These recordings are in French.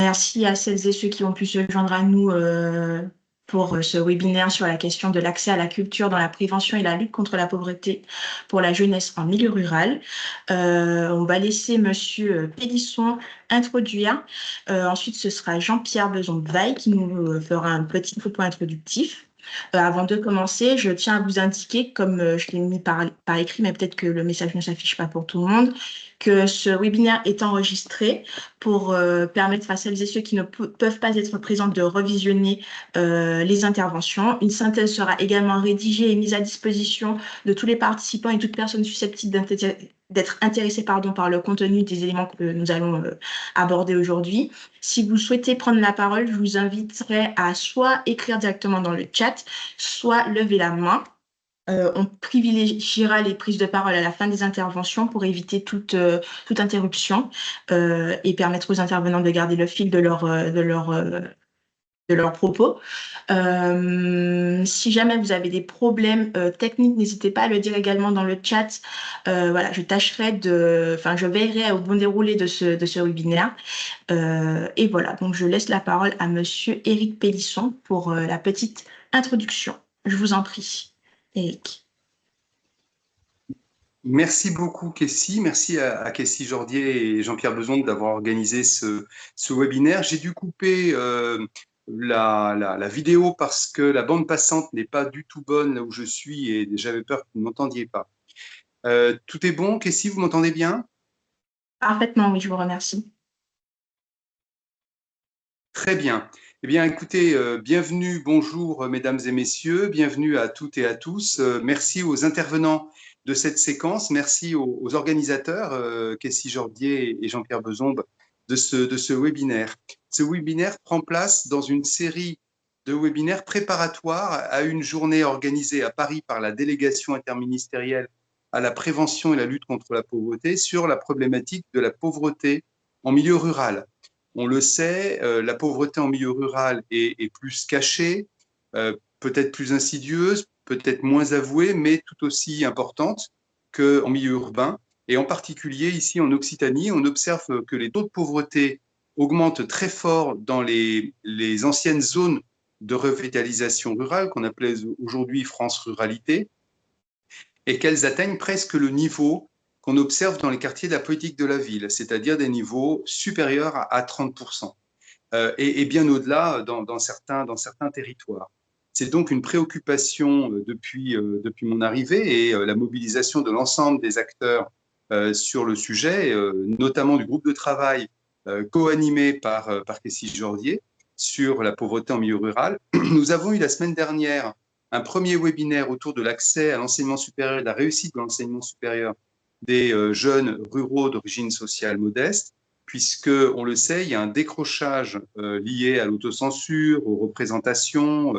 merci à celles et ceux qui ont pu se joindre à nous pour ce webinaire sur la question de l'accès à la culture dans la prévention et la lutte contre la pauvreté pour la jeunesse en milieu rural. On va laisser Monsieur Pélisson introduire. Ensuite, ce sera Jean-Pierre Beson-Vaille qui nous fera un petit propos introductif. Avant de commencer, je tiens à vous indiquer, comme je l'ai mis par écrit, mais peut-être que le message ne s'affiche pas pour tout le monde, que ce webinaire est enregistré pour permettre à celles et ceux qui ne peuvent pas être présents de revisionner les interventions. Une synthèse sera également rédigée et mise à disposition de tous les participants et toute personne susceptible d'être intéressée par le contenu des éléments que nous allons aborder aujourd'hui. Si vous souhaitez prendre la parole, je vous inviterai à soit écrire directement dans le chat, soit lever la main. On privilégiera les prises de parole à la fin des interventions pour éviter toute interruption et permettre aux intervenants de garder le fil de leurs propos. Si jamais vous avez des problèmes techniques, n'hésitez pas à le dire également dans le chat. Voilà, je veillerai au bon déroulé de ce webinaire. Et voilà, donc je laisse la parole à Monsieur Éric Pélisson pour la petite introduction. Je vous en prie, Éric. Merci beaucoup, Kessie. Merci à Kessie Jordier et Jean-Pierre Beson d'avoir organisé ce webinaire. J'ai dû couper la vidéo parce que la bande passante n'est pas du tout bonne là où je suis et j'avais peur que vous ne m'entendiez pas. Tout est bon, Kessie, vous m'entendez bien? Parfaitement, oui, je vous remercie. Très bien. Eh bien, écoutez, bienvenue, bonjour, mesdames et messieurs, bienvenue à toutes et à tous. Merci aux intervenants de cette séquence, merci aux organisateurs, Kessie Jordier et Jean-Pierre Bezombe, de ce webinaire. Ce webinaire prend place dans une série de webinaires préparatoires à une journée organisée à Paris par la délégation interministérielle à la prévention et la lutte contre la pauvreté sur la problématique de la pauvreté en milieu rural. On le sait, la pauvreté en milieu rural est plus cachée, peut-être plus insidieuse, peut-être moins avouée, mais tout aussi importante qu'en milieu urbain. Et en particulier, ici en Occitanie, on observe que les taux de pauvreté augmentent très fort dans les anciennes zones de revitalisation rurale, qu'on appelait aujourd'hui France Ruralité, et qu'elles atteignent presque le niveau qu'on observe dans les quartiers de la politique de la ville, c'est-à-dire des niveaux supérieurs à 30%, et bien au-delà dans certains territoires. C'est donc une préoccupation depuis mon arrivée et la mobilisation de l'ensemble des acteurs sur le sujet, notamment du groupe de travail co-animé par Kessie Jordier sur la pauvreté en milieu rural. Nous avons eu la semaine dernière un premier webinaire autour de l'accès à l'enseignement supérieur et de la réussite de l'enseignement supérieur des jeunes ruraux d'origine sociale modeste, puisque, on le sait, il y a un décrochage lié à l'autocensure, aux représentations,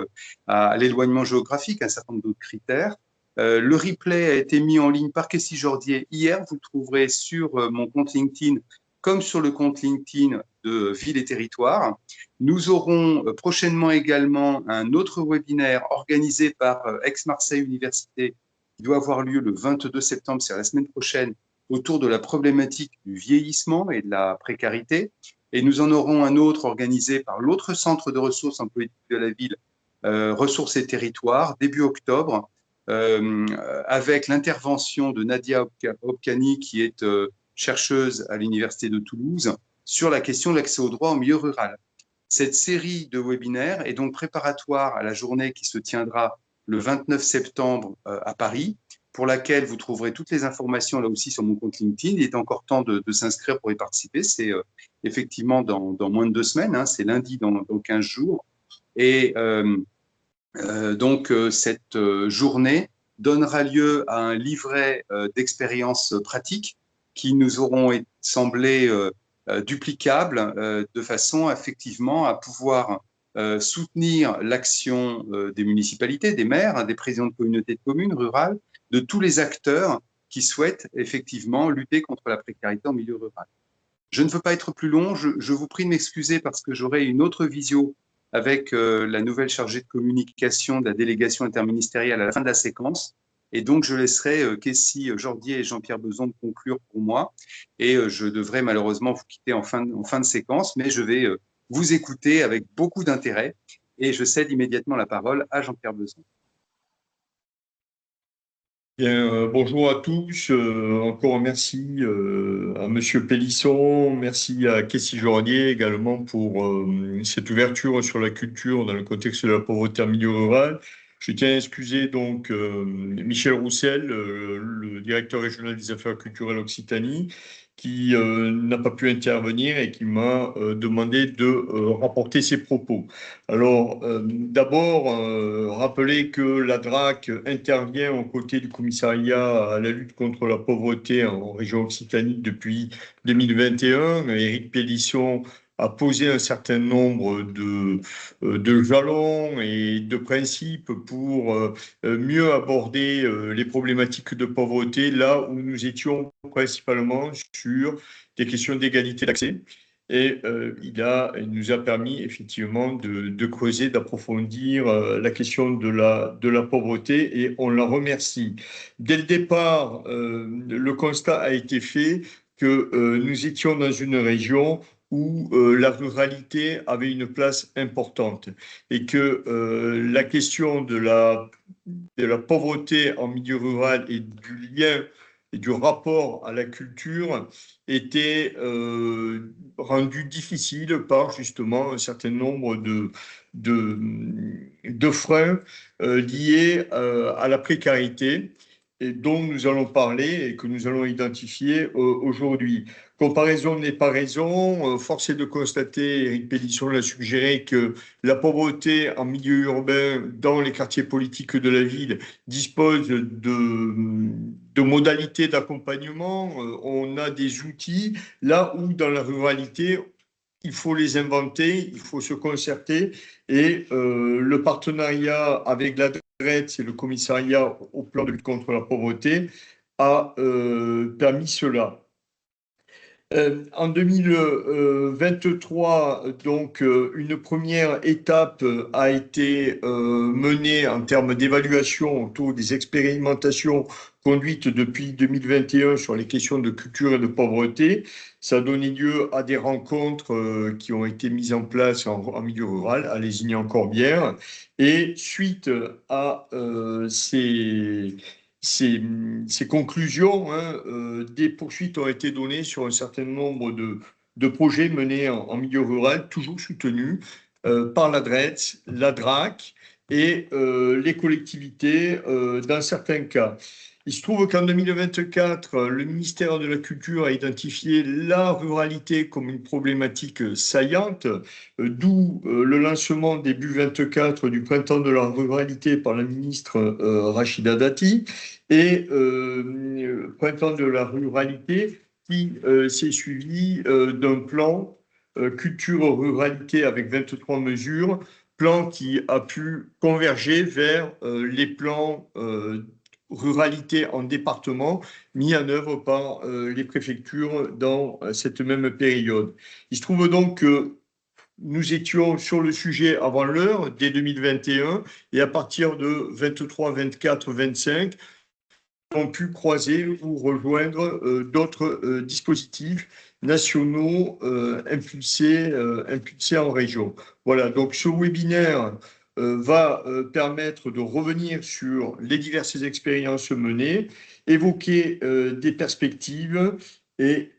à l'éloignement géographique, un certain nombre d'autres critères. Le replay a été mis en ligne par Kessie Jordier hier. Vous le trouverez sur mon compte LinkedIn comme sur le compte LinkedIn de Ville et Territoire. Nous aurons prochainement également un autre webinaire organisé par Aix-Marseille Université qui doit avoir lieu le 22 septembre, c'est la semaine prochaine, autour de la problématique du vieillissement et de la précarité. Et nous en aurons un autre organisé par l'autre centre de ressources en politique de la ville, Ressources et Territoires, début octobre, avec l'intervention de Nadia Opkani, qui est chercheuse à l'Université de Toulouse, sur la question de l'accès au droit en milieu rural. Cette série de webinaires est donc préparatoire à la journée qui se tiendra le 29 septembre à Paris, pour laquelle vous trouverez toutes les informations là aussi sur mon compte LinkedIn. Il est encore temps de s'inscrire pour y participer. C'est effectivement dans moins de 2 semaines, hein, c'est lundi dans 15 jours. Et donc cette journée donnera lieu à un livret d'expériences pratiques qui nous auront semblé duplicables de façon effectivement à pouvoir soutenir l'action des municipalités, des maires, des présidents de communautés de communes rurales, de tous les acteurs qui souhaitent effectivement lutter contre la précarité en milieu rural. Je ne veux pas être plus long, je vous prie de m'excuser parce que j'aurai une autre visio avec la nouvelle chargée de communication de la délégation interministérielle à la fin de la séquence. Et donc, je laisserai Kessie Jordier et Jean-Pierre Beson conclure pour moi. Et je devrais malheureusement vous quitter en fin de séquence, mais je vais vous écouter avec beaucoup d'intérêt. Et je cède immédiatement la parole à Jean-Pierre Besson. Bien, bonjour à tous. Encore merci à Monsieur Pélisson, merci à Kessie Jordier également pour cette ouverture sur la culture dans le contexte de la pauvreté en milieu rural. Je tiens à excuser donc Michel Roussel, le directeur régional des affaires culturelles Occitanie, qui n'a pas pu intervenir et qui m'a demandé de rapporter ses propos. Alors, d'abord, rappeler que la DRAC intervient aux côtés du commissariat à la lutte contre la pauvreté en région Occitanie depuis 2021. Éric Pélisson a posé un certain nombre de jalons et de principes pour mieux aborder les problématiques de pauvreté là où nous étions principalement sur des questions d'égalité d'accès. Et il nous a permis effectivement de creuser, d'approfondir la question de la pauvreté et on l'en remercie. Dès le départ, le constat a été fait que nous étions dans une région où la ruralité avait une place importante et que la question de la pauvreté en milieu rural et du lien et du rapport à la culture était rendu difficile par justement un certain nombre de freins liés à la précarité et dont nous allons parler et que nous allons identifier aujourd'hui. Comparaison n'est pas raison. Force est de constater, Éric Pélisson l'a suggéré, que la pauvreté en milieu urbain dans les quartiers politiques de la ville dispose de modalités d'accompagnement. On a des outils là où dans la ruralité, il faut les inventer, il faut se concerter et le partenariat avec la DRET, c'est le commissariat au plan de lutte contre la pauvreté, a permis cela. En 2023, donc, une première étape a été menée en termes d'évaluation autour des expérimentations conduites depuis 2021 sur les questions de culture et de pauvreté. Ça a donné lieu à des rencontres qui ont été mises en place en milieu rural, à Lézignan-Corbière. Et suite à ces conclusions, des poursuites ont été données sur un certain nombre de projets menés en milieu rural, toujours soutenus par la DRET, la DRAC et les collectivités dans certains cas. Il se trouve qu'en 2024, le ministère de la Culture a identifié la ruralité comme une problématique saillante, d'où le lancement début 24 du printemps de la ruralité par la ministre Rachida Dati et printemps de la ruralité qui s'est suivi d'un plan culture ruralité avec 23 mesures, plan qui a pu converger vers les plans ruralité en département mis en œuvre par les préfectures dans cette même période. Il se trouve donc que nous étions sur le sujet avant l'heure, dès 2021, et à partir de 23, 24, 25, ont pu croiser ou rejoindre d'autres dispositifs nationaux impulsés en région. Voilà, donc ce webinaire va permettre de revenir sur les diverses expériences menées, évoquer des perspectives et,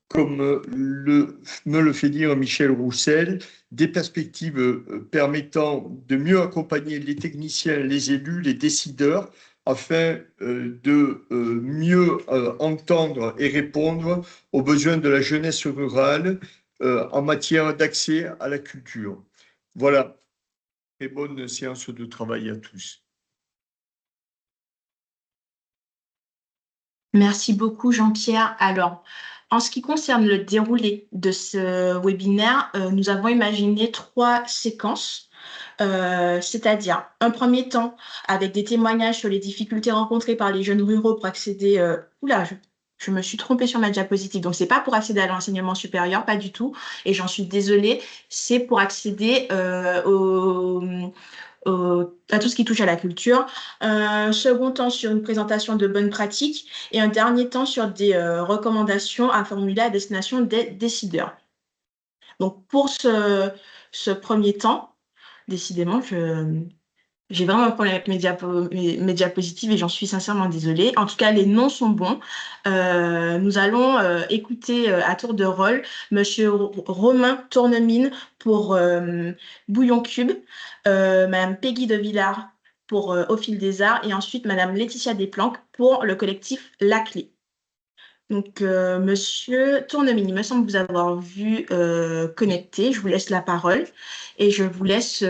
comme me le fait dire Michel Roussel, des perspectives permettant de mieux accompagner les techniciens, les élus, les décideurs, afin de mieux entendre et répondre aux besoins de la jeunesse rurale en matière d'accès à la culture. Voilà. Et bonne séance de travail à tous. Merci beaucoup, Jean-Pierre. Alors, en ce qui concerne le déroulé de ce webinaire, nous avons imaginé 3 séquences, c'est-à-dire un premier temps avec des témoignages sur les difficultés rencontrées par les jeunes ruraux pour accéder... Oula, je me suis trompée sur ma diapositive. Donc, c'est pas pour accéder à l'enseignement supérieur, pas du tout. Et j'en suis désolée. C'est pour accéder à tout ce qui touche à la culture. Un second temps sur une présentation de bonnes pratiques et un dernier temps sur des recommandations à formuler à destination des décideurs. Donc pour ce premier temps, décidément, j'ai vraiment un problème avec mes diapositives et j'en suis sincèrement désolée. En tout cas, les noms sont bons. Nous allons écouter à tour de rôle Monsieur Romain Tournemine pour Bouillon Cube, Madame Peggy de Villard pour Au fil des arts et ensuite Madame Laetitia Desplanques pour le collectif La Clé. Donc, Monsieur Tournemine, il me semble vous avoir vu connecté. Je vous laisse la parole et je vous laisse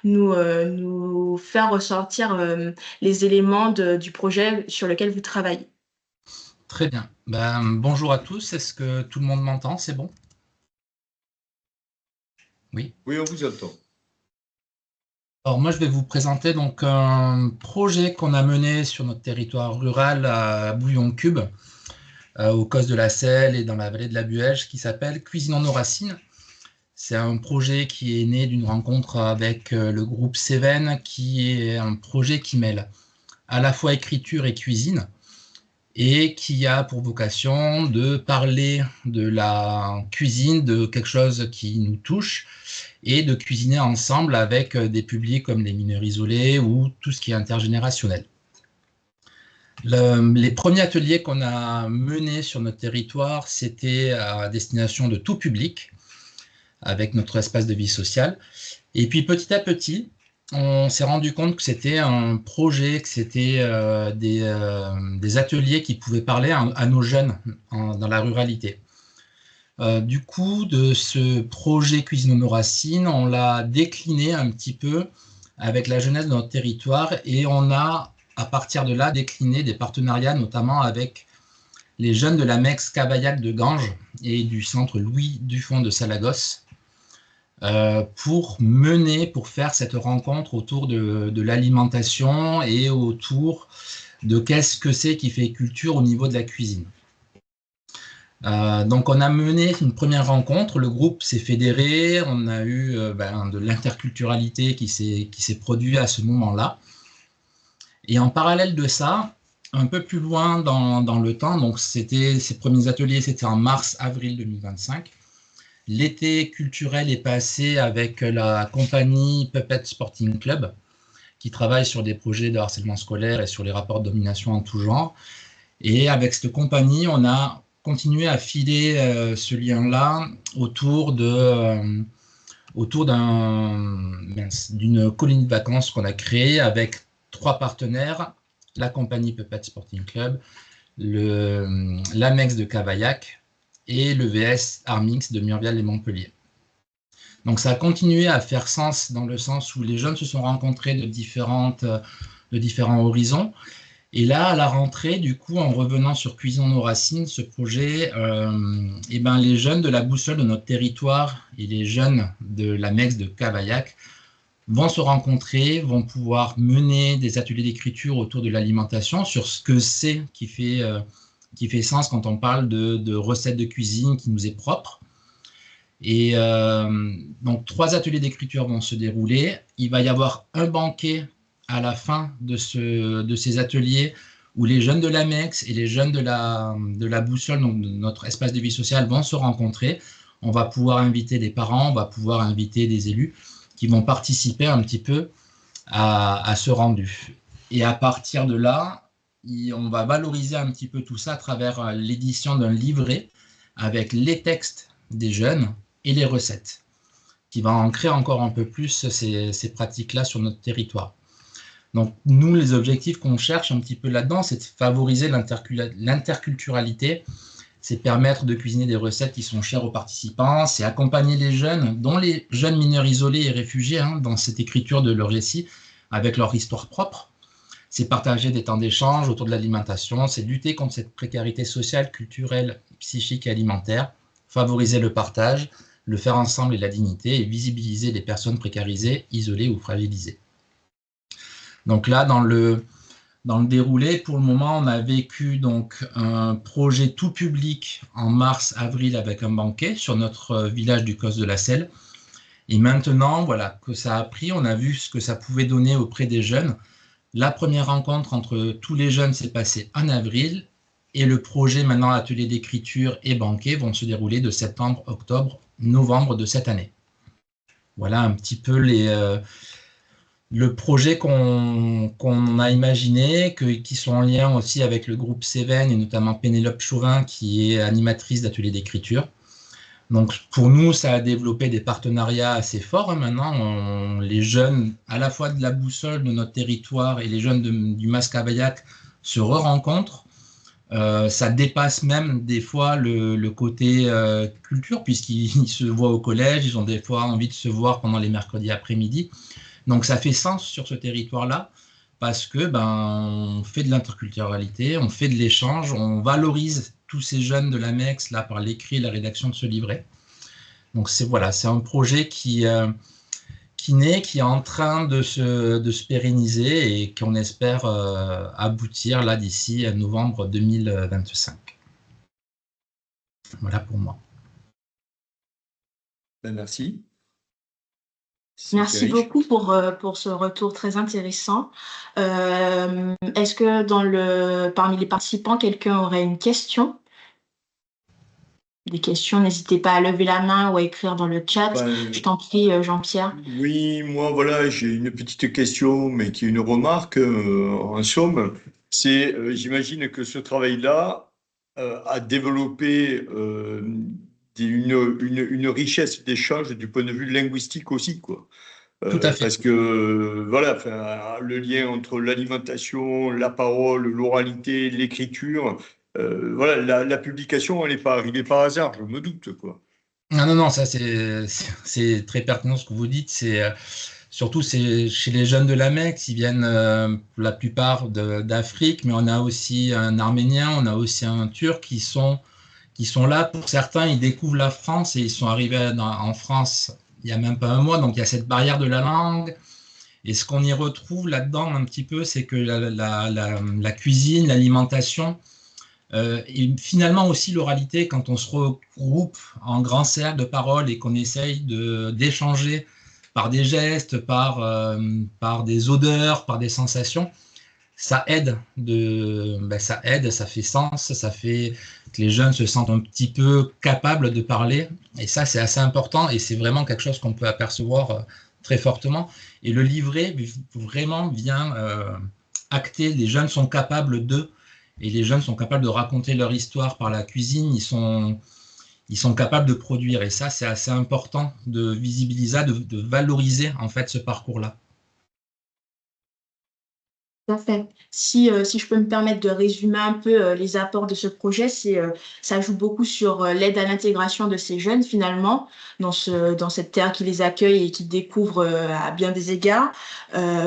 nous faire ressortir les éléments du projet sur lequel vous travaillez. Très bien. Bonjour à tous. Est-ce que tout le monde m'entend? C'est bon? Oui. Oui, on vous entend. Alors moi, je vais vous présenter donc un projet qu'on a mené sur notre territoire rural à Bouillon Cube, aux Cosses de la Selle et dans la vallée de la Buège, qui s'appelle Cuisinons nos racines. C'est un projet qui est né d'une rencontre avec le groupe Cévennes, qui est un projet qui mêle à la fois écriture et cuisine, et qui a pour vocation de parler de la cuisine, de quelque chose qui nous touche, et de cuisiner ensemble avec des publics comme les mineurs isolés ou tout ce qui est intergénérationnel. Les premiers ateliers qu'on a menés sur notre territoire, c'était à destination de tout public, avec notre espace de vie sociale. Et puis petit à petit, on s'est rendu compte que c'était un projet, que c'était des ateliers qui pouvaient parler à nos jeunes dans la ruralité. Du coup, de ce projet Cuisinons nos racines, on l'a décliné un petit peu avec la jeunesse de notre territoire et on a, à partir de là, décliné des partenariats, notamment avec les jeunes de la MEX Cavaillac de Ganges et du centre Louis Dufond de Salagosse, pour faire cette rencontre autour de l'alimentation et autour de qu'est-ce que c'est qui fait culture au niveau de la cuisine. Donc on a mené une première rencontre, le groupe s'est fédéré, on a eu de l'interculturalité qui s'est produit à ce moment-là. Et en parallèle de ça, un peu plus loin dans le temps, donc ces premiers ateliers, c'était en mars-avril 2025. L'été culturel est passé avec la compagnie Puppet Sporting Club, qui travaille sur des projets de harcèlement scolaire et sur les rapports de domination en tout genre. Et avec cette compagnie, on a continué à filer ce lien-là autour d'une colonie de vacances qu'on a créée avec 3 partenaires, la compagnie Puppet Sporting Club, l'Amex de Cavaillac et le VS Armix de Murviel et Montpellier. Donc ça a continué à faire sens dans le sens où les jeunes se sont rencontrés de différents horizons. Et là, à la rentrée, du coup, en revenant sur Cuisinons nos racines, ce projet, les jeunes de la boussole de notre territoire et les jeunes de l'Amex de Cavaillac vont se rencontrer, vont pouvoir mener des ateliers d'écriture autour de l'alimentation sur ce que c'est qui fait sens quand on parle de recettes de cuisine qui nous est propre. Et donc 3 ateliers d'écriture vont se dérouler. Il va y avoir un banquet à la fin de ces ateliers où les jeunes de l'Amex et les jeunes de la boussole, donc de notre espace de vie sociale, vont se rencontrer. On va pouvoir inviter des parents, on va pouvoir inviter des élus qui vont participer un petit peu à ce rendu. Et à partir de là, on va valoriser un petit peu tout ça à travers l'édition d'un livret avec les textes des jeunes et les recettes, qui va ancrer encore un peu plus ces pratiques-là sur notre territoire. Donc nous, les objectifs qu'on cherche un petit peu là-dedans, c'est de favoriser l'interculturalité, c'est permettre de cuisiner des recettes qui sont chères aux participants, c'est accompagner les jeunes, dont les jeunes mineurs isolés et réfugiés, dans cette écriture de leur récit, avec leur histoire propre. C'est partager des temps d'échange autour de l'alimentation, c'est lutter contre cette précarité sociale, culturelle, psychique et alimentaire, favoriser le partage, le faire ensemble et la dignité, et visibiliser les personnes précarisées, isolées ou fragilisées. Donc là, dans le déroulé, pour le moment, on a vécu donc un projet tout public en mars-avril avec un banquet sur notre village du Cos de la Selle. Et maintenant, voilà, que ça a pris, on a vu ce que ça pouvait donner auprès des jeunes. La première rencontre entre tous les jeunes s'est passée en avril. Et le projet maintenant atelier d'écriture et banquet vont se dérouler de septembre, octobre, novembre de cette année. Voilà un petit peu le projet qu'on a imaginé, qui sont en lien aussi avec le groupe Cévennes et notamment Pénélope Chauvin qui est animatrice d'atelier d'écriture. Donc pour nous, ça a développé des partenariats assez forts. Maintenant, les jeunes, à la fois de la boussole de notre territoire et les jeunes du Mas-Cavaillac se rencontrent. Ça dépasse même des fois le côté culture, puisqu'ils se voient au collège, ils ont des fois envie de se voir pendant les mercredis après-midi. Donc ça fait sens sur ce territoire-là, parce que on fait de l'interculturalité, on fait de l'échange, on valorise tous ces jeunes de l'AMEX là, par l'écrit et la rédaction de ce livret. Donc c'est un projet qui naît, qui est en train de se pérenniser et qu'on espère aboutir là d'ici novembre 2025. Voilà pour moi. Merci. Merci beaucoup pour ce retour très intéressant. Est-ce que parmi les participants, quelqu'un aurait une question? Des questions, n'hésitez pas à lever la main ou à écrire dans le chat. Je t'en prie, Jean-Pierre. Oui, moi, voilà, j'ai une petite question, mais qui est une remarque, en somme. C'est, j'imagine que ce travail-là a développé une richesse d'échange du point de vue linguistique aussi, quoi. Tout à fait. Parce que, voilà, enfin, le lien entre l'alimentation, la parole, l'oralité, l'écriture, voilà, la publication, elle n'est pas arrivée par hasard, je me doute, quoi. Non, ça c'est très pertinent ce que vous dites. Surtout chez les jeunes de l'AMEX, ils viennent la plupart d'Afrique, mais on a aussi un Arménien, on a aussi un Turc qui sont là. Pour certains, ils découvrent la France et ils sont arrivés en France il n'y a même pas un mois, donc il y a cette barrière de la langue. Et ce qu'on y retrouve là-dedans un petit peu, c'est que la cuisine, l'alimentation, et finalement aussi l'oralité, quand on se regroupe en grand cercle de parole et qu'on essaye d'échanger par des gestes, par des odeurs, par des sensations, ça aide, ça fait sens, ça fait que les jeunes se sentent un petit peu capables de parler. Et ça, c'est assez important et c'est vraiment quelque chose qu'on peut apercevoir très fortement. Et le livret vraiment vient acter, les jeunes sont capables d'eux. Et les jeunes sont capables de raconter leur histoire par la cuisine, ils sont capables de produire. Et ça, c'est assez important de visibiliser, de valoriser en fait ce parcours-là. Tout à fait. Si je peux me permettre de résumer un peu les apports de ce projet, ça joue beaucoup sur l'aide à l'intégration de ces jeunes finalement dans cette terre qui les accueille et qui découvre à bien des égards,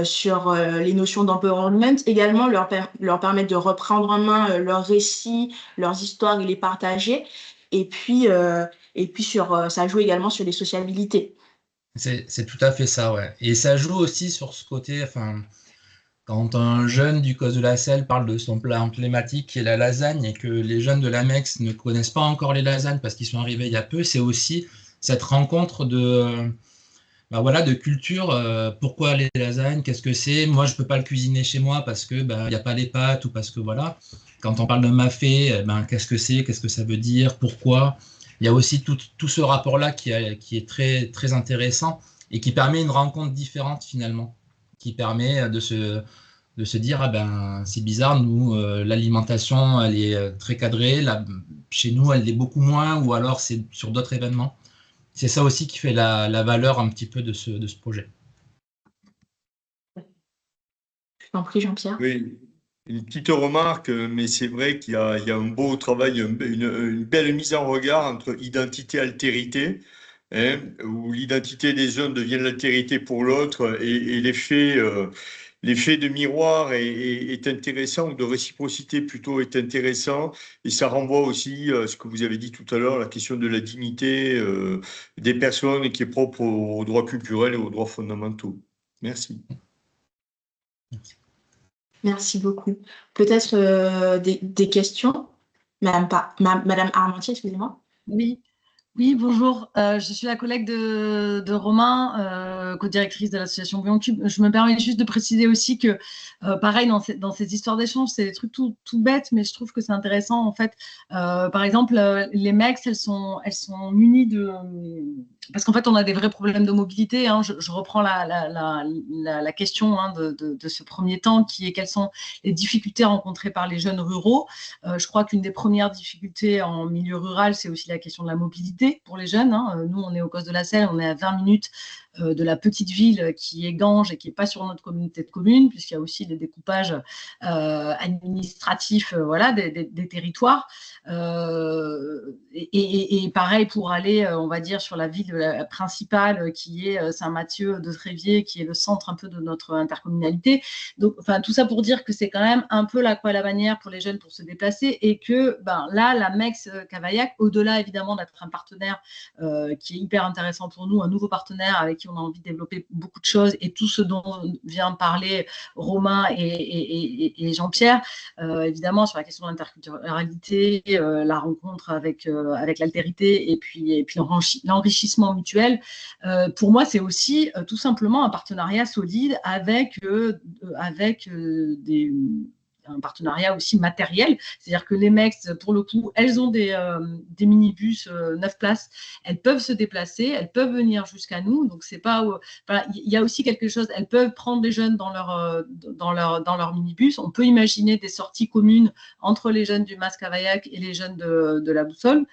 sur les notions d'empowerment, également leur permettre de reprendre en main leurs récits, leurs histoires et les partager. Et puis ça joue également sur les sociabilités. C'est tout à fait ça, ouais. Et ça joue aussi sur ce côté, enfin, quand un jeune du Cos de la Selle parle de son plat emblématique qui est la lasagne et que les jeunes de l'AMEX ne connaissent pas encore les lasagnes parce qu'ils sont arrivés il y a peu, c'est aussi cette rencontre de culture. Pourquoi les lasagnes? Qu'est-ce que c'est? Moi, je ne peux pas le cuisiner chez moi parce que il n'y a pas les pâtes ou parce que voilà. Quand on parle de mafé, qu'est-ce que c'est? Qu'est-ce que ça veut dire? Pourquoi? Il y a aussi tout ce rapport-là qui est très, très intéressant et qui permet une rencontre différente finalement, qui permet de se dire c'est bizarre, nous, l'alimentation, elle est très cadrée, chez nous, elle l'est beaucoup moins, ou alors c'est sur d'autres événements. C'est ça aussi qui fait la valeur un petit peu de ce projet. Je t'en prie, Jean-Pierre. Oui, une petite remarque, mais c'est vrai qu'il y a un beau travail, une belle mise en regard entre identité et altérité, hein, où l'identité des uns devient l'altérité pour l'autre, et l'effet de miroir est intéressant, ou de réciprocité plutôt est intéressant, et ça renvoie aussi à ce que vous avez dit tout à l'heure, la question de la dignité des personnes qui est propre aux droits culturels et aux droits fondamentaux. Merci. Merci beaucoup. Peut-être des questions? Madame Armentier, excusez-moi. Oui, Oui, bonjour. Je suis la collègue de Romain, co-directrice de l'association Bouillon Cube. Je me permets juste de préciser aussi que, pareil, dans ces histoires d'échange, c'est des trucs tout bêtes, mais je trouve que c'est intéressant. En fait, par exemple, les MEX, elles sont munies de... Parce qu'en fait, on a des vrais problèmes de mobilité, hein. Je reprends la question, hein, de ce premier temps, qui est quelles sont les difficultés rencontrées par les jeunes ruraux. Je crois qu'une des premières difficultés en milieu rural, c'est aussi la question de la mobilité pour les jeunes, hein. Nous, on est au Cos de la Selle, on est à 20 minutes de la petite ville qui est Ganges et qui n'est pas sur notre communauté de communes, puisqu'il y a aussi des découpages administratifs, voilà, des territoires. Et pareil pour aller, on va dire, sur la ville principale qui est Saint-Mathieu de Tréviers, qui est le centre un peu de notre intercommunalité. Donc, enfin, tout ça pour dire que c'est quand même un peu la croix à la bannière pour les jeunes pour se déplacer, et que ben, là, la MEX Cavaillac, au-delà évidemment d'être un partenaire qui est hyper intéressant pour nous, un nouveau partenaire avec qui on a envie de développer beaucoup de choses, et tout ce dont vient parler Romain et Jean-Pierre, évidemment sur la question de l'interculturalité, la rencontre avec l'altérité et puis l'enrichissement mutuel. Pour moi, c'est aussi tout simplement un partenariat solide avec un partenariat aussi matériel, c'est-à-dire que les MEX, pour le coup, elles ont des minibus 9 places, elles peuvent se déplacer, elles peuvent venir jusqu'à nous, donc c'est pas... voilà, il y a aussi quelque chose, elles peuvent prendre les jeunes dans leur minibus, on peut imaginer des sorties communes entre les jeunes du Mas Cavaillac et les jeunes de la Boussole.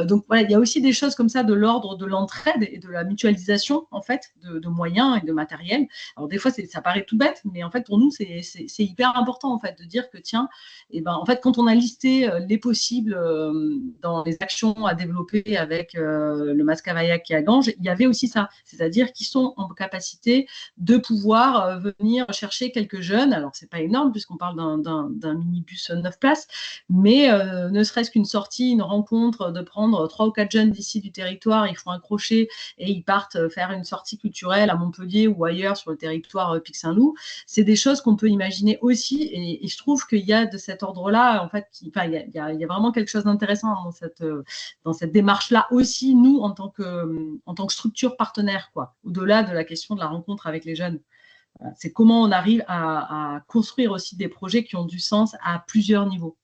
Donc voilà, il y a aussi des choses comme ça de l'ordre de l'entraide et de la mutualisation, en fait, de moyens et de matériel. Alors des fois, ça paraît tout bête, mais en fait, pour nous, c'est hyper important, en fait, de dire que, tiens, et ben, en fait, quand on a listé les possibles dans les actions à développer avec le Mas Cavaillac et à Ganges, il y avait aussi ça, c'est-à-dire qu'ils sont en capacité de pouvoir venir chercher quelques jeunes. Alors, c'est pas énorme, puisqu'on parle d'un minibus 9 places, mais ne serait-ce qu'une sortie, une rencontre, de prendre 3 ou 4 jeunes d'ici du territoire, ils font un crochet et ils partent faire une sortie culturelle à Montpellier ou ailleurs sur le territoire Pic-Saint-Loup. C'est des choses qu'on peut imaginer aussi, et je trouve qu'il y a de cet ordre-là, en fait, il y a vraiment quelque chose d'intéressant dans cette démarche-là aussi, nous, en tant que structure partenaire, quoi, au-delà de la question de la rencontre avec les jeunes. C'est comment on arrive à construire aussi des projets qui ont du sens à plusieurs niveaux.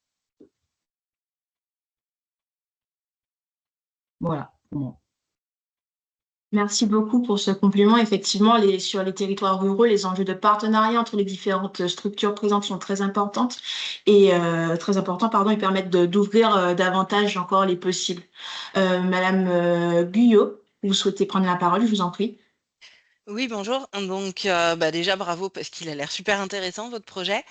Voilà. Bon. Merci beaucoup pour ce compliment. Effectivement, sur les territoires ruraux, les enjeux de partenariat entre les différentes structures présentes sont très importantes et très importants, pardon, et permettent d'ouvrir davantage encore les possibles. Madame Guyot, vous souhaitez prendre la parole, je vous en prie. Oui, bonjour. Donc, déjà, bravo parce qu'il a l'air super intéressant, votre projet.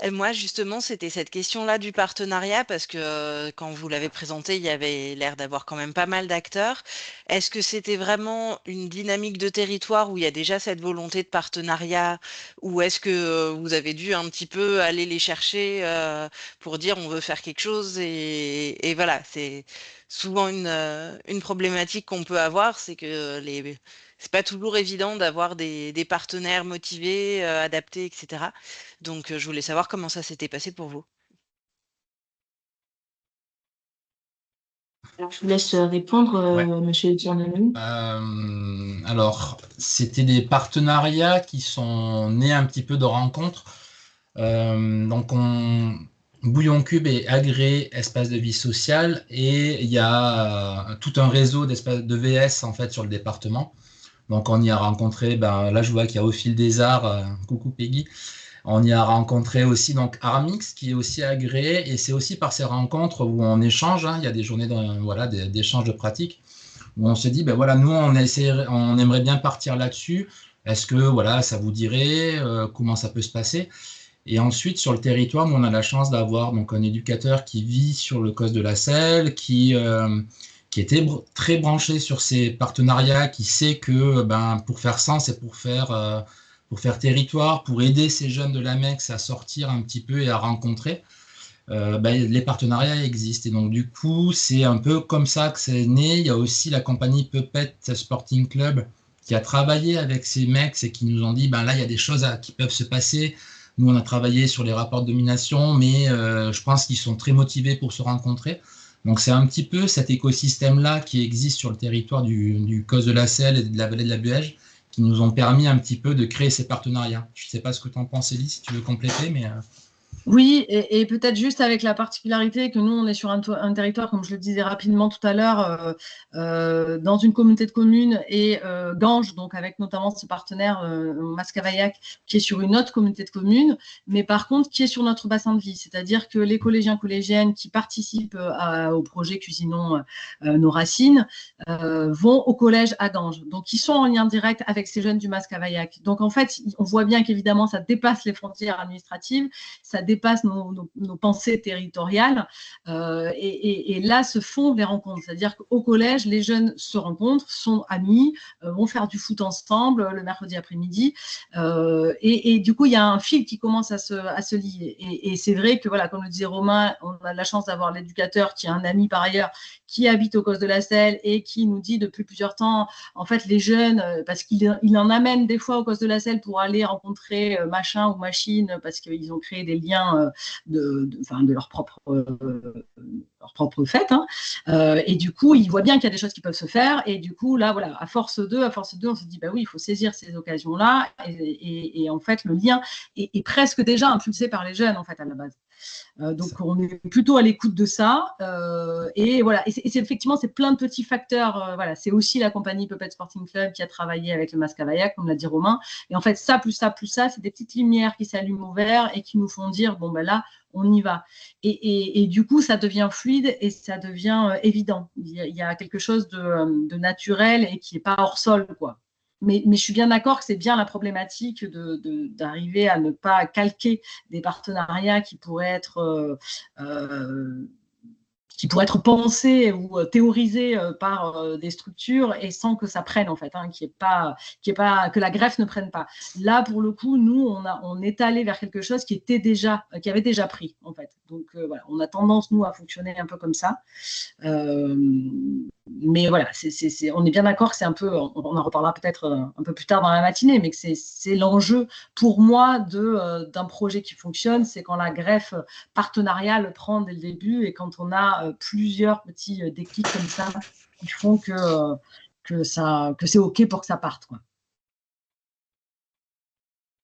Et moi, justement, c'était cette question-là du partenariat parce que quand vous l'avez présenté, il y avait l'air d'avoir quand même pas mal d'acteurs. Est-ce que c'était vraiment une dynamique de territoire où il y a déjà cette volonté de partenariat, ou est-ce que vous avez dû un petit peu aller les chercher pour dire on veut faire quelque chose, et voilà, c'est souvent une problématique qu'on peut avoir, c'est que c'est pas toujours évident d'avoir des partenaires motivés, adaptés, etc. Donc, je voulais savoir comment ça s'était passé pour vous. Alors, je vous laisse répondre, Ouais. Monsieur Giannoni. Alors, c'était des partenariats qui sont nés un petit peu de rencontres. Donc, Bouillon Cube est agréé espace de vie sociale, et il y a tout un réseau d'espaces de VS en fait sur le département. Donc, on y a rencontré, là je vois qu'il y a Au Fil des Arts, coucou Peggy. On y a rencontré aussi donc Armix qui est aussi agréé, et c'est aussi par ces rencontres où on échange, hein, il y a des journées d'échange de pratiques où on se dit, voilà, nous on aimerait bien partir là-dessus. Est-ce que voilà, ça vous dirait, comment ça peut se passer? Et ensuite, sur le territoire, nous, on a la chance d'avoir donc un éducateur qui vit sur le Cos de la Selle, qui était très branché sur ces partenariats, qui sait que pour faire sens et pour faire territoire, pour aider ces jeunes de l'AMEX à sortir un petit peu et à rencontrer, les partenariats existent. Et donc, du coup, c'est un peu comme ça que c'est né. Il y a aussi la compagnie Puppet Sporting Club qui a travaillé avec ces mecs et qui nous ont dit, là, il y a des choses qui peuvent se passer. Nous, on a travaillé sur les rapports de domination, mais je pense qu'ils sont très motivés pour se rencontrer. Donc c'est un petit peu cet écosystème-là qui existe sur le territoire du Causse de la Selle et de la vallée de la Buège qui nous ont permis un petit peu de créer ces partenariats. Je ne sais pas ce que tu en penses, Élie, si tu veux compléter, mais... Oui, et peut-être juste avec la particularité que nous, on est sur un territoire, comme je le disais rapidement tout à l'heure, dans une communauté de communes et Ganges, donc avec notamment ce partenaire Mascavaillac, qui est sur une autre communauté de communes, mais par contre qui est sur notre bassin de vie. C'est-à-dire que les collégiens, collégiennes qui participent au projet Cuisinons nos racines vont au collège à Ganges. Donc, ils sont en lien direct avec ces jeunes du Mascavaillac. Donc, en fait, on voit bien qu'évidemment, ça dépasse les frontières administratives, ça dépasse nos pensées territoriales. Et là se font des rencontres. C'est-à-dire qu'au collège, les jeunes se rencontrent, sont amis, vont faire du foot ensemble le mercredi après-midi. Et du coup, il y a un fil qui commence à se lier. Et c'est vrai que, voilà, comme le disait Romain, on a la chance d'avoir l'éducateur qui est un ami par ailleurs, qui habite au Causse de la Selle et qui nous dit depuis plusieurs temps, en fait, les jeunes, parce qu'il en amène des fois au Causse de la Selle pour aller rencontrer machin ou machine, parce qu'ils ont créé des liens de leur propre fait. Hein. Et du coup, il voit bien qu'il y a des choses qui peuvent se faire. Et du coup, là, voilà, à force d'eux, on se dit, bah oui, il faut saisir ces occasions-là. Et en fait, le lien est presque déjà impulsé par les jeunes, en fait, à la base. Donc, on est plutôt à l'écoute de ça. Et voilà, et c'est effectivement, c'est plein de petits facteurs. Voilà, c'est aussi la compagnie Puppet Sporting Club qui a travaillé avec le Mascavaillac, comme l'a dit Romain. Et en fait, ça, plus ça, plus ça, c'est des petites lumières qui s'allument au vert et qui nous font dire, bon, ben là, on y va. Et du coup, ça devient fluide et ça devient évident. Il y a quelque chose de naturel et qui n'est pas hors sol, quoi. Mais je suis bien d'accord que c'est bien la problématique d'arriver à ne pas calquer des partenariats qui pourraient être pensés ou théorisés par des structures et sans que ça prenne en fait, hein, que la greffe ne prenne pas. Là, pour le coup, nous, on est allé vers quelque chose qui avait déjà pris en fait. Donc voilà, on a tendance nous à fonctionner un peu comme ça. Mais voilà, on est bien d'accord que c'est un peu, on en reparlera peut-être un peu plus tard dans la matinée, mais que c'est l'enjeu pour moi d'un projet qui fonctionne, c'est quand la greffe partenariale prend dès le début et quand on a plusieurs petits déclics comme ça qui font que c'est OK pour que ça parte, quoi.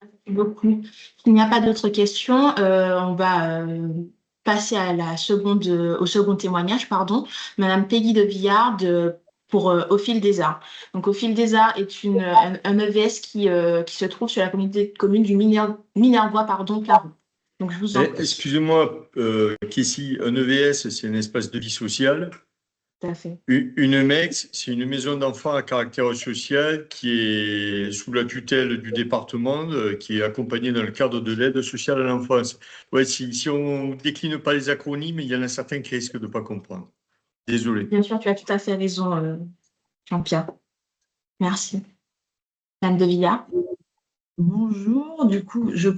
Merci beaucoup. S'il n'y a pas d'autres questions, on va passer au second témoignage, pardon. Madame Peggy de Villard pour Au fil des arts. Donc, Au fil des arts est un EVS qui se trouve sur la communauté de communes du Minervois, pardon, Claroux. Donc, je vous en prie. Excusez-moi, Kessie, un EVS, c'est un espace de vie sociale. Tout à fait. Une MEX, c'est une maison d'enfants à caractère social qui est sous la tutelle du département, qui est accompagnée dans le cadre de l'aide sociale à l'enfance. Ouais, si on ne décline pas les acronymes, il y en a certains qui risquent de ne pas comprendre. Désolé. Bien sûr, tu as tout à fait raison, Jean-Pierre. Merci. Madame de Villard. Bonjour, du coup, je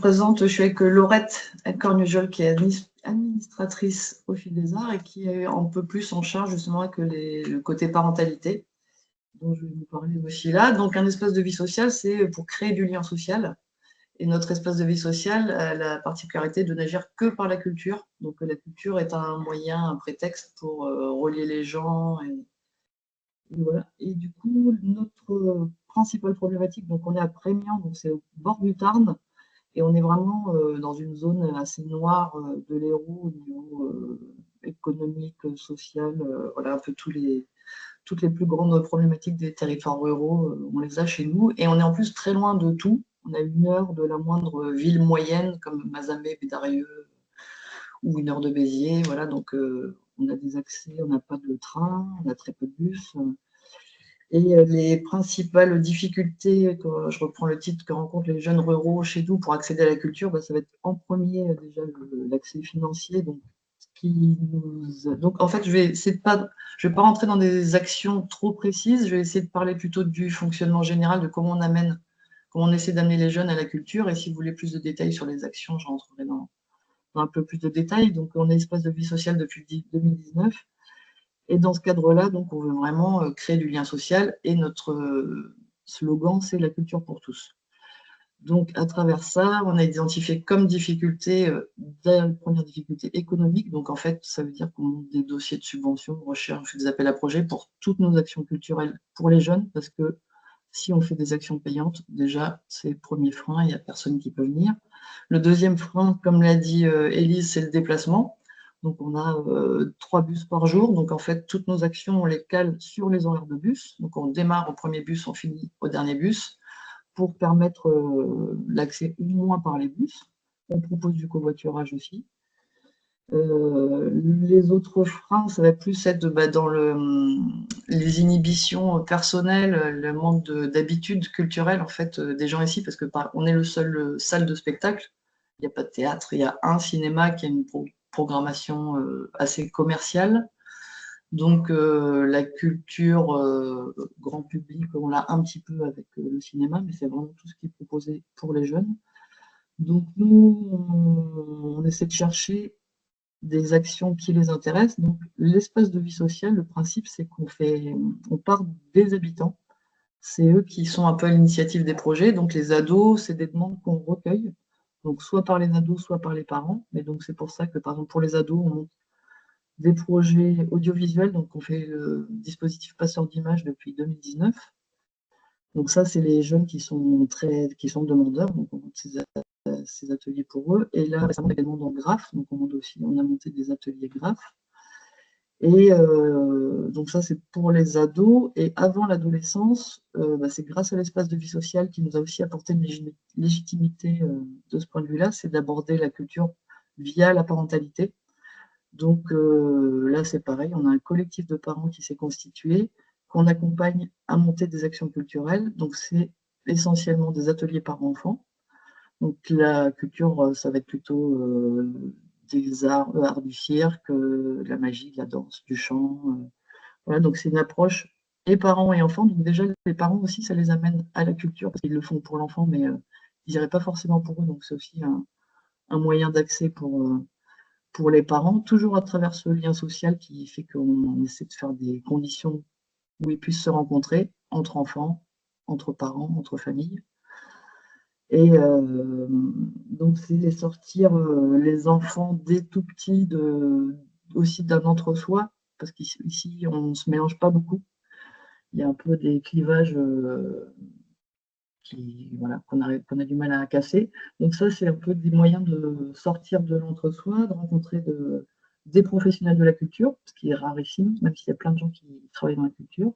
suis avec Laurette Cornujol, qui est administratrice au fil des arts et qui est un peu plus en charge justement avec le côté parentalité, dont je vais vous parler aussi là. Donc, un espace de vie sociale, c'est pour créer du lien social. Et notre espace de vie sociale a la particularité de n'agir que par la culture. Donc, la culture est un moyen, un prétexte pour relier les gens. Et voilà. Et du coup, notre principale problématique, donc on est à Prémian, donc c'est au bord du Tarn, et on est vraiment dans une zone assez noire de l'Hérault au niveau économique, social, voilà, un peu toutes les plus grandes problématiques des territoires ruraux, on les a chez nous, et on est en plus très loin de tout. On a 1 heure de la moindre ville moyenne comme Mazamet, Bédarieux, ou 1 heure de Béziers, voilà, donc on a des accès, on n'a pas de train, on a très peu de bus. Et les principales difficultés, je reprends le titre, que rencontrent les jeunes ruraux chez nous pour accéder à la culture, ça va être en premier déjà l'accès financier. Donc, en fait, je vais pas rentrer dans des actions trop précises, je vais essayer de parler plutôt du fonctionnement général, de comment on essaie d'amener les jeunes à la culture. Et si vous voulez plus de détails sur les actions, je rentrerai dans un peu plus de détails. Donc, on est espace de vie sociale depuis 2019. Et dans ce cadre-là, donc, on veut vraiment créer du lien social. Et notre slogan, c'est la culture pour tous. Donc, à travers ça, on a identifié comme difficulté, la première difficulté économique. Donc, en fait, ça veut dire qu'on monte des dossiers de subvention, de recherche, on fait des appels à projets pour toutes nos actions culturelles pour les jeunes, parce que si on fait des actions payantes, déjà, c'est le premier frein, il n'y a personne qui peut venir. Le deuxième frein, comme l'a dit Élise, c'est le déplacement. Donc, on a 3 bus par jour. Donc, en fait, toutes nos actions, on les cale sur les horaires de bus. Donc, on démarre au premier bus, on finit au dernier bus, pour permettre l'accès au moins par les bus. On propose du covoiturage aussi. Les autres freins, ça va plus être dans les inhibitions personnelles, le manque d'habitudes culturelles en fait, des gens ici, parce qu'on est le seul salle de spectacle. Il n'y a pas de théâtre, il y a un cinéma qui a une programmation assez commerciale. Donc la culture grand public, on l'a un petit peu avec le cinéma, mais c'est vraiment tout ce qui est proposé pour les jeunes. Donc nous, on essaie de chercher des actions qui les intéressent. Donc l'espace de vie sociale, le principe, c'est on part des habitants. C'est eux qui sont un peu à l'initiative des projets. Donc les ados, c'est des demandes qu'on recueille. Donc soit par les ados, soit par les parents. Mais donc c'est pour ça que par exemple pour les ados, on monte des projets audiovisuels. Donc on fait le dispositif passeur d'images depuis 2019. Donc ça, c'est les jeunes qui sont demandeurs. Donc on monte ces ateliers pour eux. Et là, récemment, on a également dans le graphe. Donc on a monté des ateliers graphes. Et donc ça, c'est pour les ados. Et avant l'adolescence, c'est grâce à l'espace de vie sociale qui nous a aussi apporté une légitimité de ce point de vue-là, c'est d'aborder la culture via la parentalité. Donc là, c'est pareil, on a un collectif de parents qui s'est constitué, qu'on accompagne à monter des actions culturelles. Donc c'est essentiellement des ateliers parents-enfants. Donc la culture, ça va être plutôt des arts du cirque, de la magie, de la danse, du chant. Voilà, donc c'est une approche et parents et enfants. Donc déjà, les parents aussi, ça les amène à la culture, parce qu'ils le font pour l'enfant, mais ils n'iraient pas forcément pour eux. Donc c'est aussi un moyen d'accès pour les parents, toujours à travers ce lien social qui fait qu'on essaie de faire des conditions où ils puissent se rencontrer entre enfants, entre parents, entre familles. Et donc, c'est les sortir les enfants dès tout petits aussi d'un entre-soi, parce qu'ici, on ne se mélange pas beaucoup. Il y a un peu des clivages qu'on a du mal à casser. Donc ça, c'est un peu des moyens de sortir de l'entre-soi, de rencontrer des professionnels de la culture, ce qui est rarissime, même s'il y a plein de gens qui travaillent dans la culture.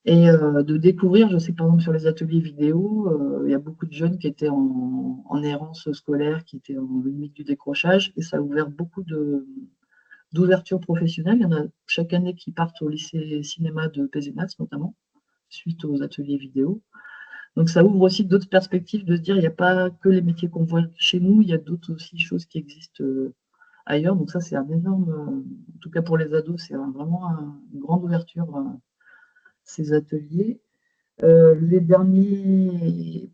Et de découvrir, je sais que par exemple sur les ateliers vidéo, il y a beaucoup de jeunes qui étaient en errance scolaire, qui étaient en limite du décrochage, et ça a ouvert beaucoup d'ouvertures professionnelles. Il y en a chaque année qui partent au lycée cinéma de Pézenas notamment, suite aux ateliers vidéo. Donc ça ouvre aussi d'autres perspectives de se dire il n'y a pas que les métiers qu'on voit chez nous, il y a d'autres aussi choses qui existent ailleurs. Donc ça, c'est un énorme, en tout cas pour les ados, c'est vraiment une grande ouverture, ces ateliers. Les derniers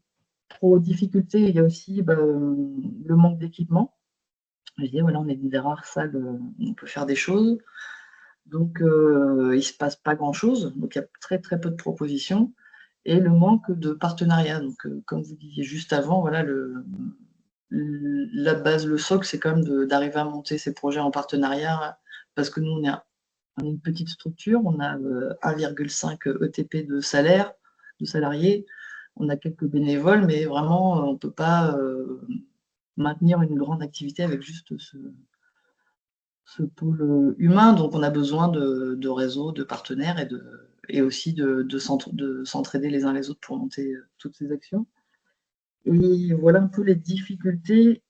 difficultés, il y a aussi le manque d'équipement. Je disais, voilà, on est une des rares salles où on peut faire des choses. Donc, il ne se passe pas grand-chose. Donc, il y a très, très peu de propositions. Et le manque de partenariat. Donc, comme vous disiez juste avant, voilà, la base, le socle, c'est quand même d'arriver à monter ces projets en partenariat, parce que nous, on est une petite structure, on a 1,5 ETP de salaire, de salariés, on a quelques bénévoles, mais vraiment, on ne peut pas maintenir une grande activité avec juste ce pôle humain. Donc, on a besoin de réseaux, de partenaires et aussi de s'entraider les uns les autres pour monter toutes ces actions. Et voilà un peu les difficultés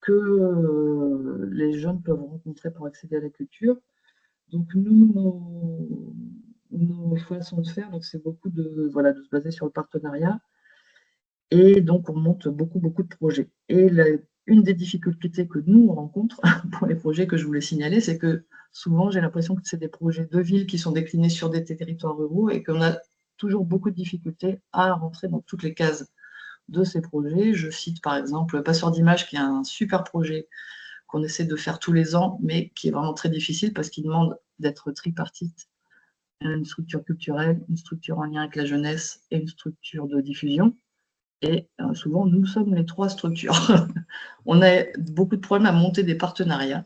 que les jeunes peuvent rencontrer pour accéder à la culture. Donc nous, nos façons de faire, c'est beaucoup de se baser sur le partenariat. Et donc, on monte beaucoup, beaucoup de projets. Et une des difficultés que nous, on rencontre pour les projets que je voulais signaler, c'est que souvent, j'ai l'impression que c'est des projets de ville qui sont déclinés sur des territoires ruraux et qu'on a toujours beaucoup de difficultés à rentrer dans toutes les cases de ces projets. Je cite par exemple Passeur d'images, qui est un super projet qu'on essaie de faire tous les ans, mais qui est vraiment très difficile parce qu'il demande d'être tripartite. Une structure culturelle, une structure en lien avec la jeunesse et une structure de diffusion. Et souvent, nous sommes les 3 structures. On a beaucoup de problèmes à monter des partenariats.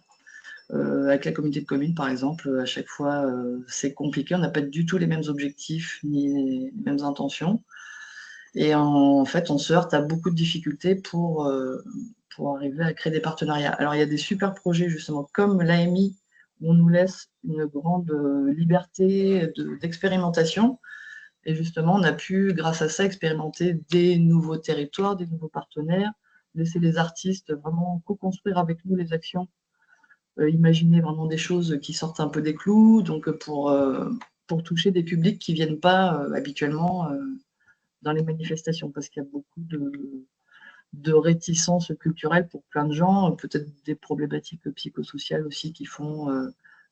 Avec la communauté de communes, par exemple, à chaque fois, c'est compliqué. On n'a pas du tout les mêmes objectifs ni les mêmes intentions. Et en fait, on se heurte à beaucoup de difficultés pour arriver à créer des partenariats. Alors, il y a des super projets, justement, comme l'AMI, où on nous laisse une grande liberté d'expérimentation. Et justement, on a pu, grâce à ça, expérimenter des nouveaux territoires, des nouveaux partenaires, laisser les artistes vraiment co-construire avec nous les actions, imaginer vraiment des choses qui sortent un peu des clous, donc pour toucher des publics qui ne viennent pas habituellement dans les manifestations, parce qu'il y a beaucoup de réticences culturelles pour plein de gens, peut-être des problématiques psychosociales aussi qui font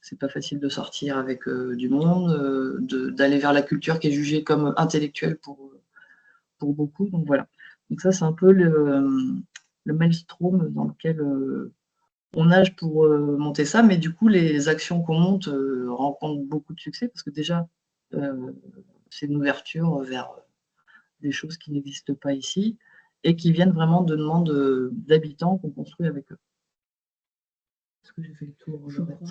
c'est pas facile de sortir avec du monde, d'aller vers la culture qui est jugée comme intellectuelle pour beaucoup. Donc voilà. Donc ça, c'est un peu le maelstrom dans lequel on nage pour monter ça, mais du coup, les actions qu'on monte rencontrent beaucoup de succès, parce que déjà, c'est une ouverture vers des choses qui n'existent pas ici et qui viennent vraiment de demandes d'habitants qu'on construit avec eux. Est-ce que j'ai fait le tour? Je crois.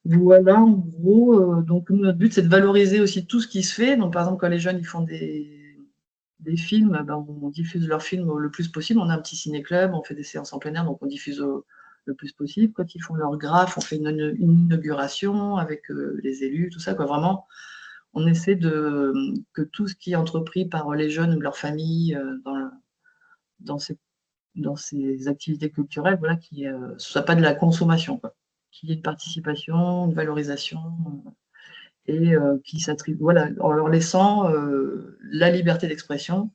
Voilà, en gros, donc notre but, c'est de valoriser aussi tout ce qui se fait. Donc, par exemple, quand les jeunes ils font des films, ben, on diffuse leurs films le plus possible. On a un petit ciné-club, on fait des séances en plein air, donc on diffuse le plus possible. Quand ils font leur graphe, on fait une inauguration avec les élus, tout ça, quoi. Vraiment, on essaie que tout ce qui est entrepris par les jeunes ou leur famille dans ces activités culturelles, voilà, ce ne soit pas de la consommation, quoi. Qu'il y ait une participation, une valorisation, et qui s'attribue, voilà, en leur laissant la liberté d'expression.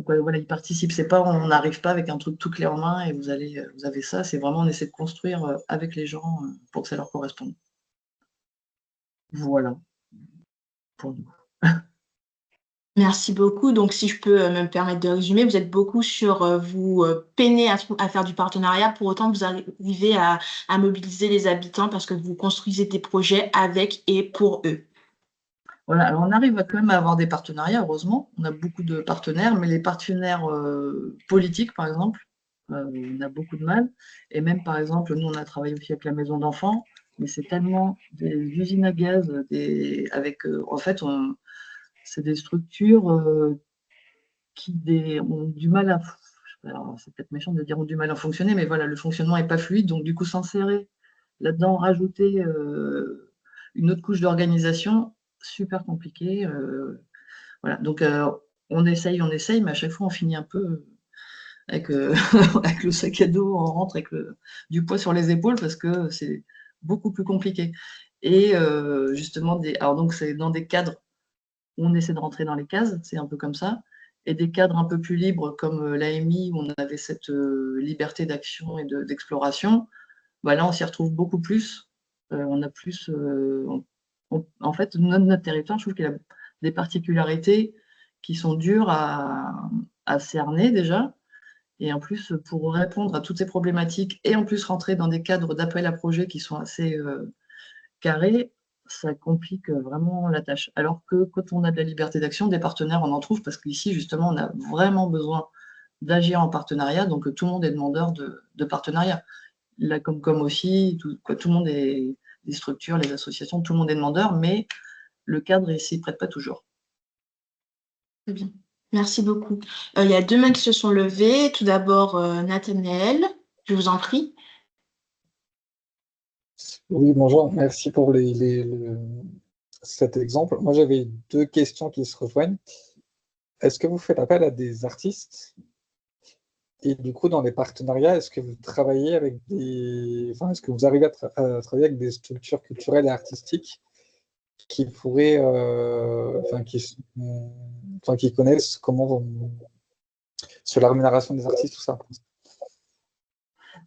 Voilà, ils participent. C'est pas, on n'arrive pas avec un truc tout clé en main et vous avez ça. C'est vraiment, on essaie de construire avec les gens pour que ça leur corresponde. Voilà. Pour nous. Merci beaucoup. Donc, si je peux me permettre de résumer, vous êtes beaucoup sur vous peinez à faire du partenariat, pour autant vous arrivez à mobiliser les habitants parce que vous construisez des projets avec et pour eux. Voilà, alors on arrive quand même à avoir des partenariats, heureusement. On a beaucoup de partenaires, mais les partenaires politiques, par exemple, on a beaucoup de mal. Et même, par exemple, nous, on a travaillé aussi avec la maison d'enfants, mais c'est tellement des usines à gaz, en fait, c'est des structures qui ont du mal à... Alors, c'est peut-être méchant de dire ont du mal à fonctionner, mais voilà, le fonctionnement n'est pas fluide. Donc, du coup, s'insérer là-dedans, rajouter une autre couche d'organisation, super compliqué. Voilà. Donc, on essaye, mais à chaque fois, on finit un peu avec, avec le sac à dos, on rentre avec du poids sur les épaules parce que c'est beaucoup plus compliqué. Et justement, alors donc, c'est dans des cadres où on essaie de rentrer dans les cases, c'est un peu comme ça, et des cadres un peu plus libres comme l'AMI, où on avait cette liberté d'action et d'exploration. Bah là, on s'y retrouve beaucoup plus. On a plus. En fait, notre territoire, je trouve qu'il a des particularités qui sont dures à cerner déjà. Et en plus, pour répondre à toutes ces problématiques et en plus rentrer dans des cadres d'appel à projets qui sont assez carrés, ça complique vraiment la tâche. Alors que quand on a de la liberté d'action, des partenaires, on en trouve parce qu'ici, justement, on a vraiment besoin d'agir en partenariat. Donc, tout le monde est demandeur de partenariat. La Comcom aussi, tout le monde est, les structures, les associations, tout le monde est demandeur, mais le cadre ne s'y prête pas toujours. Très bien. Merci beaucoup. Il y a 2 mains qui se sont levées. Tout d'abord, Nathanaël, je vous en prie. Oui, bonjour, merci pour cet exemple. Moi, j'avais 2 questions qui se rejoignent. Est-ce que vous faites appel à des artistes? Et du coup, dans les partenariats, est-ce que vous travaillez avec est-ce que vous arrivez à travailler avec des structures culturelles et artistiques qui pourraient, qui connaissent sur la rémunération des artistes, tout ça?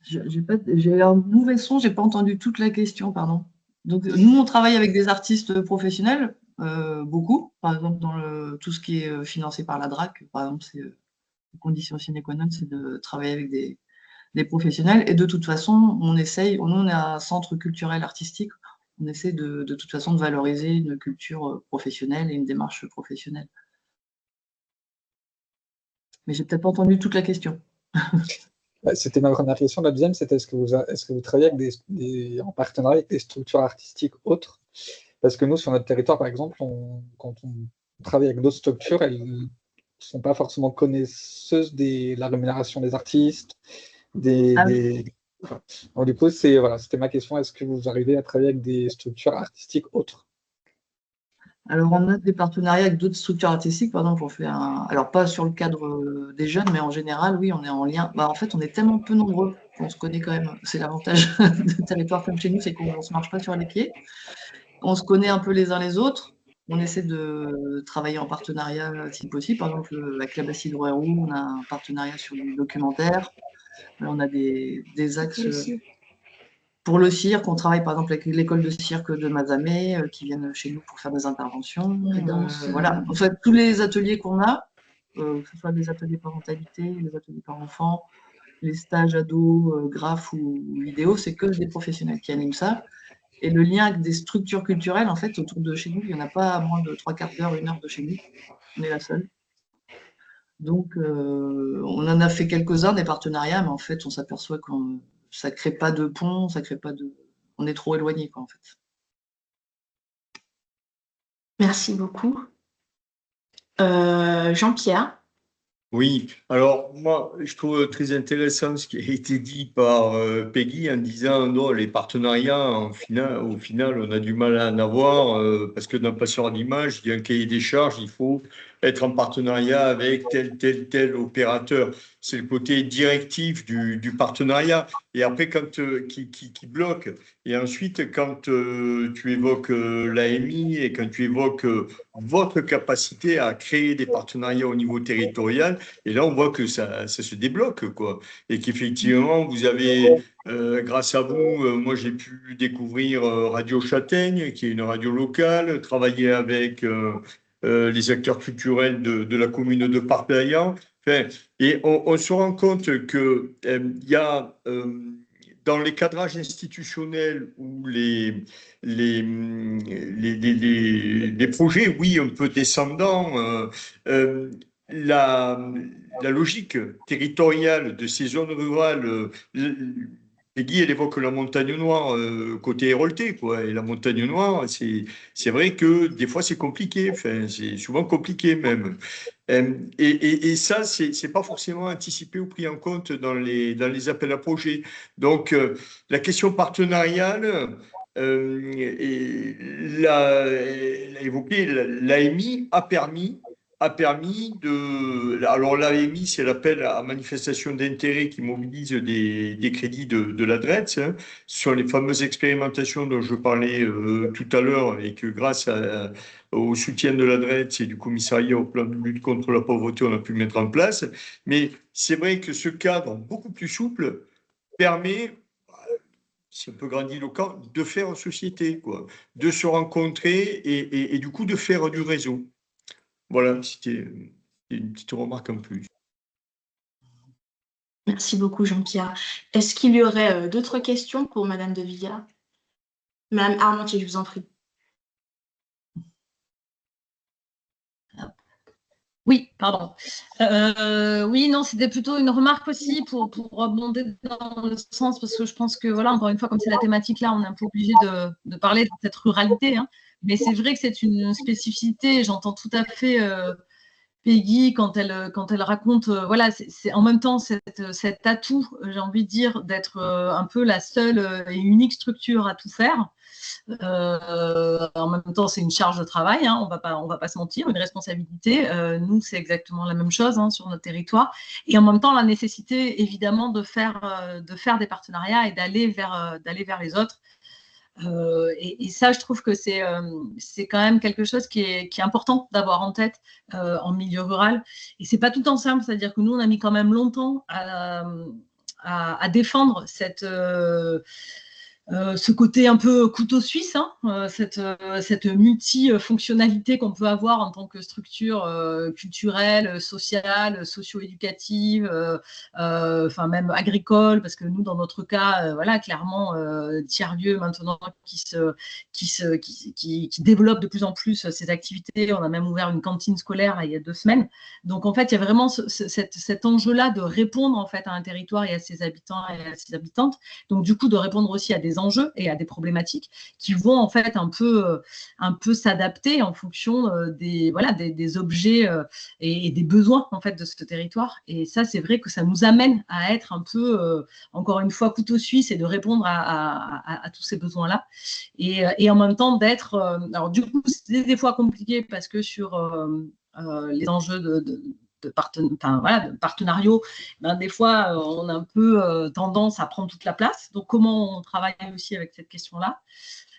J'ai un mauvais son, j'ai pas entendu toute la question, pardon. Donc, nous, on travaille avec des artistes professionnels, beaucoup. Par exemple, dans tout ce qui est financé par la DRAC, par exemple, c'est condition sine qua non, c'est de travailler avec des professionnels. Et de toute façon, on est un centre culturel artistique. On essaie de toute façon de valoriser une culture professionnelle et une démarche professionnelle. Mais j'ai peut-être pas entendu toute la question. C'était ma première question. La deuxième, c'était est-ce que vous travaillez avec en partenariat avec des structures artistiques autres? Parce que nous, sur notre territoire, par exemple, quand on travaille avec d'autres structures, elles ne sont pas forcément connaisseuses de la rémunération des artistes. Donc, du coup, c'était ma question. Est-ce que vous arrivez à travailler avec des structures artistiques autres? Alors, on a des partenariats avec d'autres structures artistiques. Par exemple, on fait alors pas sur le cadre des jeunes, mais en général, oui, on est en lien. En fait, on est tellement peu nombreux qu'on se connaît quand même. C'est l'avantage de territoire comme chez nous, c'est qu'on ne se marche pas sur les pieds. On se connaît un peu les uns les autres. On essaie de travailler en partenariat si possible. Par exemple, avec la Bastille de Rouen, on a un partenariat sur du documentaire. On a des axes. Pour le cirque, on travaille par exemple avec l'école de cirque de Mazamet qui viennent chez nous pour faire des interventions. Voilà. En fait, tous les ateliers qu'on a, que ce soit des ateliers parentalité, des ateliers par enfants, les stages ados, graphes ou vidéo, c'est que des professionnels qui animent ça. Et le lien avec des structures culturelles, en fait, autour de chez nous, il n'y en a pas à moins de 3/4 d'heure, 1 heure de chez nous. On est la seule. Donc, on en a fait quelques-uns, des partenariats, mais en fait, on s'aperçoit que ça ne crée pas de pont, ça crée pas de... On est trop éloigné, quoi, en fait. Merci beaucoup. Jean-Pierre? Oui, alors moi, je trouve très intéressant ce qui a été dit par Peggy en disant non, les partenariats, au final, on a du mal à en avoir parce que dans le passeur d'image, il y a un cahier des charges, il faut être en partenariat avec tel opérateur. C'est le côté directif du partenariat. Et après, qui bloque. Et ensuite, quand tu évoques l'AMI et quand tu évoques votre capacité à créer des partenariats au niveau territorial, et là, on voit que ça se débloque, quoi. Et qu'effectivement, vous avez, grâce à vous, moi, j'ai pu découvrir Radio Châtaigne, qui est une radio locale, travailler avec les acteurs culturels de la commune de Parc-Daillan. Enfin, et on se rend compte que il y a dans les cadrages institutionnels ou les projets, oui, un peu descendants, la, la logique territoriale de ces zones rurales, Peggy, elle évoque la montagne noire côté Hérolté, quoi. Et la montagne noire, c'est vrai que des fois c'est compliqué, enfin, c'est souvent compliqué même. Et ça, c'est pas forcément anticipé ou pris en compte dans les appels à projets. Donc, la question partenariale, l'a évoqué, l'AMI a permis de... Alors l'AMI, c'est l'appel à manifestation d'intérêt qui mobilise des crédits de la DRETS sur les fameuses expérimentations dont je parlais tout à l'heure et que grâce au soutien de la DRETS et du commissariat au plan de lutte contre la pauvreté, on a pu mettre en place. Mais c'est vrai que ce cadre beaucoup plus souple permet, c'est un peu grandiloquent, de faire société, quoi, de se rencontrer et du coup de faire du réseau. Voilà, c'était une petite remarque en plus. Merci beaucoup, Jean-Pierre. Est-ce qu'il y aurait d'autres questions pour Madame de Villa? Madame Armentier, je vous en prie. Oui, pardon. Oui, non, c'était plutôt une remarque aussi pour rebondir dans le sens, parce que je pense que, voilà, encore une fois, comme c'est la thématique là, on est un peu obligé de parler de cette ruralité, hein. Mais c'est vrai que c'est une spécificité, j'entends tout à fait Peggy quand elle raconte, voilà, c'est en même temps cet atout, j'ai envie de dire, d'être un peu la seule et unique structure à tout faire. En même temps, c'est une charge de travail, hein, on va pas se mentir, une responsabilité. Nous, c'est exactement la même chose hein, sur notre territoire. Et en même temps, la nécessité, évidemment, de faire des partenariats et d'aller vers les autres. Et ça, je trouve que c'est quand même quelque chose qui est important d'avoir en tête en milieu rural. Et c'est pas tout le temps simple, c'est-à-dire que nous, on a mis quand même longtemps à défendre ce côté un peu couteau suisse, hein, cette multifonctionnalité qu'on peut avoir en tant que structure culturelle, sociale, socio-éducative, enfin même agricole, parce que nous, dans notre cas, voilà, clairement, tiers-lieu maintenant qui développe de plus en plus ses activités. On a même ouvert une cantine scolaire là, il y a 2 semaines. Donc en fait, il y a vraiment cet enjeu-là de répondre en fait à un territoire et à ses habitants et à ses habitantes. Donc du coup, de répondre aussi à des enjeux et à des problématiques qui vont en fait un peu s'adapter en fonction des objets et des besoins en fait de ce territoire. Et ça, c'est vrai que ça nous amène à être un peu, encore une fois, couteau suisse et de répondre à tous ces besoins-là. Et en même temps d'être... alors du coup, c'est des fois compliqué parce que sur les enjeux de partenariaux, ben, des fois, on a un peu tendance à prendre toute la place. Donc, comment on travaille aussi avec cette question-là?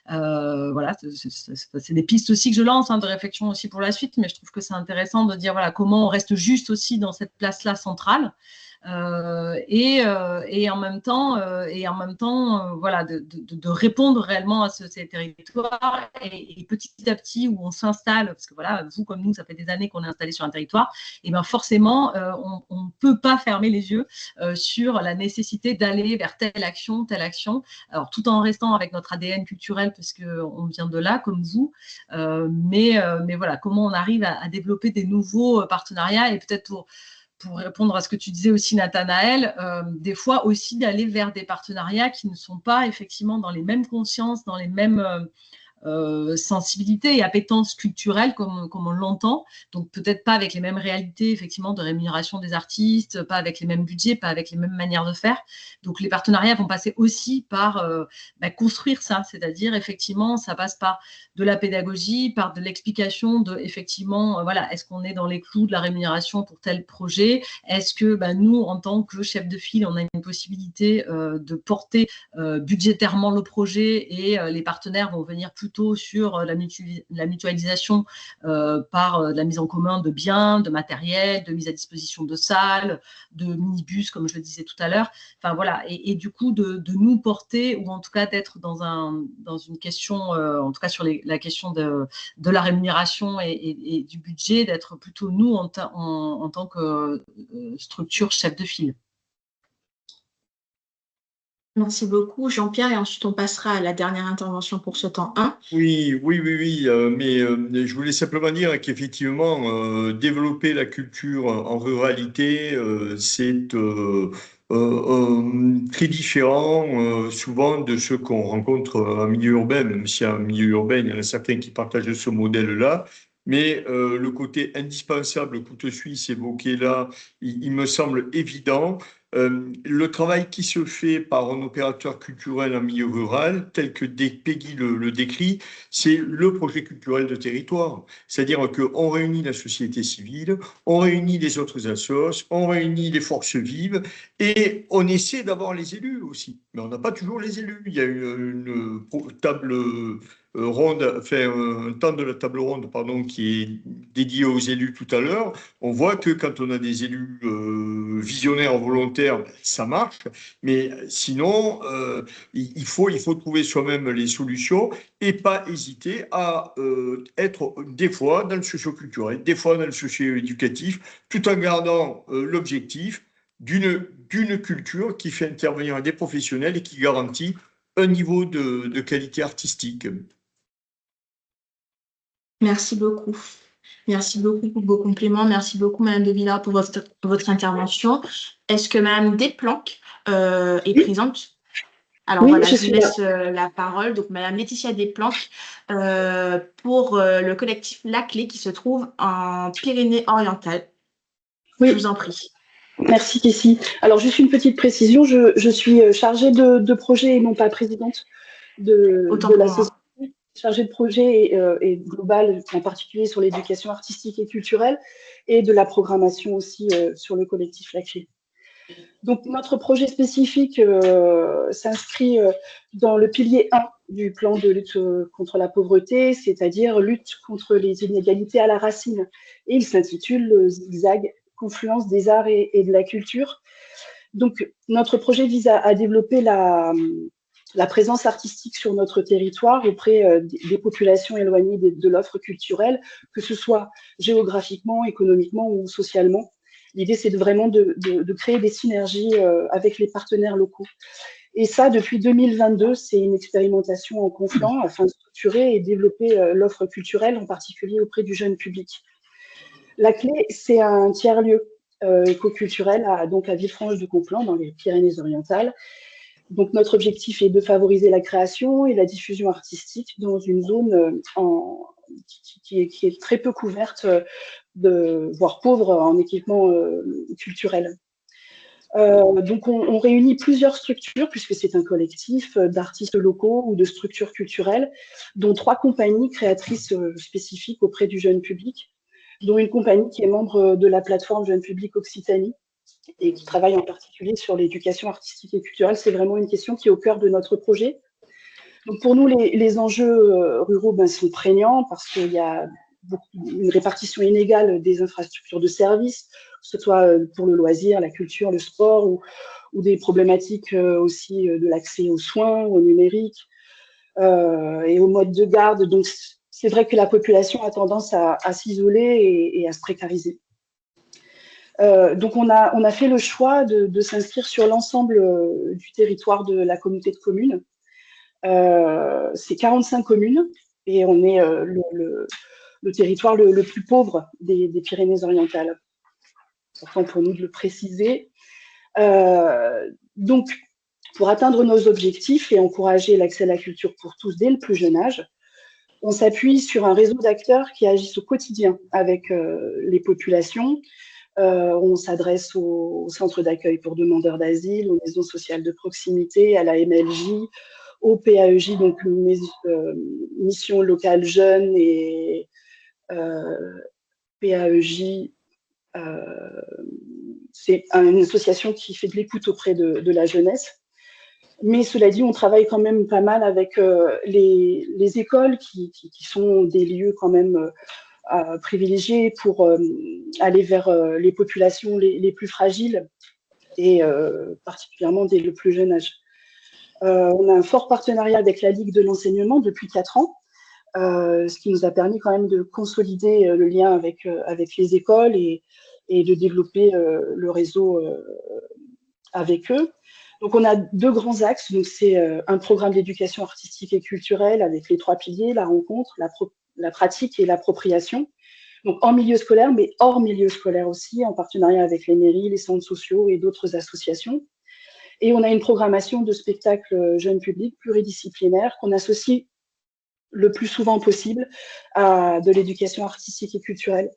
Voilà, c'est des pistes aussi que je lance, hein, de réflexion aussi pour la suite, mais je trouve que c'est intéressant de dire voilà, comment on reste juste aussi dans cette place-là centrale. Et en même temps, voilà, de répondre réellement à ces territoires et petit à petit où on s'installe, parce que voilà, vous comme nous, ça fait des années qu'on est installé sur un territoire, et bien forcément, on ne peut pas fermer les yeux sur la nécessité d'aller vers telle action, alors tout en restant avec notre ADN culturel, parce qu'on vient de là, comme vous, mais voilà, comment on arrive à développer des nouveaux partenariats et peut-être pour répondre à ce que tu disais aussi, Nathanaël, des fois aussi d'aller vers des partenariats qui ne sont pas effectivement dans les mêmes consciences, dans les mêmes sensibilité et appétence culturelle comme on l'entend, donc peut-être pas avec les mêmes réalités effectivement de rémunération des artistes, pas avec les mêmes budgets, pas avec les mêmes manières de faire. Donc les partenariats vont passer aussi par construire ça, c'est-à-dire effectivement ça passe par de la pédagogie, par de l'explication de effectivement voilà, est-ce qu'on est dans les clous de la rémunération pour tel projet, est-ce que nous en tant que chef de file on a une possibilité de porter budgétairement le projet et les partenaires vont venir plutôt sur la mutualisation par la mise en commun de biens, de matériel, de mise à disposition de salles, de minibus, comme je le disais tout à l'heure. Enfin voilà, et du coup de nous porter, ou en tout cas d'être dans une question, en tout cas sur la question de la rémunération et du budget, d'être plutôt nous en tant que structure chef de file. Merci beaucoup, Jean-Pierre, et ensuite on passera à la dernière intervention pour ce temps 1. Oui, mais je voulais simplement dire qu'effectivement, développer la culture en ruralité, c'est très différent souvent de ce qu'on rencontre en milieu urbain, même si en milieu urbain, il y en a certains qui partagent ce modèle-là. Mais le côté indispensable, couteau suisse évoqué là, il me semble évident. Le travail qui se fait par un opérateur culturel en milieu rural, tel que Peggy le décrit, c'est le projet culturel de territoire. C'est-à-dire qu'on réunit la société civile, on réunit les autres associations, on réunit les forces vives et on essaie d'avoir les élus aussi. Mais on n'a pas toujours les élus. Il y a une table ronde, enfin un temps de la table ronde, pardon, qui est dédié aux élus tout à l'heure. On voit que quand on a des élus visionnaires volontaires, ça marche. Mais sinon, il faut trouver soi-même les solutions et pas hésiter à être des fois dans le socio-culturel, des fois dans le socio-éducatif, tout en gardant l'objectif d'une culture qui fait intervenir des professionnels et qui garantit un niveau de qualité artistique. Merci beaucoup. Merci beaucoup pour vos compléments. Merci beaucoup, Madame de Villard, pour votre intervention. Est-ce que Madame Desplanques est présente? Alors oui, voilà, je vous laisse la parole. Donc, Madame Laetitia Desplanques pour le collectif La Clé qui se trouve en Pyrénées-Orientales. Oui. Je vous en prie. Merci, Kessie. Alors, juste une petite précision. Je suis chargée de projet et non pas présidente de la société. Chargée de projet et globale, en particulier sur l'éducation artistique et culturelle, et de la programmation aussi sur le collectif La Clé. Donc, notre projet spécifique s'inscrit dans le pilier 1 du plan de lutte contre la pauvreté, c'est-à-dire lutte contre les inégalités à la racine. Et il s'intitule Zigzag, confluence des arts et de la culture. Donc, notre projet vise à développer la présence artistique sur notre territoire auprès des populations éloignées de l'offre culturelle, que ce soit géographiquement, économiquement ou socialement. L'idée, c'est vraiment de créer des synergies avec les partenaires locaux. Et ça, depuis 2022, c'est une expérimentation en Conflans afin de structurer et développer l'offre culturelle, en particulier auprès du jeune public. La clé, c'est un tiers-lieu éco-culturel donc à Villefranche de Conflans, dans les Pyrénées-Orientales. Donc, notre objectif est de favoriser la création et la diffusion artistique dans une zone qui est très peu couverte, voire pauvre en équipement culturel. Donc, on réunit plusieurs structures, puisque c'est un collectif d'artistes locaux ou de structures culturelles, dont 3 compagnies créatrices spécifiques auprès du jeune public, dont une compagnie qui est membre de la plateforme Jeune Public Occitanie et qui travaille en particulier sur l'éducation artistique et culturelle. C'est vraiment une question qui est au cœur de notre projet. Donc, pour nous, les enjeux ruraux sont prégnants parce qu'il y a une répartition inégale des infrastructures de services, que ce soit pour le loisir, la culture, le sport, ou des problématiques aussi de l'accès aux soins, au numérique et aux modes de garde. Donc, c'est vrai que la population a tendance à s'isoler et à se précariser. Donc, on a fait le choix de s'inscrire sur l'ensemble du territoire de la communauté de communes. C'est 45 communes et on est le territoire le plus pauvre des Pyrénées-Orientales. C'est important pour nous de le préciser. Donc, pour atteindre nos objectifs et encourager l'accès à la culture pour tous dès le plus jeune âge, on s'appuie sur un réseau d'acteurs qui agissent au quotidien avec les populations. On s'adresse aux centres d'accueil pour demandeurs d'asile, aux maisons sociales de proximité, à la MLJ, au PAEJ, donc mission locale jeune, et PAEJ, c'est une association qui fait de l'écoute auprès de la jeunesse. Mais cela dit, on travaille quand même pas mal avec les écoles qui sont des lieux quand même privilégiés pour aller vers les populations les plus fragiles et particulièrement dès le plus jeune âge. On a un fort partenariat avec la Ligue de l'enseignement depuis 4 ans, ce qui nous a permis quand même de consolider le lien avec les écoles et de développer le réseau avec eux. Donc, on a 2 grands axes. Donc, c'est un programme d'éducation artistique et culturelle avec les 3 piliers, la rencontre, la pratique et l'appropriation. Donc, en milieu scolaire, mais hors milieu scolaire aussi, en partenariat avec les mairies, les centres sociaux et d'autres associations. Et on a une programmation de spectacles jeunes publics pluridisciplinaires qu'on associe le plus souvent possible à de l'éducation artistique et culturelle.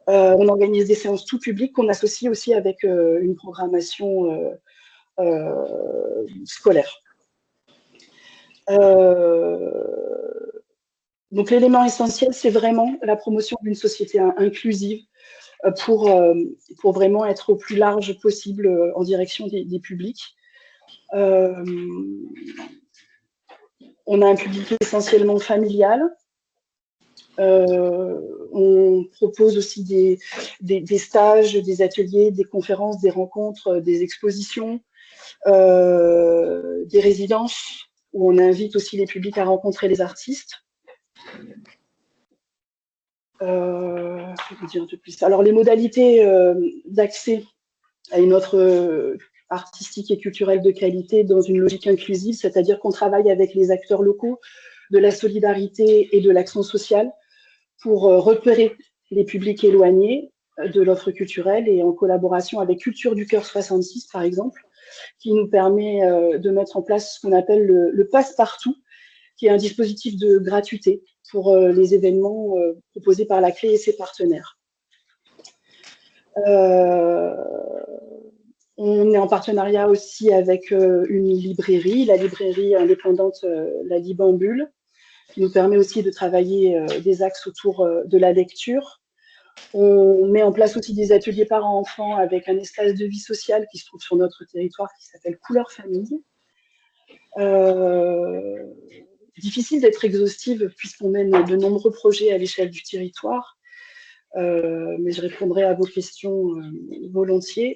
On organise des séances tout public qu'on associe aussi avec une programmation scolaire. Donc, l'élément essentiel, c'est vraiment la promotion d'une société inclusive pour vraiment être au plus large possible en direction des publics. On a un public essentiellement familial. On propose aussi des stages, des ateliers, des conférences, des rencontres, des expositions, des résidences où on invite aussi les publics à rencontrer les artistes. Je vais vous dire un peu plus. Alors, les modalités d'accès à une offre artistique et culturelle de qualité dans une logique inclusive, c'est-à-dire qu'on travaille avec les acteurs locaux de la solidarité et de l'action sociale pour repérer les publics éloignés de l'offre culturelle et en collaboration avec Culture du Cœur 66, par exemple, qui nous permet de mettre en place ce qu'on appelle le passe-partout, qui est un dispositif de gratuité pour les événements proposés par la Clé et ses partenaires. On est en partenariat aussi avec une librairie, la librairie indépendante La Libambule, qui nous permet aussi de travailler des axes autour de la lecture. On met en place aussi des ateliers parents-enfants avec un espace de vie sociale qui se trouve sur notre territoire qui s'appelle Couleur Famille. Difficile d'être exhaustive puisqu'on mène de nombreux projets à l'échelle du territoire, mais je répondrai à vos questions volontiers.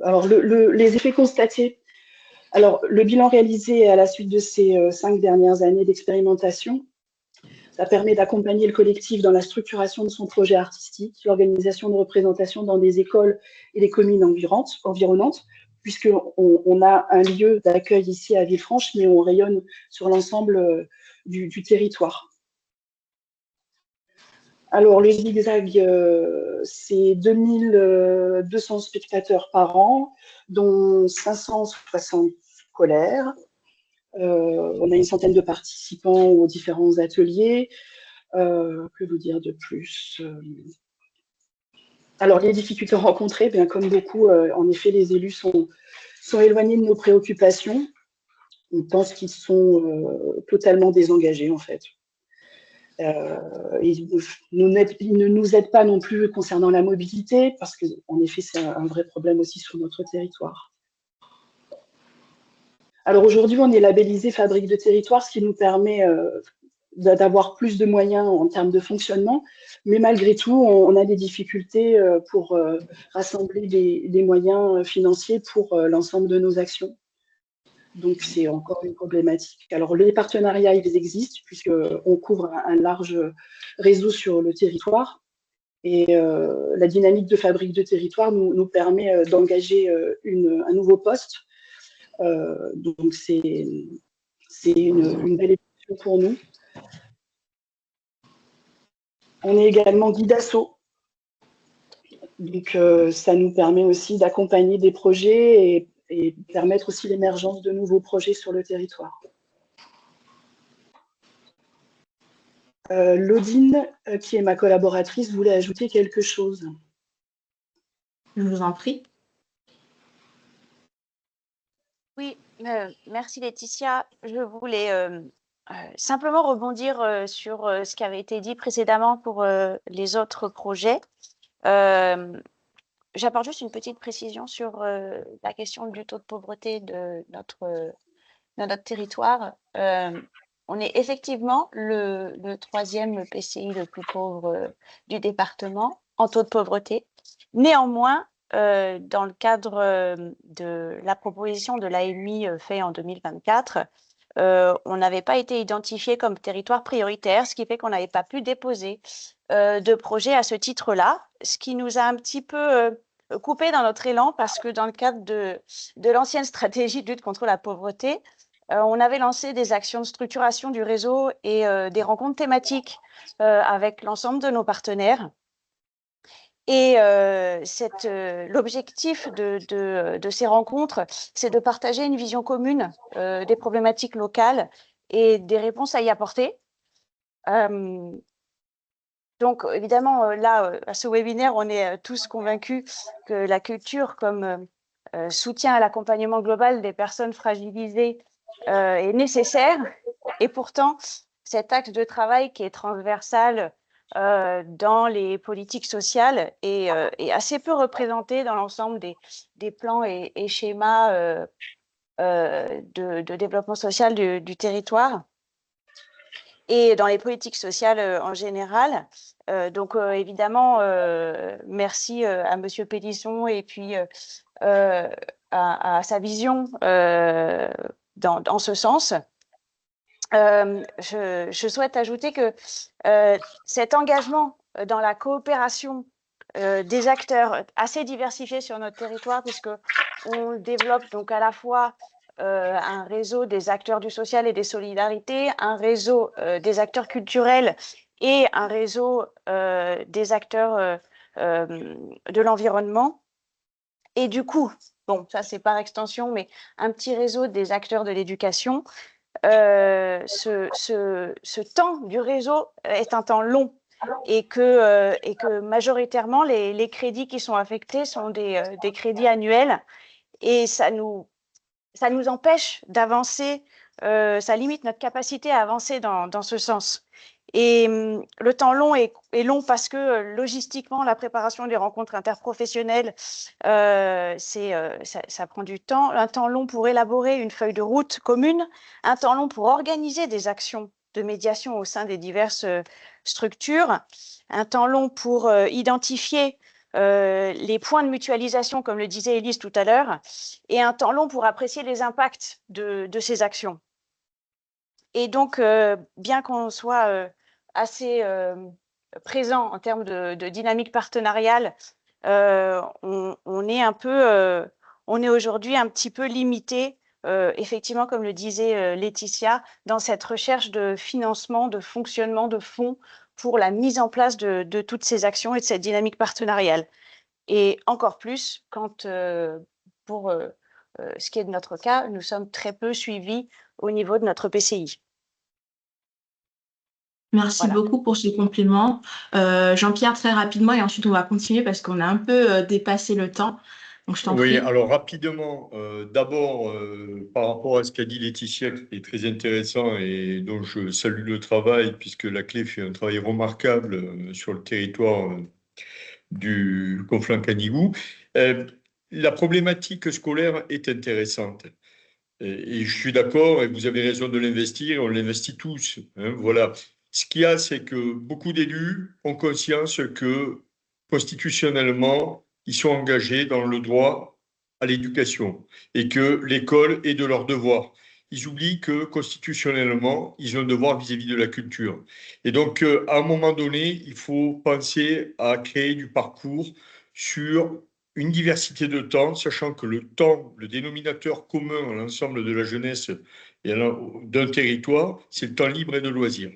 Alors, les effets constatés. Alors, le bilan réalisé à la suite de ces 5 dernières années d'expérimentation, ça permet d'accompagner le collectif dans la structuration de son projet artistique, l'organisation de représentation dans des écoles et des communes environnantes, puisqu'on a un lieu d'accueil ici à Villefranche, mais on rayonne sur l'ensemble du territoire. Alors, le zigzag, c'est 2200 spectateurs par an, dont 560 scolaires. On a une centaine de participants aux différents ateliers. Que vous dire de plus? Alors, les difficultés rencontrées, bien comme beaucoup, en effet, les élus sont éloignés de nos préoccupations. On pense qu'ils sont totalement désengagés, en fait. Ils ne nous aident pas non plus concernant la mobilité, parce qu'en effet, c'est un vrai problème aussi sur notre territoire. Alors aujourd'hui, on est labellisé Fabrique de territoire, ce qui nous permet d'avoir plus de moyens en termes de fonctionnement, mais malgré tout, on a des difficultés pour rassembler des moyens financiers pour l'ensemble de nos actions. Donc, c'est encore une problématique. Alors, les partenariats, ils existent, puisqu'on couvre un large réseau sur le territoire. Et la dynamique de Fabrique de territoire nous permet d'engager un nouveau poste. Donc, c'est une belle évolution pour nous. On est également guide asso. Donc, ça nous permet aussi d'accompagner des projets et permettre aussi l'émergence de nouveaux projets sur le territoire. Laudine, qui est ma collaboratrice, voulait ajouter quelque chose. Je vous en prie. Oui, merci Laetitia. Je voulais simplement rebondir sur ce qui avait été dit précédemment pour les autres projets. J'apporte juste une petite précision sur la question du taux de pauvreté de notre territoire. On est effectivement le 3e PCI le plus pauvre du département en taux de pauvreté. Néanmoins, dans le cadre de la proposition de l'AMI faite en 2024, on n'avait pas été identifié comme territoire prioritaire, ce qui fait qu'on n'avait pas pu déposer de projet à ce titre-là, ce qui nous a un petit peu coupé dans notre élan parce que dans le cadre de l'ancienne stratégie de lutte contre la pauvreté, on avait lancé des actions de structuration du réseau et des rencontres thématiques avec l'ensemble de nos partenaires. Et l'objectif de ces rencontres, c'est de partager une vision commune des problématiques locales et des réponses à y apporter. Donc, évidemment, là, à ce webinaire, on est tous convaincus que la culture, comme soutien à l'accompagnement global des personnes fragilisées, est nécessaire. Et pourtant, cet axe de travail qui est transversal dans les politiques sociales est assez peu représenté dans l'ensemble des plans et schémas de développement social du territoire et dans les politiques sociales en général. Donc, évidemment, merci à Monsieur Pélisson et puis à sa vision dans ce sens. Je souhaite ajouter que cet engagement dans la coopération des acteurs assez diversifiés sur notre territoire, puisqu'on développe donc à la fois un réseau des acteurs du social et des solidarités, un réseau des acteurs culturels et un réseau des acteurs de l'environnement. Et du coup, bon, ça c'est par extension, mais un petit réseau des acteurs de l'éducation. Ce temps du réseau est un temps long et que majoritairement les crédits qui sont affectés sont des crédits annuels et ça nous empêche d'avancer, ça limite notre capacité à avancer dans ce sens. Et le temps long est long parce que logistiquement, la préparation des rencontres interprofessionnelles, ça prend du temps. Un temps long pour élaborer une feuille de route commune, un temps long pour organiser des actions de médiation au sein des diverses structures, un temps long pour identifier les points de mutualisation, comme le disait Élise tout à l'heure, et un temps long pour apprécier les impacts de ces actions. Et donc, bien qu'on soit assez présent en termes de dynamique partenariale, on est aujourd'hui un petit peu limité, effectivement, comme le disait Laetitia, dans cette recherche de financement, de fonctionnement, de fonds pour la mise en place de toutes ces actions et de cette dynamique partenariale. Et encore plus quand, pour ce qui est de notre cas, nous sommes très peu suivis au niveau de notre PCI. Merci beaucoup pour ces compliments. Jean-Pierre, très rapidement, et ensuite on va continuer parce qu'on a un peu dépassé le temps. Donc je t'en prie. Oui, alors rapidement, d'abord, par rapport à ce qu'a dit Laetitia, qui est très intéressant et dont je salue le travail, puisque la clé fait un travail remarquable sur le territoire du Conflent-Canigou. La problématique scolaire est intéressante. Et je suis d'accord, et vous avez raison de l'investir, on l'investit tous. Hein, voilà. Ce qu'il y a, c'est que beaucoup d'élus ont conscience que constitutionnellement, ils sont engagés dans le droit à l'éducation et que l'école est de leur devoir. Ils oublient que constitutionnellement, ils ont un devoir vis-à-vis de la culture. Et donc, à un moment donné, il faut penser à créer du parcours sur une diversité de temps, sachant que le temps, le dénominateur commun à l'ensemble de la jeunesse et d'un territoire, c'est le temps libre et de loisirs.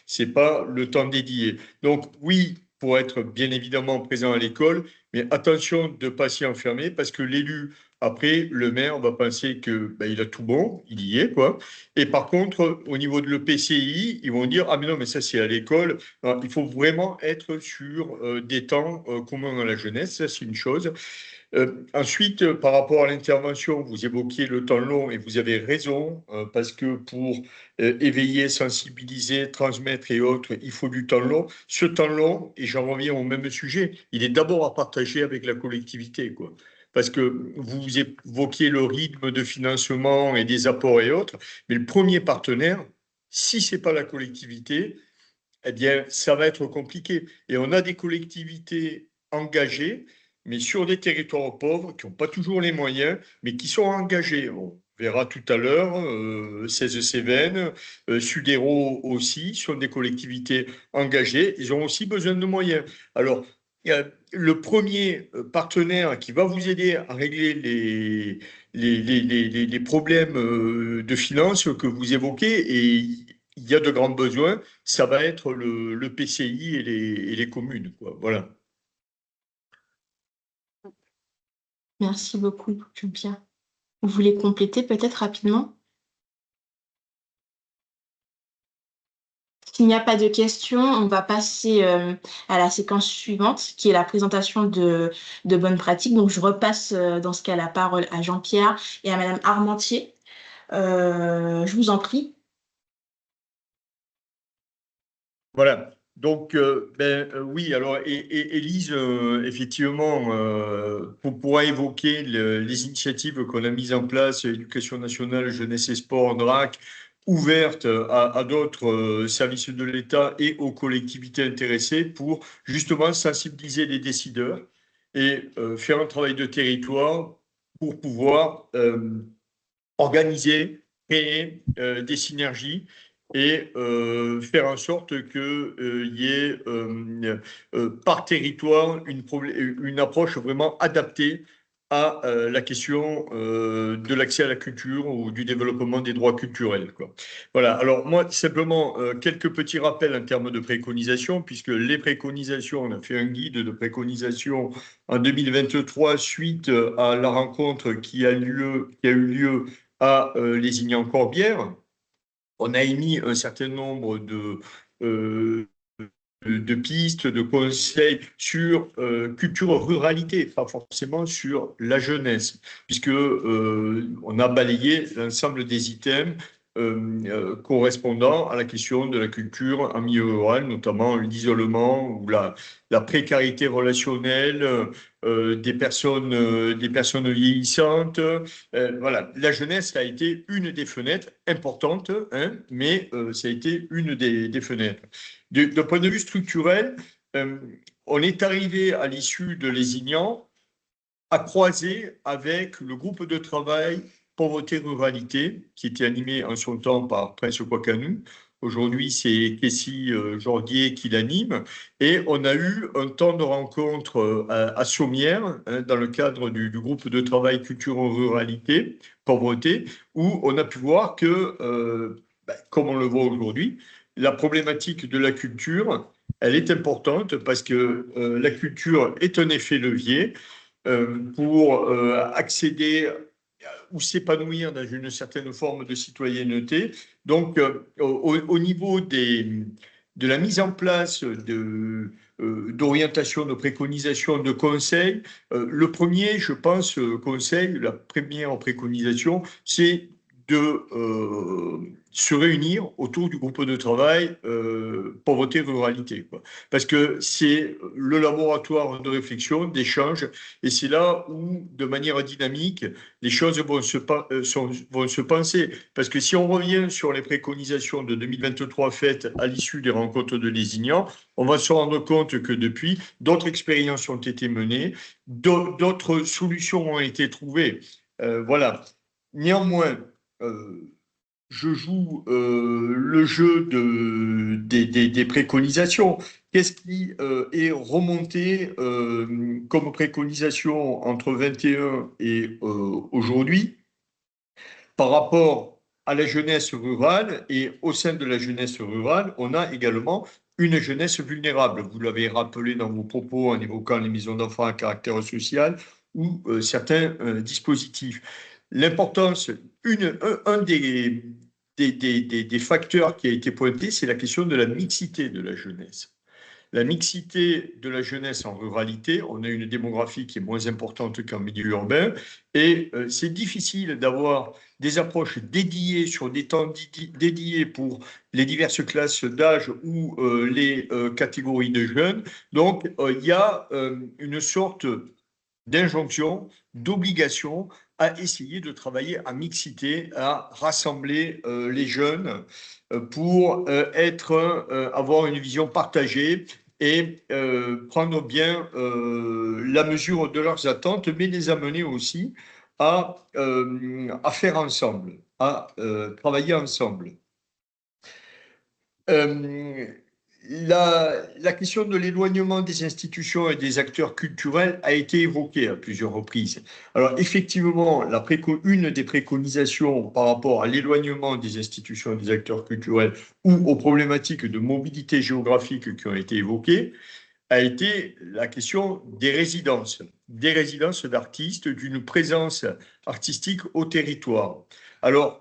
C'est pas le temps dédié. Donc oui, pour être bien évidemment présent à l'école, mais attention de ne pas s'y enfermer parce que l'élu, après, le maire va penser que il a tout bon, il y est, quoi. Et par contre, au niveau de l'EPCI, ils vont dire, ah mais non, mais ça c'est à l'école. Alors, il faut vraiment être sur des temps communs à la jeunesse, ça c'est une chose. Ensuite, par rapport à l'intervention, vous évoquiez le temps long et vous avez raison, parce que pour éveiller, sensibiliser, transmettre et autres, il faut du temps long. Ce temps long, et j'en reviens au même sujet, il est d'abord à partager avec la collectivité, quoi. Parce que vous évoquiez le rythme de financement et des apports et autres, mais le premier partenaire, si ce n'est pas la collectivité, eh bien, ça va être compliqué. Et on a des collectivités engagées, mais sur des territoires pauvres qui n'ont pas toujours les moyens, mais qui sont engagées. On verra tout à l'heure, 16-Cévennes, Sudéro aussi, sont des collectivités engagées. Ils ont aussi besoin de moyens. Alors, le premier partenaire qui va vous aider à régler les problèmes de finances que vous évoquez, et il y a de grands besoins, ça va être le PCI et les communes, quoi. Voilà. Merci beaucoup, Jean-Pierre. Vous voulez compléter peut-être rapidement? S'il n'y a pas de questions, on va passer à la séquence suivante, qui est la présentation de bonnes pratiques. Donc, je repasse dans ce cas la parole à Jean-Pierre et à Madame Armentier. Je vous en prie. Voilà. Donc, oui, alors, et Élise, effectivement, pourra évoquer les initiatives qu'on a mises en place, Éducation nationale, jeunesse et sport, DRAC, ouvertes à d'autres services de l'État et aux collectivités intéressées pour justement sensibiliser les décideurs et faire un travail de territoire pour pouvoir organiser, créer des synergies et faire en sorte qu'il y ait par territoire une approche vraiment adaptée à la question de l'accès à la culture ou du développement des droits culturels, quoi. Voilà, alors moi, simplement, quelques petits rappels en termes de préconisation, puisque les préconisations, on a fait un guide de préconisation en 2023 suite à la rencontre qui a eu lieu à Lézignan-Corbière. On a émis un certain nombre de pistes, de conseils sur culture ruralité, pas forcément sur la jeunesse, puisque on a balayé l'ensemble des items correspondant à la question de la culture en milieu rural, notamment l'isolement ou la précarité relationnelle des personnes vieillissantes. Voilà, la jeunesse a été une des fenêtres importantes, hein, mais ça a été une des fenêtres. D'un point de vue structurel, on est arrivé à l'issue de Lézignan à croiser avec le groupe de travail pauvreté-ruralité, qui était animé en son temps par Prince Kwakanu. Aujourd'hui, c'est Kessie Jordier qui l'anime. Et on a eu un temps de rencontre à Sommières, hein, dans le cadre du groupe de travail culture-ruralité, pauvreté, où on a pu voir que, comme on le voit aujourd'hui, la problématique de la culture, elle est importante parce que la culture est un effet levier pour accéder ou s'épanouir dans une certaine forme de citoyenneté. Donc, au niveau de la mise en place d'orientation, de préconisation, de conseils, le premier, je pense, conseil, la première préconisation, c'est de se réunir autour du groupe de travail pauvreté-ruralité, quoi. Parce que c'est le laboratoire de réflexion, d'échange, et c'est là où, de manière dynamique, les choses vont se penser. Parce que si on revient sur les préconisations de 2023 faites à l'issue des rencontres de Lézignan, on va se rendre compte que depuis, d'autres expériences ont été menées, d'autres solutions ont été trouvées. Voilà. Néanmoins, je joue le jeu des préconisations. Qu'est-ce qui est remonté comme préconisation entre 21 et aujourd'hui par rapport à la jeunesse rurale? Et au sein de la jeunesse rurale, on a également une jeunesse vulnérable. Vous l'avez rappelé dans vos propos en évoquant les maisons d'enfants à caractère social ou certains dispositifs. L'importance, un des facteurs qui a été pointé, c'est la question de la mixité de la jeunesse. La mixité de la jeunesse en ruralité, on a une démographie qui est moins importante qu'en milieu urbain, et c'est difficile d'avoir des approches dédiées sur des temps dédiés pour les diverses classes d'âge ou les catégories de jeunes. Donc, il y a une sorte d'injonction, d'obligation à essayer de travailler à mixité, à rassembler les jeunes pour avoir une vision partagée et prendre bien la mesure de leurs attentes, mais les amener aussi à faire ensemble, à travailler ensemble. La question de l'éloignement des institutions et des acteurs culturels a été évoquée à plusieurs reprises. Alors effectivement, une des préconisations par rapport à l'éloignement des institutions et des acteurs culturels ou aux problématiques de mobilité géographique qui ont été évoquées a été la question des résidences d'artistes, d'une présence artistique au territoire. Alors,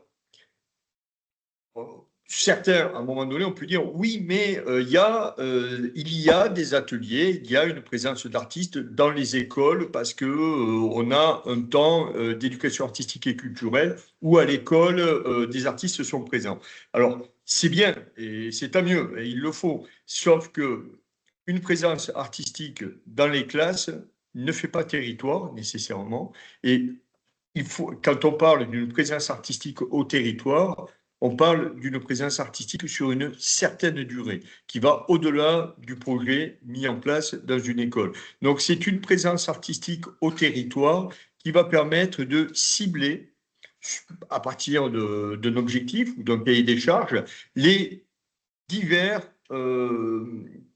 certains, à un moment donné, ont pu dire oui, mais il y a des ateliers, il y a une présence d'artistes dans les écoles parce que on a un temps d'éducation artistique et culturelle où à l'école des artistes sont présents. Alors c'est bien et c'est tant mieux, et il le faut. Sauf que une présence artistique dans les classes ne fait pas territoire nécessairement. Et quand on parle d'une présence artistique au territoire, on parle d'une présence artistique sur une certaine durée, qui va au-delà du projet mis en place dans une école. Donc, c'est une présence artistique au territoire qui va permettre de cibler, à partir d'un objectif ou d'un cahier des charges, les divers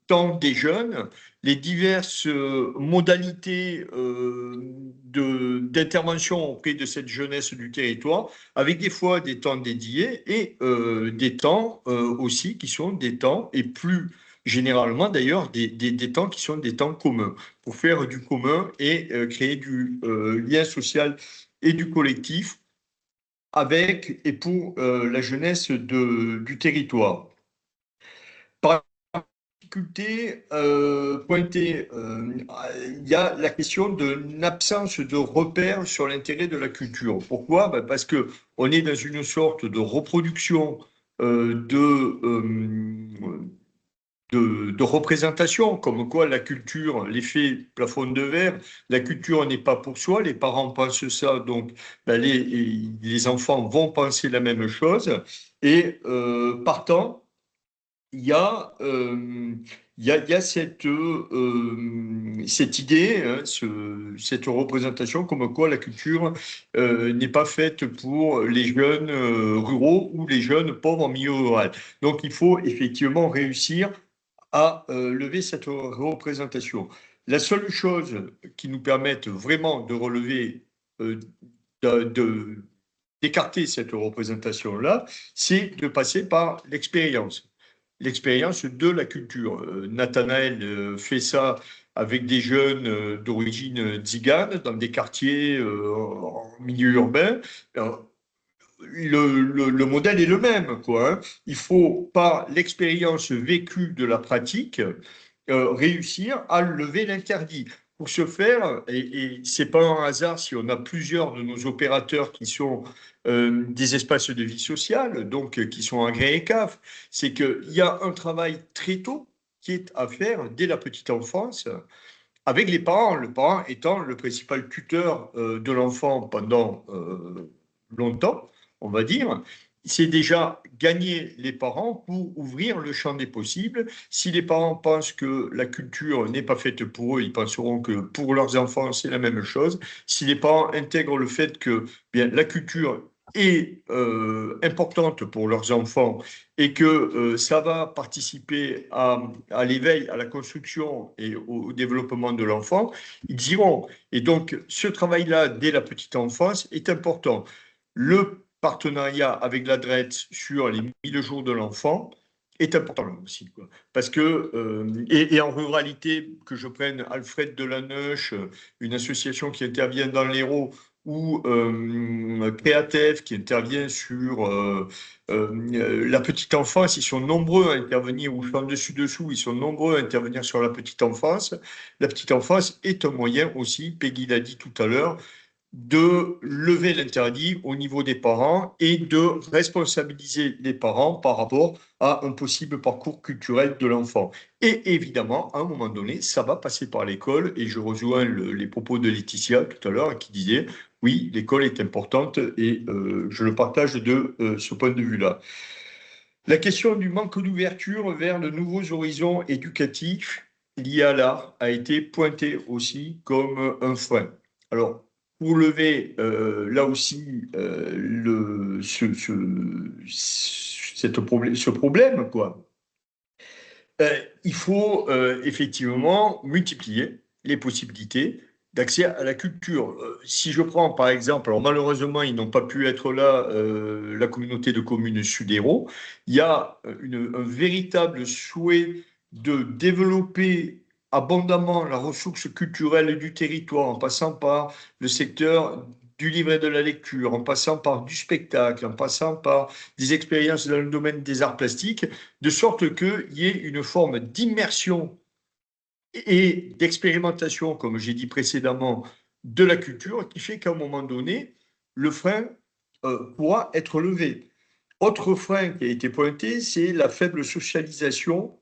temps des jeunes, les diverses modalités d'intervention auprès de cette jeunesse du territoire, avec des fois des temps dédiés et des temps aussi qui sont des temps, et plus généralement d'ailleurs des temps qui sont des temps communs, pour faire du commun et créer du lien social et du collectif avec et pour la jeunesse du territoire. Par difficulté pointée, il y a la question d'une absence de repères sur l'intérêt de la culture. Pourquoi? Parce qu'on est dans une sorte de reproduction de représentation, comme quoi la culture, l'effet plafond de verre, la culture n'est pas pour soi, les parents pensent ça, donc les enfants vont penser la même chose, et partant, il y a cette idée, hein, cette représentation comme quoi la culture n'est pas faite pour les jeunes ruraux ou les jeunes pauvres en milieu rural. Donc il faut effectivement réussir à lever cette représentation. La seule chose qui nous permette vraiment de relever, d'écarter cette représentation-là, c'est de passer par l'expérience de la culture. Nathanaël fait ça avec des jeunes d'origine tzigane dans des quartiers en milieu urbain. Le modèle est le même, quoi, hein. Il faut, par l'expérience vécue de la pratique, réussir à lever l'interdit. Pour ce faire, et ce n'est pas un hasard si on a plusieurs de nos opérateurs qui sont des espaces de vie sociale, donc qui sont agréés CAF, c'est qu'il y a un travail très tôt qui est à faire dès la petite enfance avec les parents, le parent étant le principal tuteur de l'enfant pendant longtemps, on va dire. C'est déjà gagner les parents pour ouvrir le champ des possibles. Si les parents pensent que la culture n'est pas faite pour eux, ils penseront que pour leurs enfants, c'est la même chose. Si les parents intègrent le fait que bien, la culture est importante pour leurs enfants et que ça va participer à l'éveil, à la construction et au développement de l'enfant, ils iront. Et donc, ce travail-là, dès la petite enfance, est important. Le partenariat avec la DREETS sur les 1000 jours de l'enfant est important là aussi, quoi. Parce que, et en ruralité, que je prenne Alfred Delaneuche, une association qui intervient dans l'Hérault, ou Créatef qui intervient sur la petite enfance, ils sont nombreux à intervenir, ou Femme Dessus-Dessous, ils sont nombreux à intervenir sur la petite enfance. La petite enfance est un moyen aussi, Peggy l'a dit tout à l'heure, de lever l'interdit au niveau des parents et de responsabiliser les parents par rapport à un possible parcours culturel de l'enfant. Et évidemment, à un moment donné, ça va passer par l'école, et je rejoins les propos de Laetitia tout à l'heure qui disait oui, l'école est importante, et je le partage de ce point de vue-là. La question du manque d'ouverture vers de nouveaux horizons éducatifs liés à l'art a été pointée aussi comme un frein. Alors, pour lever là aussi ce problème, quoi, il faut effectivement multiplier les possibilités d'accès à la culture. Si je prends par exemple, alors malheureusement ils n'ont pas pu être là, la communauté de communes Sud-Hérault, il y a un véritable souhait de développer abondamment la ressource culturelle du territoire, en passant par le secteur du livre et de la lecture, en passant par du spectacle, en passant par des expériences dans le domaine des arts plastiques, de sorte qu'il y ait une forme d'immersion et d'expérimentation, comme j'ai dit précédemment, de la culture, qui fait qu'à un moment donné, le frein pourra être levé. Autre frein qui a été pointé, c'est la faible socialisation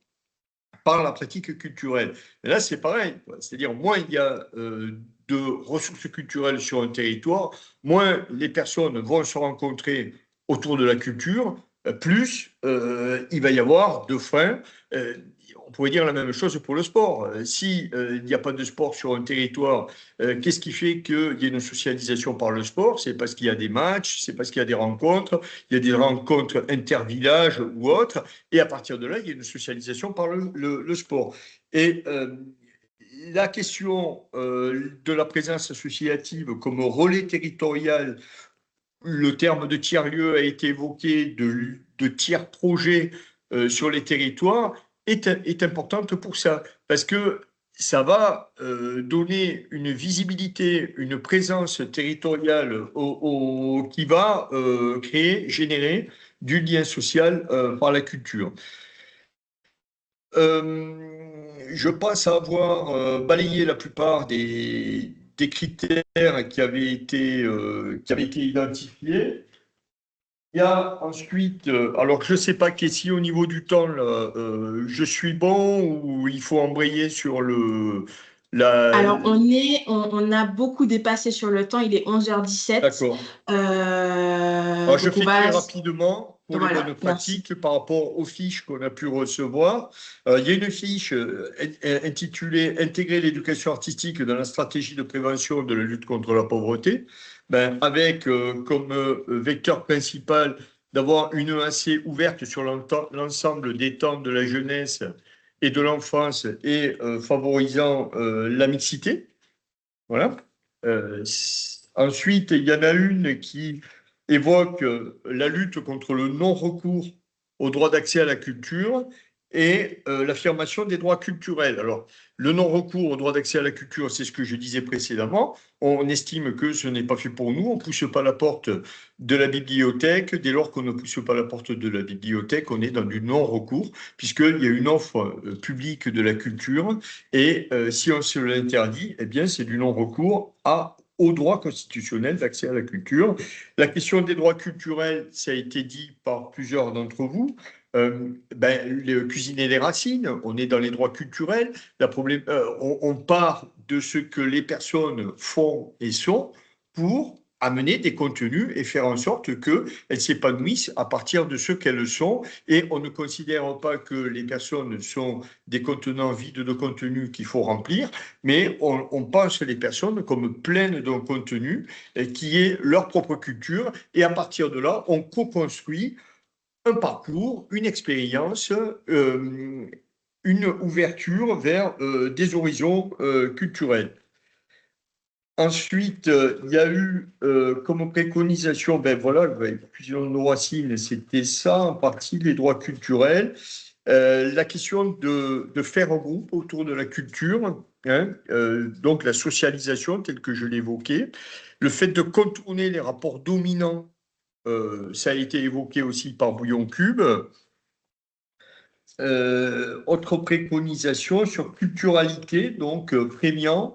par la pratique culturelle. Et là, c'est pareil, c'est-à-dire moins il y a de ressources culturelles sur un territoire, moins les personnes vont se rencontrer autour de la culture, plus il va y avoir de freins. On pourrait dire la même chose pour le sport. Si il n'y a pas de sport sur un territoire, qu'est-ce qui fait qu'il y a une socialisation par le sport? C'est parce qu'il y a des matchs, c'est parce qu'il y a des rencontres, il y a des rencontres inter-villages ou autres, et à partir de là, il y a une socialisation par le sport. Et la question de la présence associative comme relais territorial, le terme de tiers-lieu a été évoqué, de tiers-projet sur les territoires, est importante pour ça, parce que ça va donner une visibilité, une présence territoriale qui va générer du lien social par la culture. Je pense avoir balayé la plupart des critères qui avaient été identifiés. Il y a ensuite, alors je ne sais pas si au niveau du temps, là, je suis bon ou il faut embrayer sur Alors, on a beaucoup dépassé sur le temps, il est 11h17. D'accord. Alors, je fais très rapidement. pour Voilà, les bonnes pratiques par rapport aux fiches qu'on a pu recevoir. Il y a une fiche intitulée « Intégrer l'éducation artistique dans la stratégie de prévention de la lutte contre la pauvreté », avec comme vecteur principal d'avoir une EAC ouverte sur l'ensemble des temps de la jeunesse et de l'enfance et favorisant la mixité. Voilà. Ensuite, il y en a une qui évoque la lutte contre le non-recours au droit d'accès à la culture et l'affirmation des droits culturels. Alors, le non-recours au droit d'accès à la culture, c'est ce que je disais précédemment. On estime que ce n'est pas fait pour nous. On ne pousse pas la porte de la bibliothèque. Dès lors qu'on ne pousse pas la porte de la bibliothèque, on est dans du non-recours, puisqu'il y a une offre publique de la culture. Et si on se l'interdit, eh bien, c'est du non-recours au droit constitutionnel d'accès à la culture. La question des droits culturels, ça a été dit par plusieurs d'entre vous. Cuisiner les racines, on est dans les droits culturels. On part de ce que les personnes font et sont pour amener des contenus et faire en sorte qu'elles s'épanouissent à partir de ce qu'elles sont. Et on ne considère pas que les personnes sont des contenants vides de contenu qu'il faut remplir, mais on pense les personnes comme pleines d'un contenu qui est leur propre culture. Et à partir de là, on co-construit un parcours, une expérience, une ouverture vers des horizons culturels. Ensuite, il y a eu comme préconisation, fusion de nos racines, c'était ça, en partie, les droits culturels. La question de faire un groupe autour de la culture, donc la socialisation, telle que je l'évoquais, le fait de contourner les rapports dominants, ça a été évoqué aussi par Bouillon Cube. Autre préconisation sur culturalité, donc prégnant.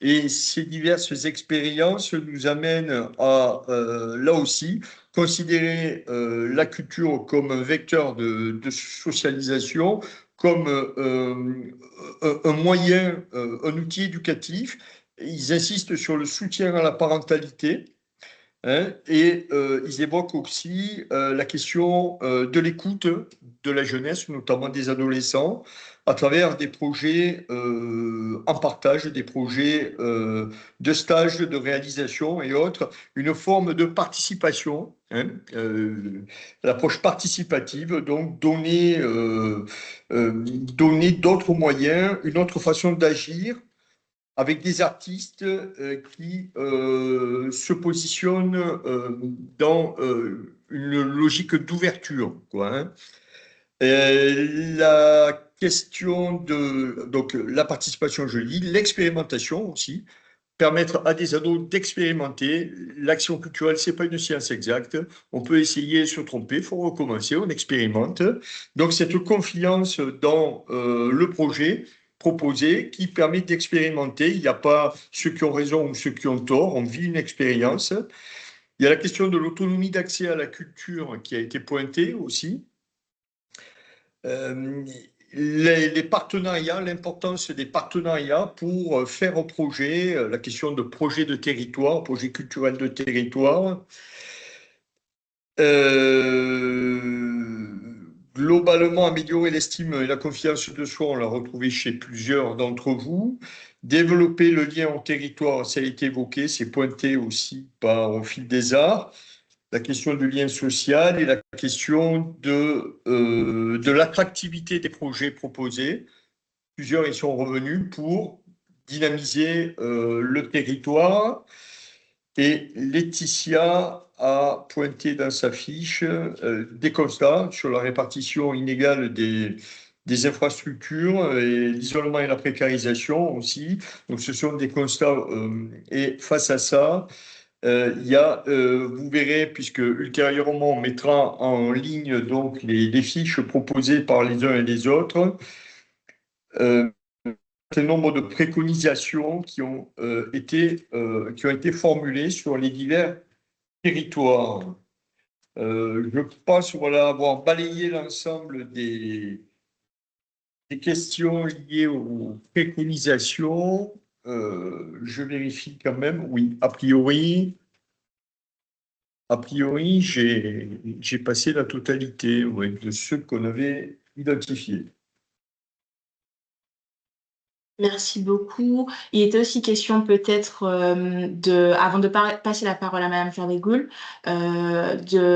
Et ces diverses expériences nous amènent à, là aussi, considérer la culture comme un vecteur de socialisation, comme un moyen, un outil éducatif. Ils insistent sur le soutien à la parentalité. Et ils évoquent aussi la question de l'écoute de la jeunesse, notamment des adolescents, à travers des projets en partage, des projets de stage, de réalisation et autres, une forme de participation, l'approche participative, donc donner d'autres moyens, une autre façon d'agir, avec des artistes qui se positionnent dans une logique d'ouverture, quoi. La question donc la participation, je lis, l'expérimentation aussi, permettre à des ados d'expérimenter. L'action culturelle, c'est pas une science exacte. On peut essayer, se tromper, il faut recommencer, on expérimente. Donc cette confiance dans le projet proposé qui permet d'expérimenter. Il n'y a pas ceux qui ont raison ou ceux qui ont tort. On vit une expérience. Il y a la question de l'autonomie d'accès à la culture qui a été pointée aussi. Les partenariats, l'importance des partenariats pour faire un projet, la question de projet de territoire, projet culturel de territoire. Globalement, améliorer l'estime et la confiance de soi, on l'a retrouvé chez plusieurs d'entre vous. Développer le lien au territoire, ça a été évoqué, c'est pointé aussi au fil des arts. La question du lien social et la question de l'attractivité des projets proposés. Plusieurs y sont revenus pour dynamiser le territoire. Et Laetitia a pointé dans sa fiche des constats sur la répartition inégale des infrastructures et l'isolement et la précarisation aussi. Donc ce sont des constats et face à ça, il y a, vous verrez, puisque ultérieurement on mettra en ligne donc les fiches proposées par les uns et les autres, un certain nombre de préconisations qui ont été formulées sur les divers territoires. Je pense avoir balayé l'ensemble des questions liées aux préconisations. Je vérifie quand même, oui, a priori, A priori, j'ai passé la totalité de ceux qu'on avait identifiés. Merci beaucoup. Il était aussi question peut-être avant de passer la parole à Madame Fervegoul, de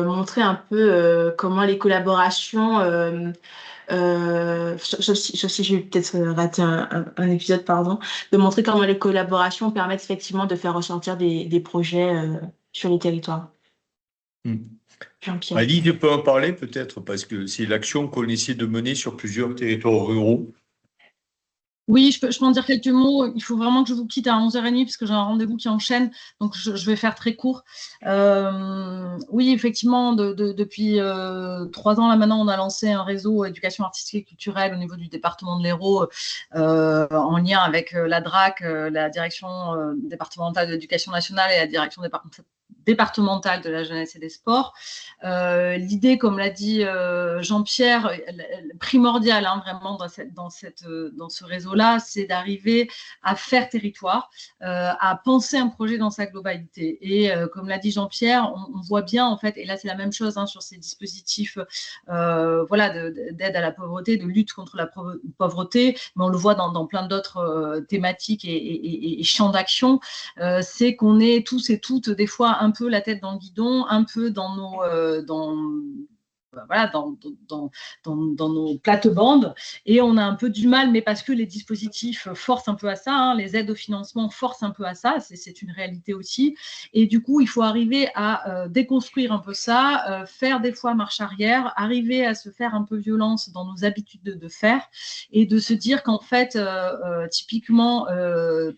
montrer un peu comment les collaborations, sauf si j'ai peut-être raté un épisode, pardon, de montrer comment les collaborations permettent effectivement de faire ressortir des projets sur les territoires. Jean-Pierre. Ali, je peux en parler peut-être parce que c'est l'action qu'on essaie de mener sur plusieurs territoires ruraux. Oui, je peux en dire quelques mots. Il faut vraiment que je vous quitte à 11h30 parce que j'ai un rendez-vous qui enchaîne, donc je vais faire très court. Oui, effectivement, depuis 3 ans là maintenant, on a lancé un réseau éducation artistique et culturelle au niveau du département de l'Hérault, en lien avec la DRAC, la direction départementale de l'éducation nationale, et la direction départementale de la jeunesse et des sports. L'idée, comme l'a dit Jean-Pierre, primordiale vraiment dans ce réseau-là, c'est d'arriver à faire territoire, à penser un projet dans sa globalité. Et comme l'a dit Jean-Pierre, on voit bien en fait, et là c'est la même chose sur ces dispositifs d'aide à la pauvreté, de lutte contre la pauvreté, mais on le voit dans plein d'autres thématiques et champs d'action, c'est qu'on est tous et toutes des fois un peu la tête dans le guidon, un peu dans nos plates-bandes, et on a un peu du mal, mais parce que les dispositifs forcent un peu à ça, les aides au financement forcent un peu à ça, c'est une réalité aussi, et du coup il faut arriver à déconstruire un peu ça, faire des fois marche arrière, arriver à se faire un peu violence dans nos habitudes de faire, et de se dire qu'en fait typiquement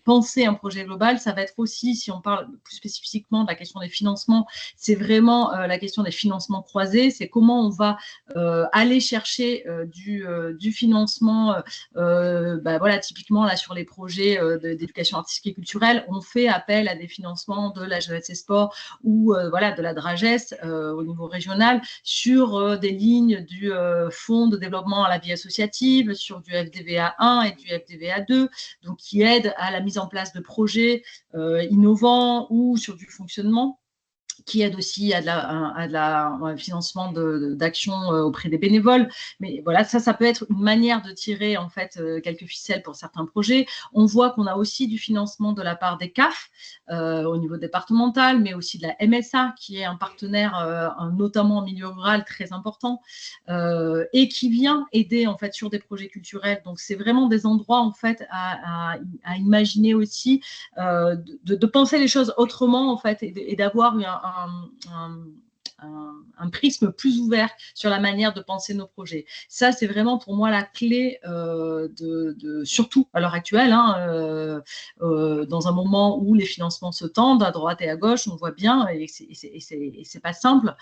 penser un projet global, ça va être aussi, si on parle plus spécifiquement de la question des financements, c'est vraiment la question des financements croisés, c'est comment on va aller chercher du financement, typiquement là sur les projets d'éducation artistique et culturelle, on fait appel à des financements de la jeunesse et sport ou de la DRAGES au niveau régional sur des lignes du Fonds de développement à la vie associative, sur du FDVA 1 et du FDVA 2, donc qui aident à la mise en place de projets innovants ou sur du fonctionnement, qui aide aussi à un financement d'actions auprès des bénévoles. Mais voilà, ça peut être une manière de tirer en fait quelques ficelles pour certains projets. On voit qu'on a aussi du financement de la part des CAF au niveau départemental, mais aussi de la MSA, qui est un partenaire, notamment en milieu rural, très important, et qui vient aider en fait sur des projets culturels. Donc c'est vraiment des endroits en fait à imaginer aussi, de penser les choses autrement en fait, et d'avoir un prisme plus ouvert sur la manière de penser nos projets. Ça, c'est vraiment pour moi la clé, surtout à l'heure actuelle, dans un moment où les financements se tendent à droite et à gauche, on voit bien, et c'est pas simple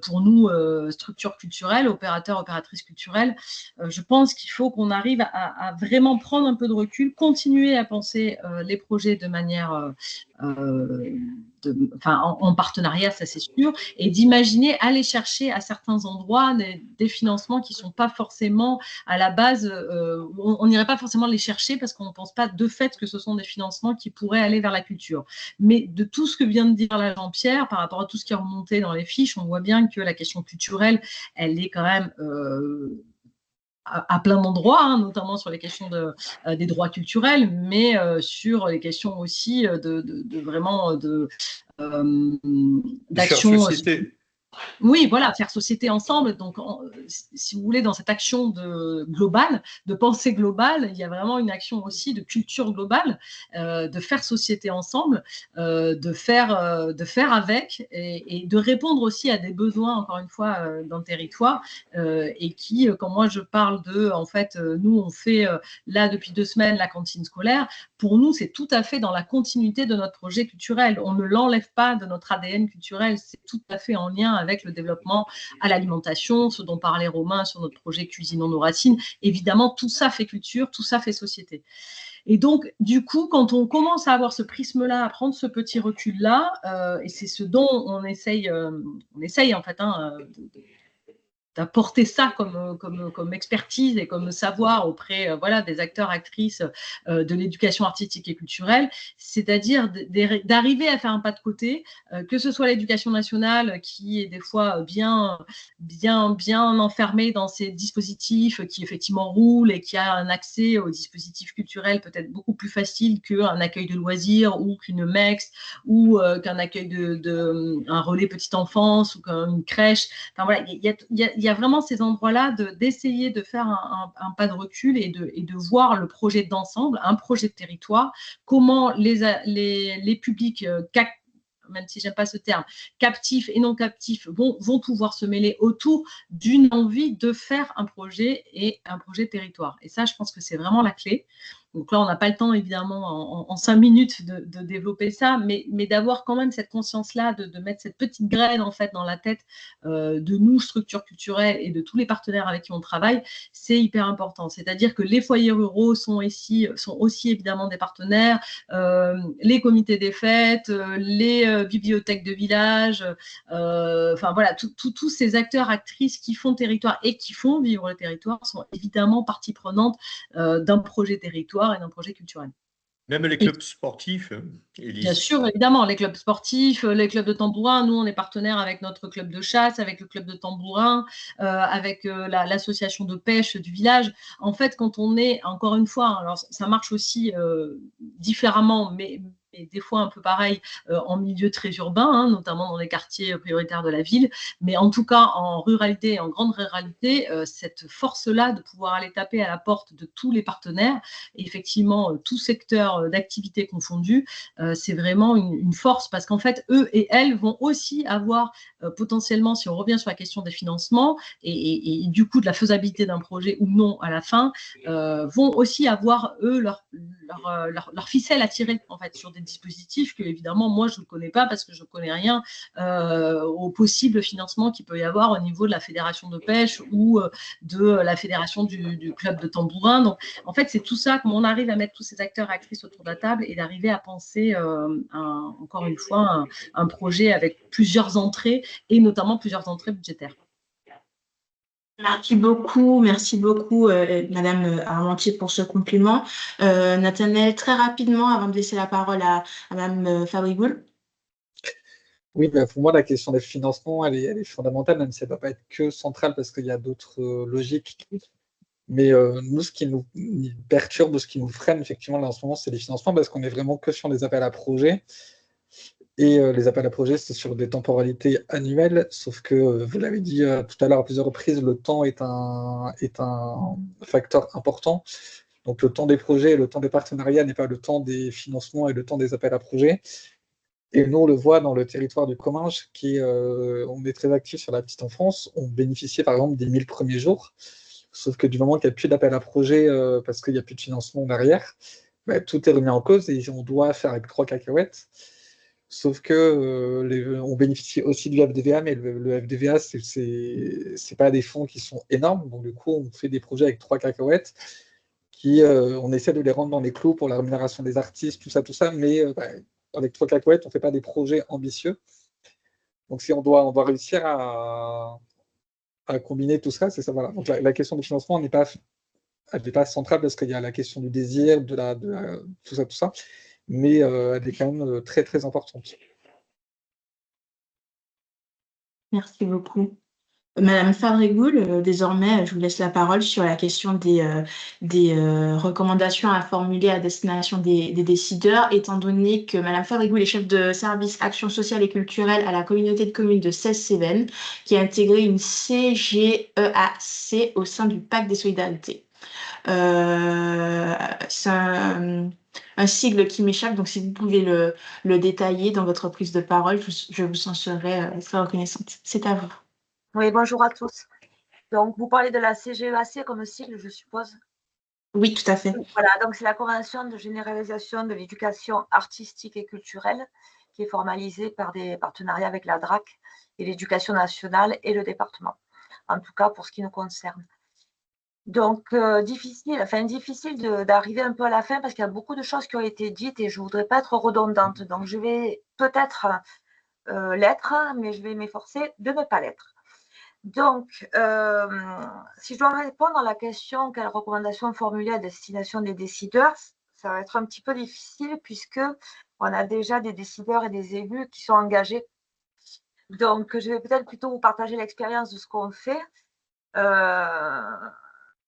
pour nous, structures culturelles, opérateurs, opératrices culturelles. Je pense qu'il faut qu'on arrive à vraiment prendre un peu de recul, continuer à penser les projets de manière en partenariat, ça c'est sûr, et d'imaginer aller chercher à certains endroits des financements qui ne sont pas forcément à la base, on n'irait pas forcément les chercher parce qu'on ne pense pas de fait que ce sont des financements qui pourraient aller vers la culture. Mais de tout ce que vient de dire là Jean-Pierre, par rapport à tout ce qui est remonté dans les fiches, on voit bien que la question culturelle, elle est quand même à plein d'endroits, notamment sur les questions des droits culturels, mais sur les questions aussi d'action. Oui, voilà, faire société ensemble. Donc, si vous voulez, dans cette action globale, de pensée globale, il y a vraiment une action aussi de culture globale, de faire société ensemble, de faire avec, et de répondre aussi à des besoins, encore une fois, dans le territoire, et qui, quand moi je parle en fait, nous on fait là depuis 2 semaines la cantine scolaire, pour nous c'est tout à fait dans la continuité de notre projet culturel. On ne l'enlève pas de notre ADN culturel, c'est tout à fait en lien avec le développement à l'alimentation, ce dont parlait Romain sur notre projet Cuisinons nos racines. Évidemment, tout ça fait culture, tout ça fait société. Et donc, du coup, quand on commence à avoir ce prisme-là, à prendre ce petit recul-là, et c'est ce dont on essaye en fait, d'apporter ça comme expertise et comme savoir auprès voilà, des acteurs, actrices de l'éducation artistique et culturelle, c'est-à-dire d'arriver à faire un pas de côté, que ce soit l'éducation nationale qui est des fois bien enfermée dans ces dispositifs qui effectivement roulent et qui a un accès aux dispositifs culturels peut-être beaucoup plus facile qu'un accueil de loisirs ou qu'une MEX ou qu'un accueil un relais petite enfance ou qu'une crèche. Enfin, voilà, il y a vraiment ces endroits-là d'essayer de faire un pas de recul et de voir le projet d'ensemble, un projet de territoire, comment les publics même si j'aime pas ce terme, captifs et non captifs vont pouvoir se mêler autour d'une envie de faire un projet et un projet de territoire. Et ça, je pense que c'est vraiment la clé. Donc là, on n'a pas le temps, évidemment, en 5 minutes de développer ça, mais d'avoir quand même cette conscience-là, de mettre cette petite graine, en fait, dans la tête de nous, structures culturelles, et de tous les partenaires avec qui on travaille, c'est hyper important. C'est-à-dire que les foyers ruraux sont aussi évidemment des partenaires, les comités des fêtes, les bibliothèques de village, enfin voilà, tous ces acteurs, actrices qui font territoire et qui font vivre le territoire sont évidemment partie prenante d'un projet territoire et d'un projet culturel. Même les clubs sportifs, Élise. Bien sûr, évidemment, les clubs sportifs, les clubs de tambourin. Nous, on est partenaire avec notre club de chasse, avec le club de tambourin, avec l'association de pêche du village. En fait, quand on est, encore une fois, alors ça marche aussi différemment, mais des fois un peu pareil en milieu très urbain, hein, notamment dans les quartiers prioritaires de la ville. Mais en tout cas, en ruralité et en grande ruralité, cette force-là de pouvoir aller taper à la porte de tous les partenaires, et effectivement, tout secteur d'activité confondu, c'est vraiment une force parce qu'en fait, eux et elles vont aussi avoir potentiellement, si on revient sur la question des financements et du coup de la faisabilité d'un projet ou non à la fin, vont aussi avoir, eux, leur ficelle à tirer en fait sur des dispositifs que évidemment moi je ne connais pas parce que je ne connais rien au possible financement qu'il peut y avoir au niveau de la fédération de pêche ou de la fédération du club de tambourin. Donc en fait c'est tout ça, comment on arrive à mettre tous ces acteurs et actrices autour de la table et d'arriver à penser encore une fois un projet avec plusieurs entrées et notamment plusieurs entrées budgétaires. Merci beaucoup, Madame Armentier, pour ce compliment. Nathanaël, très rapidement, avant de laisser la parole à Madame Fabrigoul. Oui, bah pour moi, la question des financements, elle est fondamentale, même si elle ne va pas être que centrale parce qu'il y a d'autres logiques. Mais nous, ce qui nous perturbe, ce qui nous freine, effectivement, là, en ce moment, c'est les financements parce qu'on est vraiment que sur les appels à projets. Et les appels à projets, c'est sur des temporalités annuelles, sauf que, vous l'avez dit tout à l'heure à plusieurs reprises, le temps est un facteur important. Donc le temps des projets et le temps des partenariats n'est pas le temps des financements et le temps des appels à projets. Et nous, on le voit dans le territoire du Comminges, on est très actif sur la petite enfance. On bénéficiait par exemple des 1000 premiers jours, sauf que du moment qu'il n'y a plus d'appel à projets parce qu'il n'y a plus de financement derrière, bah, tout est remis en cause et on doit faire avec 3 cacahuètes. Sauf que on bénéficie aussi du FDVA, mais le FDVA, c'est pas des fonds qui sont énormes. Donc, du coup, on fait des projets avec 3 cacahuètes on essaie de les rendre dans les clous pour la rémunération des artistes, tout ça. Mais avec 3 cacahuètes, on ne fait pas des projets ambitieux. Donc, si on doit réussir à combiner tout ça, c'est ça. Voilà. Donc, la question du financement n'est pas centrale parce qu'il y a la question du désir, tout ça. Mais elle est quand même très, très importante. Merci beaucoup. Madame Fabrigoul, désormais, je vous laisse la parole sur la question des recommandations à formuler à destination des décideurs, étant donné que Madame Fabrigoul est chef de service action sociale et culturelle à la communauté de communes de Cèze-Cévennes, qui a intégré une CGEAC au sein du Pacte des solidarités. C'est un sigle qui m'échappe, donc si vous pouvez le détailler dans votre prise de parole, je vous en serai très reconnaissante. C'est à vous. Oui, bonjour à tous. Donc, vous parlez de la CGEAC comme sigle, je suppose? Oui, tout à fait. Voilà, donc c'est la Convention de généralisation de l'éducation artistique et culturelle qui est formalisée par des partenariats avec la DRAC et l'Éducation nationale et le département, en tout cas pour ce qui nous concerne. Donc, difficile d'arriver un peu à la fin parce qu'il y a beaucoup de choses qui ont été dites et je ne voudrais pas être redondante. Donc, je vais peut-être l'être, mais je vais m'efforcer de ne pas l'être. Donc, si je dois répondre à la question quelles recommandations formuler à destination des décideurs, ça va être un petit peu difficile puisque on a déjà des décideurs et des élus qui sont engagés. Donc, je vais peut-être plutôt vous partager l'expérience de ce qu'on fait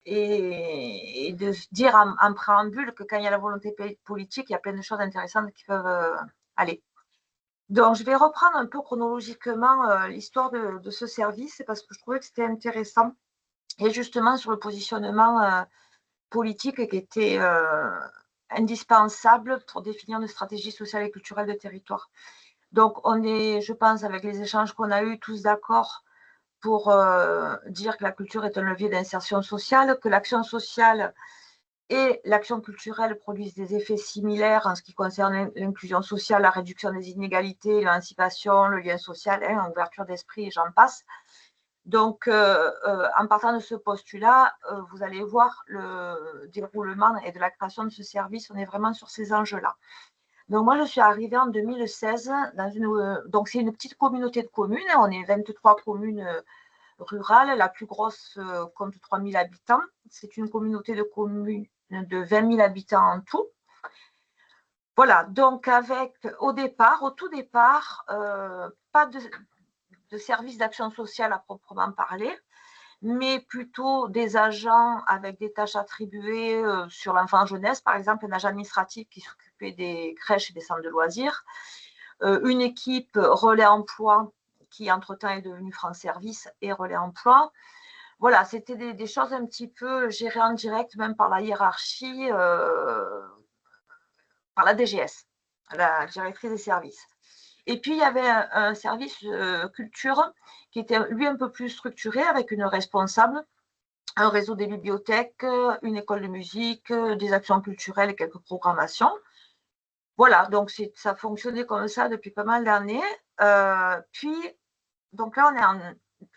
et de se dire en préambule que quand il y a la volonté politique, il y a plein de choses intéressantes qui peuvent aller. Donc, je vais reprendre un peu chronologiquement l'histoire de ce service parce que je trouvais que c'était intéressant et justement sur le positionnement politique qui était indispensable pour définir une stratégie sociale et culturelle de territoire. Donc, on est, je pense, avec les échanges qu'on a eus, tous d'accord pour dire que la culture est un levier d'insertion sociale, que l'action sociale et l'action culturelle produisent des effets similaires en ce qui concerne l'inclusion sociale, la réduction des inégalités, l'émancipation, le lien social, l'ouverture d'esprit et j'en passe. Donc, en partant de ce postulat, vous allez voir le déroulement et de la création de ce service, on est vraiment sur ces enjeux-là. Donc, moi, je suis arrivée en 2016 dans donc c'est une petite communauté de communes, on est 23 communes rurales, la plus grosse compte 3000 habitants, c'est une communauté de communes de 20 000 habitants en tout. Voilà, donc au tout départ, pas de service d'action sociale à proprement parler, mais plutôt des agents avec des tâches attribuées sur l'enfant jeunesse, par exemple un agent administratif qui s'occupait des crèches et des centres de loisirs, une équipe relais emploi qui entre-temps est devenue France Service et relais emploi. Voilà, c'était des choses un petit peu gérées en direct, même par la hiérarchie, par la DGS, la directrice des services. Et puis, il y avait un service culture qui était, lui, un peu plus structuré, avec une responsable, un réseau des bibliothèques, une école de musique, des actions culturelles et quelques programmations. Voilà, donc ça fonctionnait comme ça depuis pas mal d'années. Puis, donc là, on est en...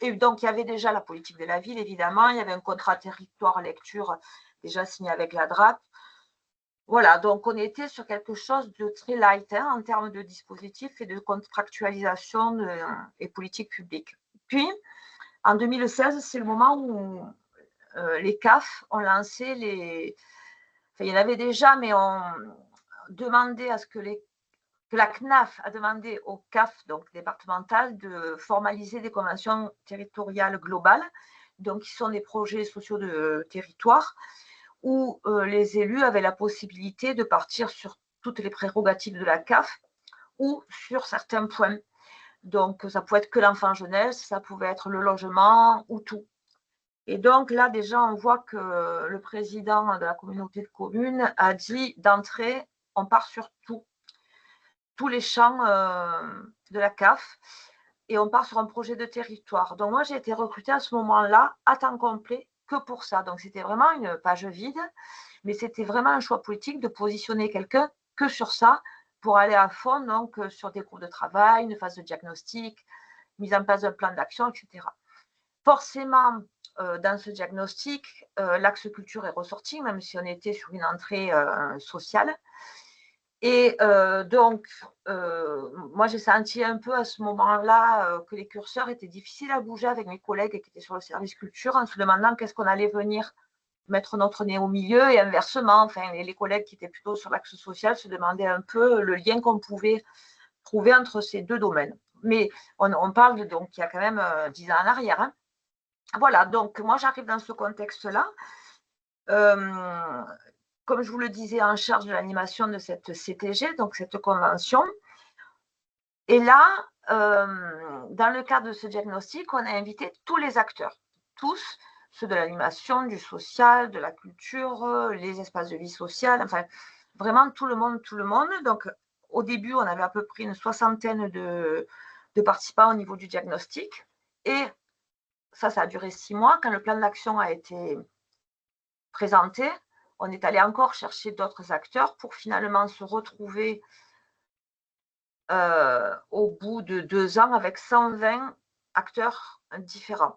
Et donc, il y avait déjà la politique de la ville, évidemment. Il y avait un contrat territoire lecture déjà signé avec la DRAC. Voilà, donc on était sur quelque chose de très light en termes de dispositifs et de contractualisation et politique publique. Puis, en 2016, c'est le moment où les CAF ont lancé les... Enfin, il y en avait déjà, mais on demandait à ce que la CNAF a demandé aux CAF, donc départementales, de formaliser des conventions territoriales globales, donc qui sont des projets sociaux de territoire, où les élus avaient la possibilité de partir sur toutes les prérogatives de la CAF ou sur certains points. Donc, ça pouvait être que l'enfant jeunesse, ça pouvait être le logement ou tout. Et donc, là, déjà, on voit que le président de la communauté de communes a dit d'entrée, on part sur tout. Tous les champs de la CAF et on part sur un projet de territoire. Donc, moi, j'ai été recrutée à ce moment-là à temps complet que pour ça. Donc, c'était vraiment une page vide, mais c'était vraiment un choix politique de positionner quelqu'un que sur ça pour aller à fond, donc sur des cours de travail, une phase de diagnostic, mise en place d'un plan d'action, etc. Forcément, dans ce diagnostic, l'axe culture est ressorti, même si on était sur une entrée sociale. Et donc, moi, j'ai senti un peu à ce moment-là que les curseurs étaient difficiles à bouger avec mes collègues qui étaient sur le service culture en se demandant qu'est-ce qu'on allait venir mettre notre nez au milieu et inversement. Enfin, les collègues qui étaient plutôt sur l'axe social se demandaient un peu le lien qu'on pouvait trouver entre ces deux domaines. Mais on parle donc il y a quand même 10 ans en arrière. Hein. Voilà, donc moi, j'arrive dans ce contexte-là. Comme je vous le disais, en charge de l'animation de cette CTG, donc cette convention. Et là, dans le cadre de ce diagnostic, on a invité tous les acteurs, tous, ceux de l'animation, du social, de la culture, les espaces de vie sociale, enfin, vraiment tout le monde. Donc, au début, on avait à peu près une 60aine de participants au niveau du diagnostic. Et ça a duré 6 mois. Quand le plan d'action a été présenté, on est allé encore chercher d'autres acteurs pour finalement se retrouver au bout de 2 ans avec 120 acteurs différents.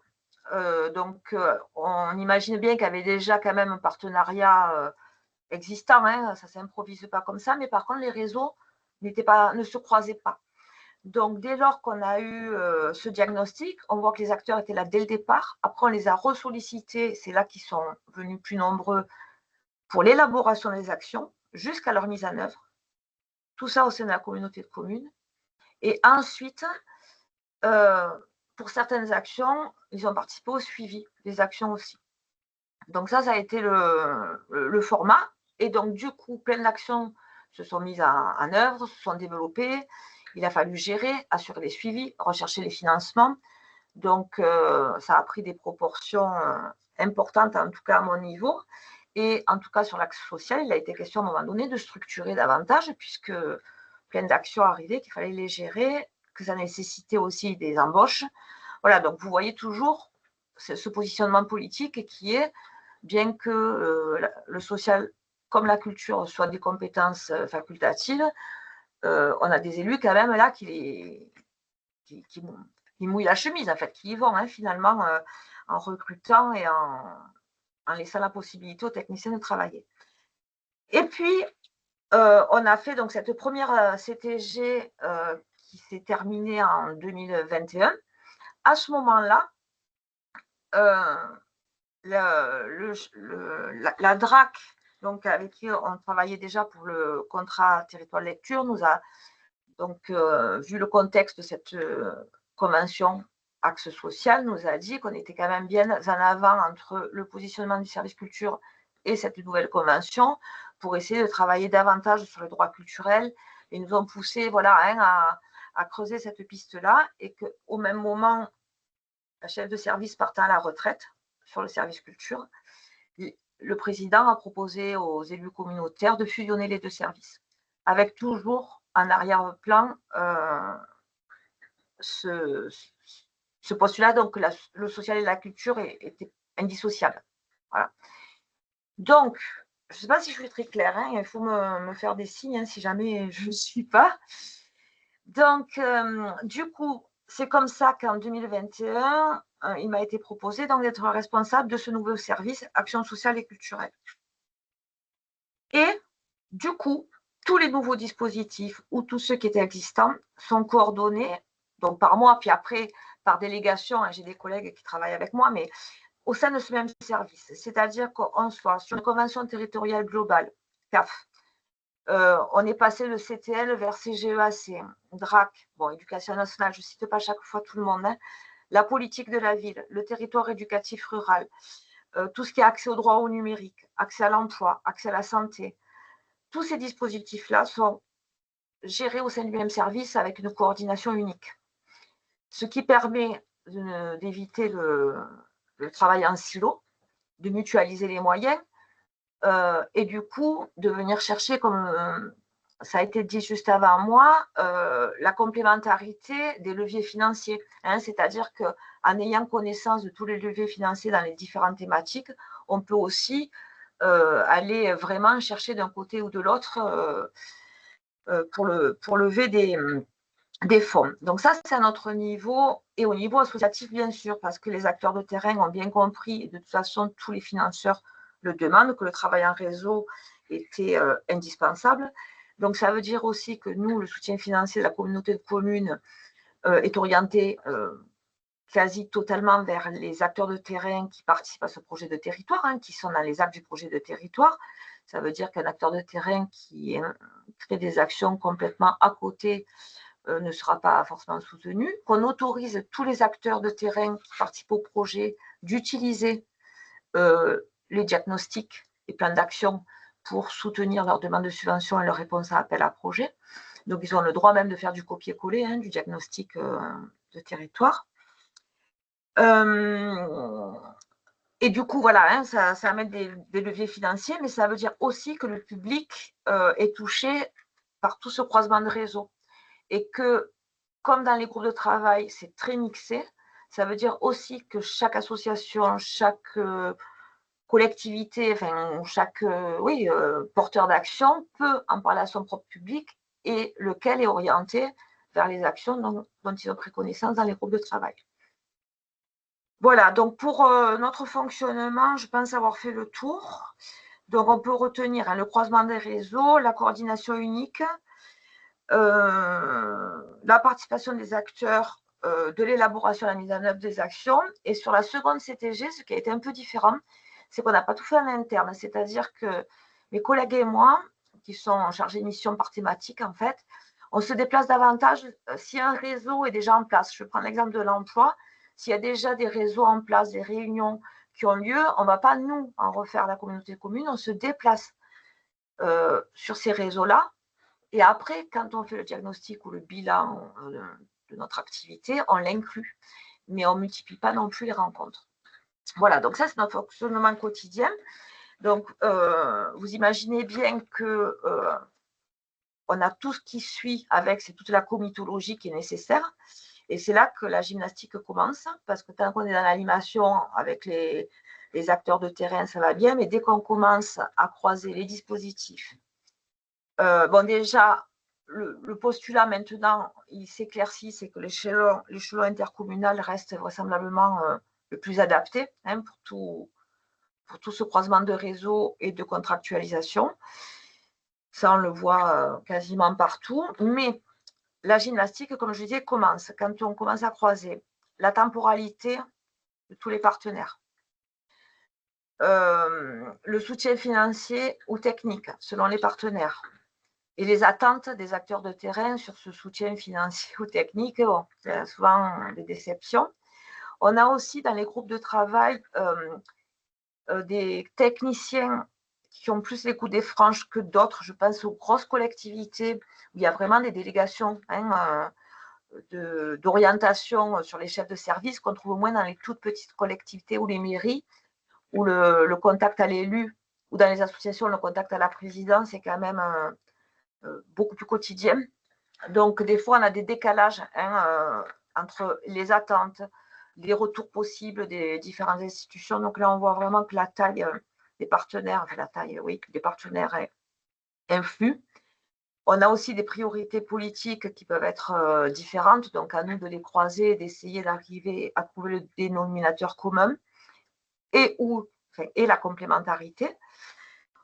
Donc, on imagine bien qu'il y avait déjà quand même un partenariat existant, hein, ça ne s'improvise pas comme ça, mais par contre, les réseaux ne se croisaient pas. Donc, dès lors qu'on a eu ce diagnostic, on voit que les acteurs étaient là dès le départ. Après, on les a ressollicités, c'est là qu'ils sont venus plus nombreux pour l'élaboration des actions jusqu'à leur mise en œuvre. Tout ça au sein de la communauté de communes. Et ensuite, pour certaines actions, ils ont participé au suivi des actions aussi. Donc ça a été le format. Et donc, du coup, plein d'actions se sont mises en œuvre, se sont développées. Il a fallu gérer, assurer les suivis, rechercher les financements. Donc, ça a pris des proportions importantes, en tout cas à mon niveau. Et en tout cas, sur l'axe social, il a été question à un moment donné de structurer davantage, puisque plein d'actions arrivaient, qu'il fallait les gérer, que ça nécessitait aussi des embauches. Voilà, donc vous voyez toujours ce positionnement politique qui est, bien que le social comme la culture soient des compétences facultatives, on a des élus quand même là qui mouillent la chemise, en fait, qui y vont finalement en recrutant et en laissant la possibilité aux techniciens de travailler. Et puis, on a fait donc cette première CTG qui s'est terminée en 2021. À ce moment-là, la DRAC, donc avec qui on travaillait déjà pour le contrat territoire de lecture, nous a donc, vu le contexte de cette convention axe social, nous a dit qu'on était quand même bien en avant entre le positionnement du service culture et cette nouvelle convention pour essayer de travailler davantage sur le droit culturel. Et nous ont poussé voilà, à creuser cette piste-là et qu'au même moment, la chef de service partant à la retraite sur le service culture, le président a proposé aux élus communautaires de fusionner les deux services, avec toujours en arrière-plan ce postulat, donc le social et la culture étaient indissociables. Voilà. Donc, je ne sais pas si je suis très claire, il faut me faire des signes si jamais je ne suis pas. Donc, du coup, c'est comme ça qu'en 2021, il m'a été proposé d'être responsable de ce nouveau service Action sociale et culturelle. Et du coup, tous les nouveaux dispositifs ou tous ceux qui étaient existants sont coordonnés, donc par moi, puis après par délégation, j'ai des collègues qui travaillent avec moi, mais au sein de ce même service. C'est-à-dire qu'on soit sur une convention territoriale globale, CAF, on est passé de CTL vers CGEAC, DRAC, bon, éducation nationale, je ne cite pas chaque fois tout le monde, la politique de la ville, le territoire éducatif rural, tout ce qui est accès au droit au numérique, accès à l'emploi, accès à la santé. Tous ces dispositifs-là sont gérés au sein du même service avec une coordination unique, ce qui permet d'éviter le travail en silo, de mutualiser les moyens et du coup de venir chercher, comme ça a été dit juste avant moi, la complémentarité des leviers financiers. C'est-à-dire qu'en ayant connaissance de tous les leviers financiers dans les différentes thématiques, on peut aussi aller vraiment chercher d'un côté ou de l'autre pour lever des fonds. Donc ça, c'est à notre niveau et au niveau associatif, bien sûr, parce que les acteurs de terrain ont bien compris, et de toute façon, tous les financeurs le demandent, que le travail en réseau était indispensable. Donc ça veut dire aussi que nous, le soutien financier de la communauté de communes est orienté quasi totalement vers les acteurs de terrain qui participent à ce projet de territoire, qui sont dans les actes du projet de territoire. Ça veut dire qu'un acteur de terrain qui crée des actions complètement à côté ne sera pas forcément soutenu, qu'on autorise tous les acteurs de terrain qui participent au projet d'utiliser les diagnostics et plans d'action pour soutenir leurs demandes de subvention et leurs réponses à appel à projet. Donc, ils ont le droit même de faire du copier-coller du diagnostic de territoire. Et du coup, voilà, ça amène des leviers financiers, mais ça veut dire aussi que le public est touché par tout ce croisement de réseaux. Et que, comme dans les groupes de travail, c'est très mixé, ça veut dire aussi que chaque association, chaque collectivité, enfin, chaque porteur d'action peut en parler à son propre public et lequel est orienté vers les actions dont ils ont pris connaissance dans les groupes de travail. Voilà, donc pour notre fonctionnement, je pense avoir fait le tour. Donc on peut retenir le croisement des réseaux, la coordination unique, la participation des acteurs de l'élaboration et la mise en œuvre des actions. Et sur la seconde CTG, ce qui a été un peu différent, c'est qu'on n'a pas tout fait en interne. C'est-à-dire que mes collègues et moi, qui sont chargés de mission par thématique, en fait, on se déplace davantage si un réseau est déjà en place. Je prends l'exemple de l'emploi. S'il y a déjà des réseaux en place, des réunions qui ont lieu, on ne va pas, nous, en refaire la communauté commune. On se déplace sur ces réseaux-là. Et après, quand on fait le diagnostic ou le bilan de notre activité, on l'inclut. Mais on ne multiplie pas non plus les rencontres. Voilà, donc ça, c'est notre fonctionnement quotidien. Donc, vous imaginez bien que on a tout ce qui suit avec, c'est toute la comitologie qui est nécessaire. Et c'est là que la gymnastique commence, parce que tant qu'on est dans l'animation avec les acteurs de terrain, ça va bien, mais dès qu'on commence à croiser les dispositifs, bon, déjà, le postulat maintenant, il s'éclaircit, c'est que l'échelon intercommunal reste vraisemblablement le plus adapté pour tout ce croisement de réseaux et de contractualisation. Ça, on le voit quasiment partout. Mais la gymnastique, comme je disais, commence quand on commence à croiser la temporalité de tous les partenaires, le soutien financier ou technique selon les partenaires et les attentes des acteurs de terrain sur ce soutien financier ou technique. Bon, il y a souvent des déceptions. On a aussi dans les groupes de travail des techniciens qui ont plus les coups des franges que d'autres. Je pense aux grosses collectivités où il y a vraiment des délégations d'orientation sur les chefs de service qu'on trouve moins dans les toutes petites collectivités ou les mairies, où le contact à l'élu, ou dans les associations, le contact à la présidence est quand même beaucoup plus quotidien. Donc, des fois, on a des décalages entre les attentes, les retours possibles des différentes institutions. Donc là, on voit vraiment que la taille des partenaires, enfin la taille, oui, des partenaires influe. On a aussi des priorités politiques qui peuvent être différentes, donc à nous de les croiser, d'essayer d'arriver à trouver le dénominateur commun et la complémentarité.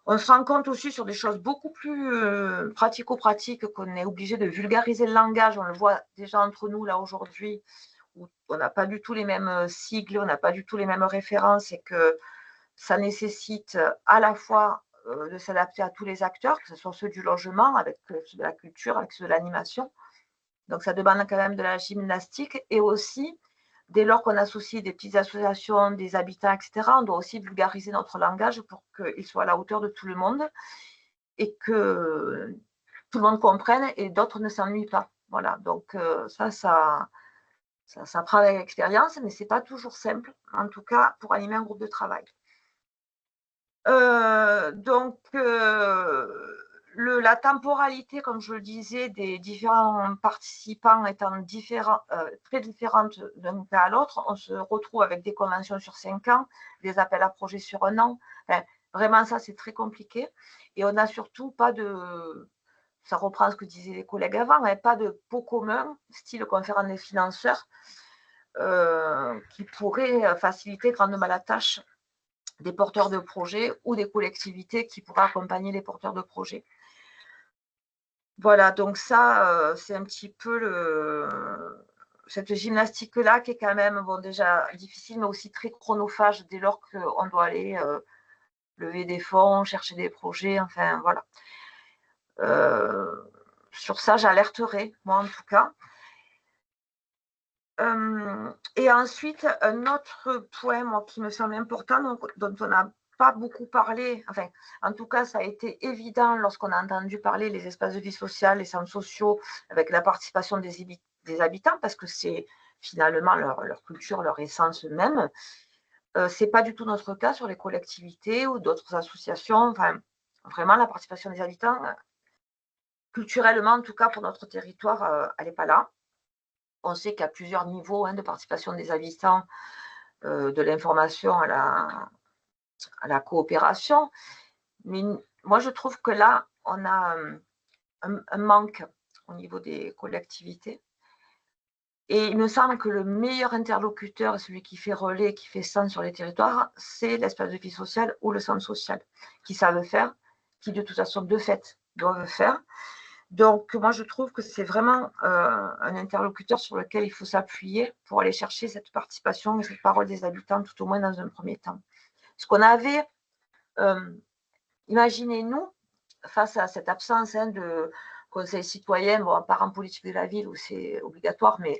On se rend compte aussi sur des choses beaucoup plus pratico-pratiques qu'on est obligé de vulgariser le langage. On le voit déjà entre nous là aujourd'hui, où on n'a pas du tout les mêmes sigles, on n'a pas du tout les mêmes références et que ça nécessite à la fois de s'adapter à tous les acteurs, que ce soit ceux du logement, avec ceux de la culture, avec ceux de l'animation. Donc ça demande quand même de la gymnastique et aussi, dès lors qu'on associe des petites associations, des habitants, etc., on doit aussi vulgariser notre langage pour qu'il soit à la hauteur de tout le monde et que tout le monde comprenne et d'autres ne s'ennuient pas. Voilà, donc ça prend avec l'expérience, mais ce n'est pas toujours simple, en tout cas pour animer un groupe de travail. La temporalité, comme je le disais, des différents participants étant très différentes d'un cas à l'autre, on se retrouve avec des conventions sur 5 ans, des appels à projets sur 1 an. Enfin, vraiment, ça, c'est très compliqué. Et on n'a surtout pas de, ça reprend ce que disaient les collègues avant, pas de pot commun, style conférence des financeurs, qui pourrait faciliter grandement la tâche des porteurs de projets ou des collectivités qui pourraient accompagner les porteurs de projets. Voilà, donc ça, c'est un petit peu cette gymnastique-là qui est quand même déjà difficile, mais aussi très chronophage dès lors qu'on doit aller lever des fonds, chercher des projets, enfin voilà. Sur ça, j'alerterai, moi en tout cas. Et ensuite, un autre point moi, qui me semble important, dont on n'a pas beaucoup parlé, enfin, en tout cas, ça a été évident lorsqu'on a entendu parler des espaces de vie sociale, les centres sociaux, avec la participation des habitants, parce que c'est finalement leur culture, leur essence même. Ce n'est pas du tout notre cas sur les collectivités ou d'autres associations. Enfin, vraiment, la participation des habitants, culturellement, en tout cas pour notre territoire, elle n'est pas là. On sait qu'il y a plusieurs niveaux de participation des habitants, de l'information à la coopération. Mais moi, je trouve que là, on a un manque au niveau des collectivités. Et il me semble que le meilleur interlocuteur, celui qui fait relais, qui fait sens sur les territoires, c'est l'espace de vie sociale ou le centre social, qui savent faire, qui de toute façon, de fait, doivent faire. Donc, moi, je trouve que c'est vraiment un interlocuteur sur lequel il faut s'appuyer pour aller chercher cette participation et cette parole des habitants, tout au moins dans un premier temps. Ce qu'on avait imaginé, nous, face à cette absence de conseil citoyen, bon, à part en politique de la ville où c'est obligatoire, mais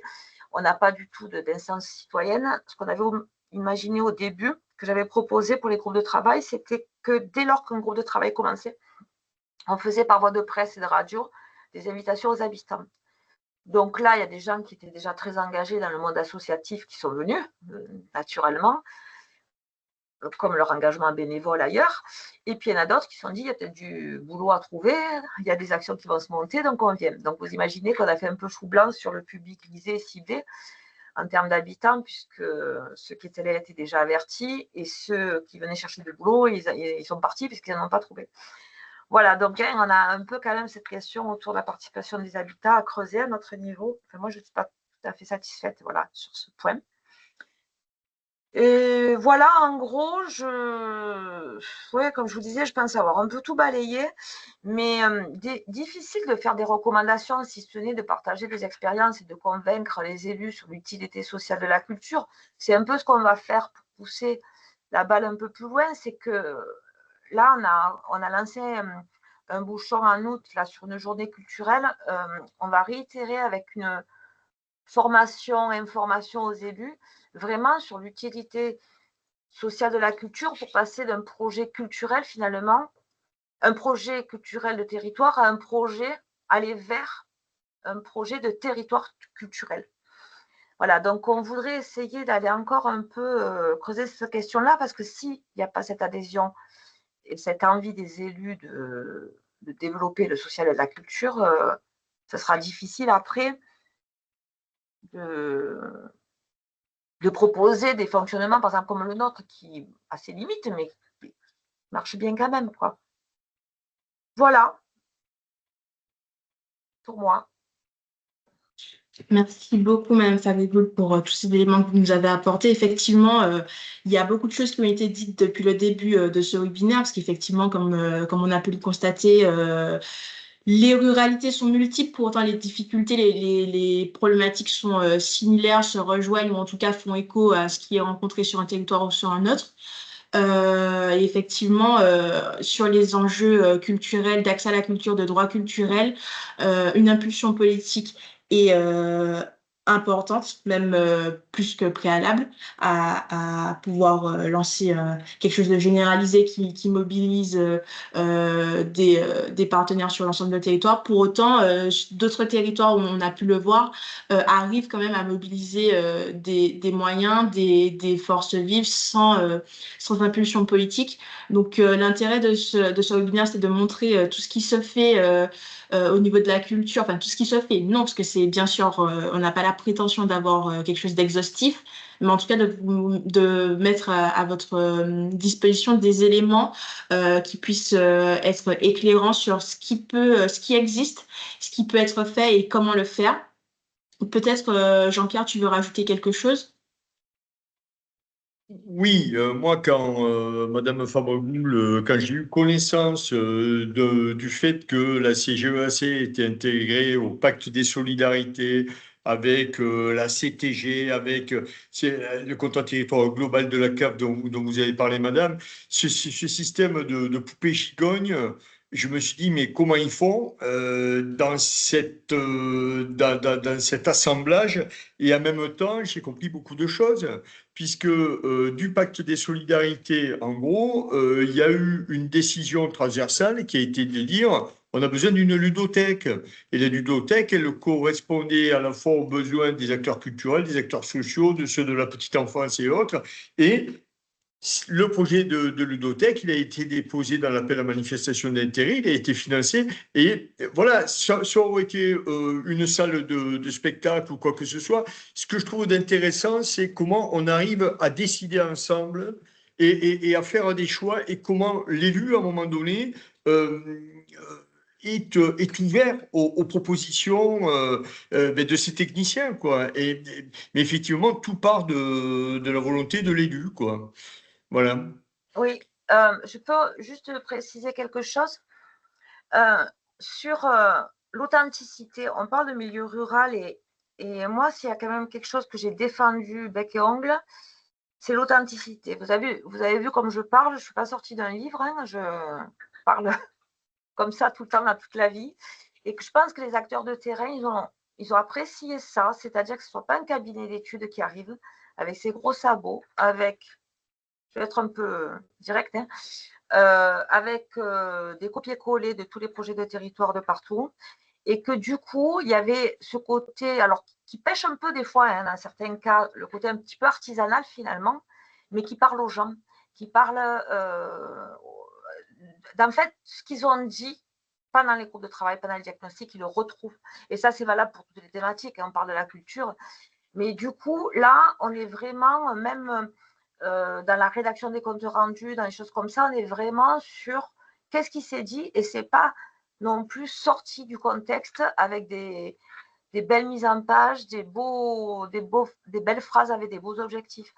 on n'a pas du tout d'instance citoyenne. Ce qu'on avait imaginé au début, que j'avais proposé pour les groupes de travail, c'était que dès lors qu'un groupe de travail commençait, on faisait par voie de presse et de radio des invitations aux habitants. Donc là, il y a des gens qui étaient déjà très engagés dans le monde associatif qui sont venus, naturellement, comme leur engagement bénévole ailleurs. Et puis, il y en a d'autres qui se sont dit, il y a peut-être du boulot à trouver, il y a des actions qui vont se monter, donc on vient. Donc, vous imaginez qu'on a fait un peu chou blanc sur le public visé, ciblé, en termes d'habitants, puisque ceux qui étaient là étaient déjà avertis, et ceux qui venaient chercher du boulot, ils sont partis puisqu'ils n'en ont pas trouvé. Voilà, donc on a un peu quand même cette question autour de la participation des habitants à creuser à notre niveau. Enfin, moi, je ne suis pas tout à fait satisfaite sur ce point. Et voilà, en gros, comme je vous disais, je pense avoir un peu tout balayé, mais difficile de faire des recommandations, si ce n'est de partager des expériences et de convaincre les élus sur l'utilité sociale de la culture. C'est un peu ce qu'on va faire pour pousser la balle un peu plus loin, c'est que là, on a lancé un bouchon en août là, sur une journée culturelle. On va réitérer avec une formation, information aux élus, vraiment sur l'utilité sociale de la culture pour passer d'un projet culturel, finalement, un projet culturel de territoire à un projet, aller vers un projet de territoire culturel. Voilà, donc on voudrait essayer d'aller encore un peu creuser cette question-là, parce que s'il n'y a pas cette adhésion et cette envie des élus de développer le social et la culture, ce sera difficile après de proposer des fonctionnements, par exemple, comme le nôtre, qui a ses limites, mais qui marche bien quand même, quoi. Voilà, pour moi. Merci beaucoup, Mme Fabigoul, pour tous ces éléments que vous nous avez apportés. Effectivement, il y a beaucoup de choses qui ont été dites depuis le début de ce webinaire, parce qu'effectivement, comme on a pu le constater, les ruralités sont multiples, pour autant les difficultés, les problématiques sont similaires, se rejoignent, ou en tout cas font écho à ce qui est rencontré sur un territoire ou sur un autre. Effectivement, sur les enjeux culturels, d'accès à la culture, de droits culturels, une impulsion politique est importante, même plus que préalable, à pouvoir lancer quelque chose de généralisé qui mobilise des partenaires sur l'ensemble du territoire. Pour autant, d'autres territoires où on a pu le voir arrivent quand même à mobiliser des moyens, des forces vives sans impulsion politique. Donc, l'intérêt de ce webinaire, c'est de montrer tout ce qui se fait au niveau de la culture, enfin tout ce qui se fait, non, parce que c'est bien sûr, on n'a pas la prétention d'avoir quelque chose d'exhaustif, mais en tout cas de mettre à votre disposition des éléments qui puissent être éclairants sur ce qui existe, ce qui peut être fait et comment le faire. Peut-être, Jean-Pierre, tu veux rajouter quelque chose? Oui, moi, quand Madame Fabre-Goul, quand j'ai eu connaissance du fait que la CGEAC était intégrée au pacte des solidarités avec la CTG, avec le contrat territoire global de la CAF dont vous avez parlé, Madame, ce système de poupée chigogne, je me suis dit, mais comment ils font dans cet assemblage? Et en même temps, j'ai compris beaucoup de choses puisque du pacte des solidarités, en gros, il y a eu une décision transversale qui a été de dire on a besoin d'une ludothèque. Et la ludothèque, elle correspondait à la fois aux besoins des acteurs culturels, des acteurs sociaux, de ceux de la petite enfance et autres. Et le projet de ludothèque, il a été déposé dans l'appel à manifestation d'intérêt, il a été financé, et voilà, ça aurait été une salle de spectacle ou quoi que ce soit. Ce que je trouve d'intéressant, c'est comment on arrive à décider ensemble et à faire des choix, et comment l'élu, à un moment donné, est ouvert aux propositions de ces techniciens, quoi. Mais effectivement, tout part de la volonté de l'élu, quoi. Voilà. Oui, je peux juste préciser quelque chose sur l'authenticité, on parle de milieu rural et moi, s'il y a quand même quelque chose que j'ai défendu bec et ongle, c'est l'authenticité. Vous avez vu comme je parle, je ne suis pas sortie d'un livre, hein, je parle comme ça tout le temps, dans toute la vie. Et que je pense que les acteurs de terrain, ils ont apprécié ça, c'est-à-dire que ce ne soit pas un cabinet d'études qui arrive avec ses gros sabots, avec, je vais être un peu direct, hein, avec des copier-coller de tous les projets de territoire de partout. Et que du coup, il y avait ce côté, alors qui pêche un peu des fois, hein, dans certains cas, le côté un petit peu artisanal finalement, mais qui parle aux gens, qui parle d'en fait ce qu'ils ont dit pendant les groupes de travail, pendant les diagnostics, ils le retrouvent. Et ça, c'est valable pour toutes les thématiques, hein, on parle de la culture. Mais du coup, là, on est vraiment, même dans la rédaction des comptes rendus, dans les choses comme ça, on est vraiment sur qu'est-ce qui s'est dit et c'est pas non plus sorti du contexte avec des belles mises en page, des belles phrases avec des beaux objectifs.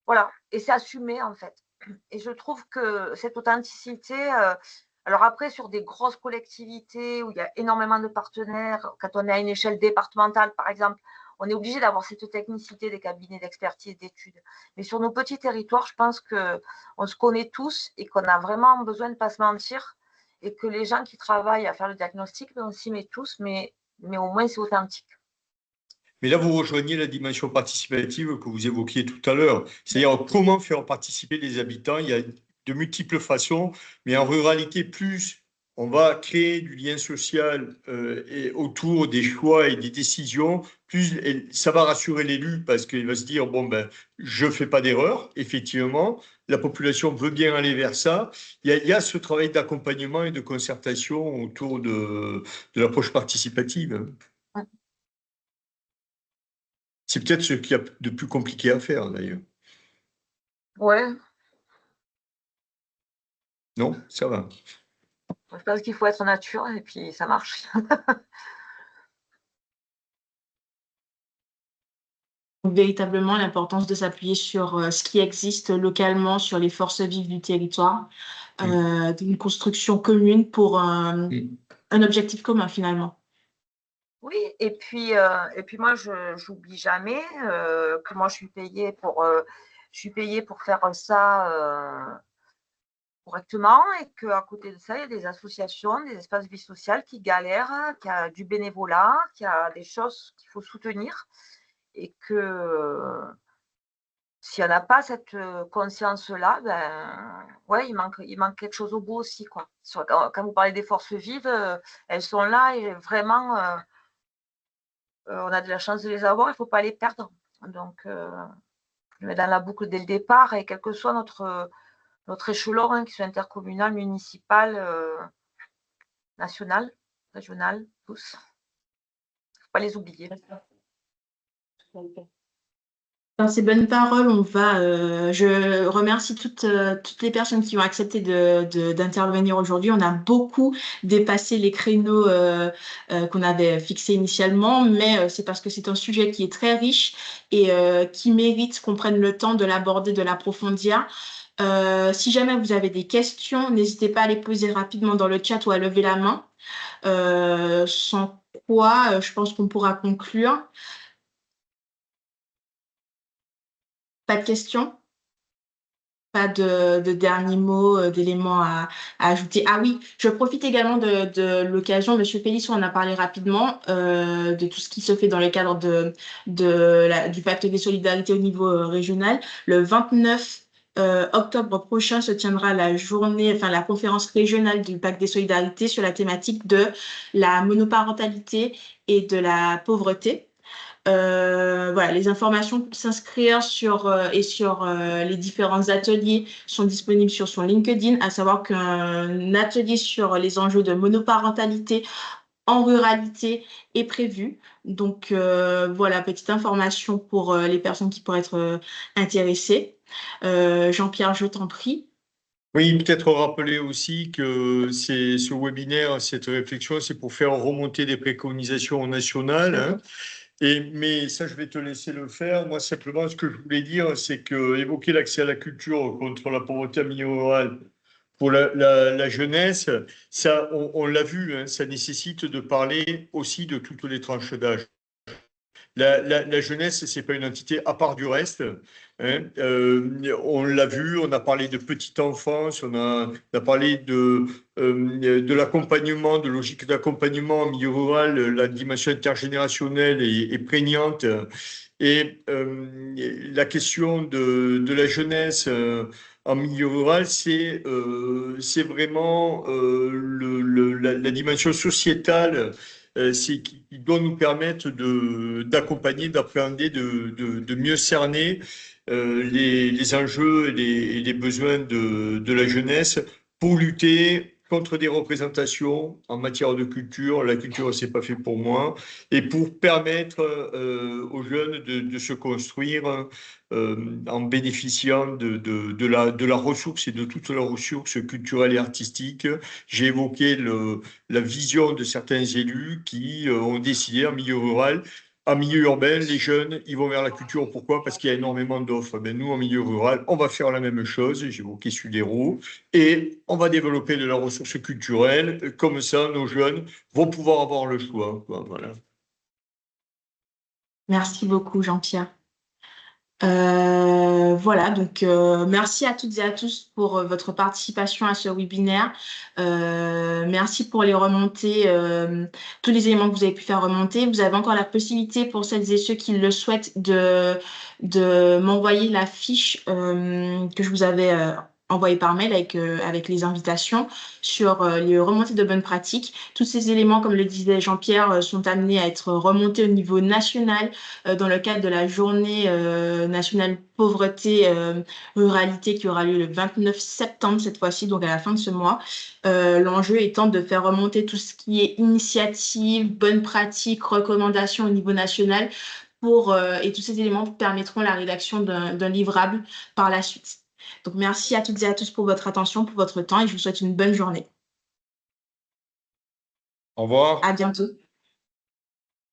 Voilà, et c'est assumé en fait. Et je trouve que cette authenticité, alors après sur des grosses collectivités où il y a énormément de partenaires, quand on est à une échelle départementale par exemple, on est obligé d'avoir cette technicité des cabinets d'expertise, d'études. Mais sur nos petits territoires, je pense qu'on se connaît tous et qu'on a vraiment besoin de ne pas se mentir et que les gens qui travaillent à faire le diagnostic, on s'y met tous, mais au moins c'est authentique. Mais là, vous rejoignez la dimension participative que vous évoquiez tout à l'heure. C'est-à-dire comment faire participer les habitants. Il y a de multiples façons, mais en ruralité, plus on va créer du lien social et autour des choix et des décisions, plus ça va rassurer l'élu parce qu'il va se dire, bon, ben, je ne fais pas d'erreur. Effectivement, la population veut bien aller vers ça. Il y a ce travail d'accompagnement et de concertation autour de l'approche participative. C'est peut-être ce qu'il y a de plus compliqué à faire, d'ailleurs. Ouais. Non, ça va. Je pense qu'il faut être nature et puis ça marche. Véritablement l'importance de s'appuyer sur ce qui existe localement, sur les forces vives du territoire, d'une construction commune pour un objectif commun finalement. Oui, et puis moi, je n'oublie jamais que moi, je suis payée pour faire ça correctement et qu'à côté de ça, il y a des associations, des espaces vie sociale qui galèrent, qu'il y a du bénévolat, qu'il y a des choses qu'il faut soutenir et que s'il n'y en a pas cette conscience-là, ben, ouais, il manque quelque chose au bout aussi, quoi. Quand vous parlez des forces vives, elles sont là et vraiment, on a de la chance de les avoir, il ne faut pas les perdre. Donc, je mets dans la boucle dès le départ et quel que soit notre échelon, hein, qu'il soit intercommunal, municipal, national, régional, tous. Il ne faut pas les oublier. Dans ces bonnes paroles, je remercie toutes les personnes qui ont accepté d'intervenir aujourd'hui. On a beaucoup dépassé les créneaux qu'on avait fixés initialement, mais c'est parce que c'est un sujet qui est très riche et qui mérite qu'on prenne le temps de l'aborder, de l'approfondir. Si jamais vous avez des questions, n'hésitez pas à les poser rapidement dans le chat ou à lever la main. Sans quoi, je pense qu'on pourra conclure. Pas de questions? Pas de derniers mots, d'éléments à ajouter. Ah oui, je profite également de l'occasion, Monsieur Félix, on en a parlé rapidement, de tout ce qui se fait dans le cadre du pacte des solidarités au niveau régional. Le 29 octobre prochain se tiendra la conférence régionale du pacte des solidarités sur la thématique de la monoparentalité et de la pauvreté. Voilà, les informations pour s'inscrire sur les différents ateliers sont disponibles sur son LinkedIn, à savoir qu'un atelier sur les enjeux de monoparentalité en ruralité est prévu. Donc voilà, petite information pour les personnes qui pourraient être intéressées. Jean-Pierre, je t'en prie. Oui, peut-être rappeler aussi que ce webinaire, cette réflexion, c'est pour faire remonter des préconisations nationales, hein. Mais ça, je vais te laisser le faire. Moi, simplement, ce que je voulais dire, c'est que évoquer l'accès à la culture contre la pauvreté en milieu rural pour la jeunesse, ça, on l'a vu, hein, ça nécessite de parler aussi de toutes les tranches d'âge. La jeunesse, c'est pas une entité à part du reste, hein. On l'a vu, on a parlé de petite enfance, on a parlé de l'accompagnement, de logique d'accompagnement en milieu rural. La dimension intergénérationnelle est prégnante. Et la question de la jeunesse en milieu rural, c'est vraiment la dimension sociétale, qui doit nous permettre d'accompagner, d'appréhender, de mieux cerner les enjeux et les besoins de la jeunesse pour lutter contre des représentations en matière de culture. La culture, c'est pas fait pour moi. Et pour permettre aux jeunes de se construire en bénéficiant de la ressource et de toutes leurs ressources culturelles et artistiques. J'ai évoqué la vision de certains élus qui ont décidé en milieu rural. En milieu urbain, les jeunes, ils vont vers la culture. Pourquoi? Parce qu'il y a énormément d'offres. Ben, nous, en milieu rural, on va faire la même chose. J'ai évoqué Sudero. Et on va développer de la ressource culturelle. Comme ça, nos jeunes vont pouvoir avoir le choix. Voilà. Merci beaucoup, Jean-Pierre. Voilà, donc merci à toutes et à tous pour votre participation à ce webinaire. Merci pour les remontées, tous les éléments que vous avez pu faire remonter. Vous avez encore la possibilité, pour celles et ceux qui le souhaitent, de m'envoyer la fiche que je vous avais envoyé par mail avec les invitations sur les remontées de bonnes pratiques. Tous ces éléments, comme le disait Jean-Pierre, sont amenés à être remontés au niveau national dans le cadre de la journée nationale pauvreté ruralité qui aura lieu le 29 septembre cette fois-ci, donc à la fin de ce mois. L'enjeu étant de faire remonter tout ce qui est initiative, bonnes pratiques, recommandations au niveau national et tous ces éléments permettront la rédaction d'un livrable par la suite. Donc, merci à toutes et à tous pour votre attention, pour votre temps et je vous souhaite une bonne journée. Au revoir. À bientôt.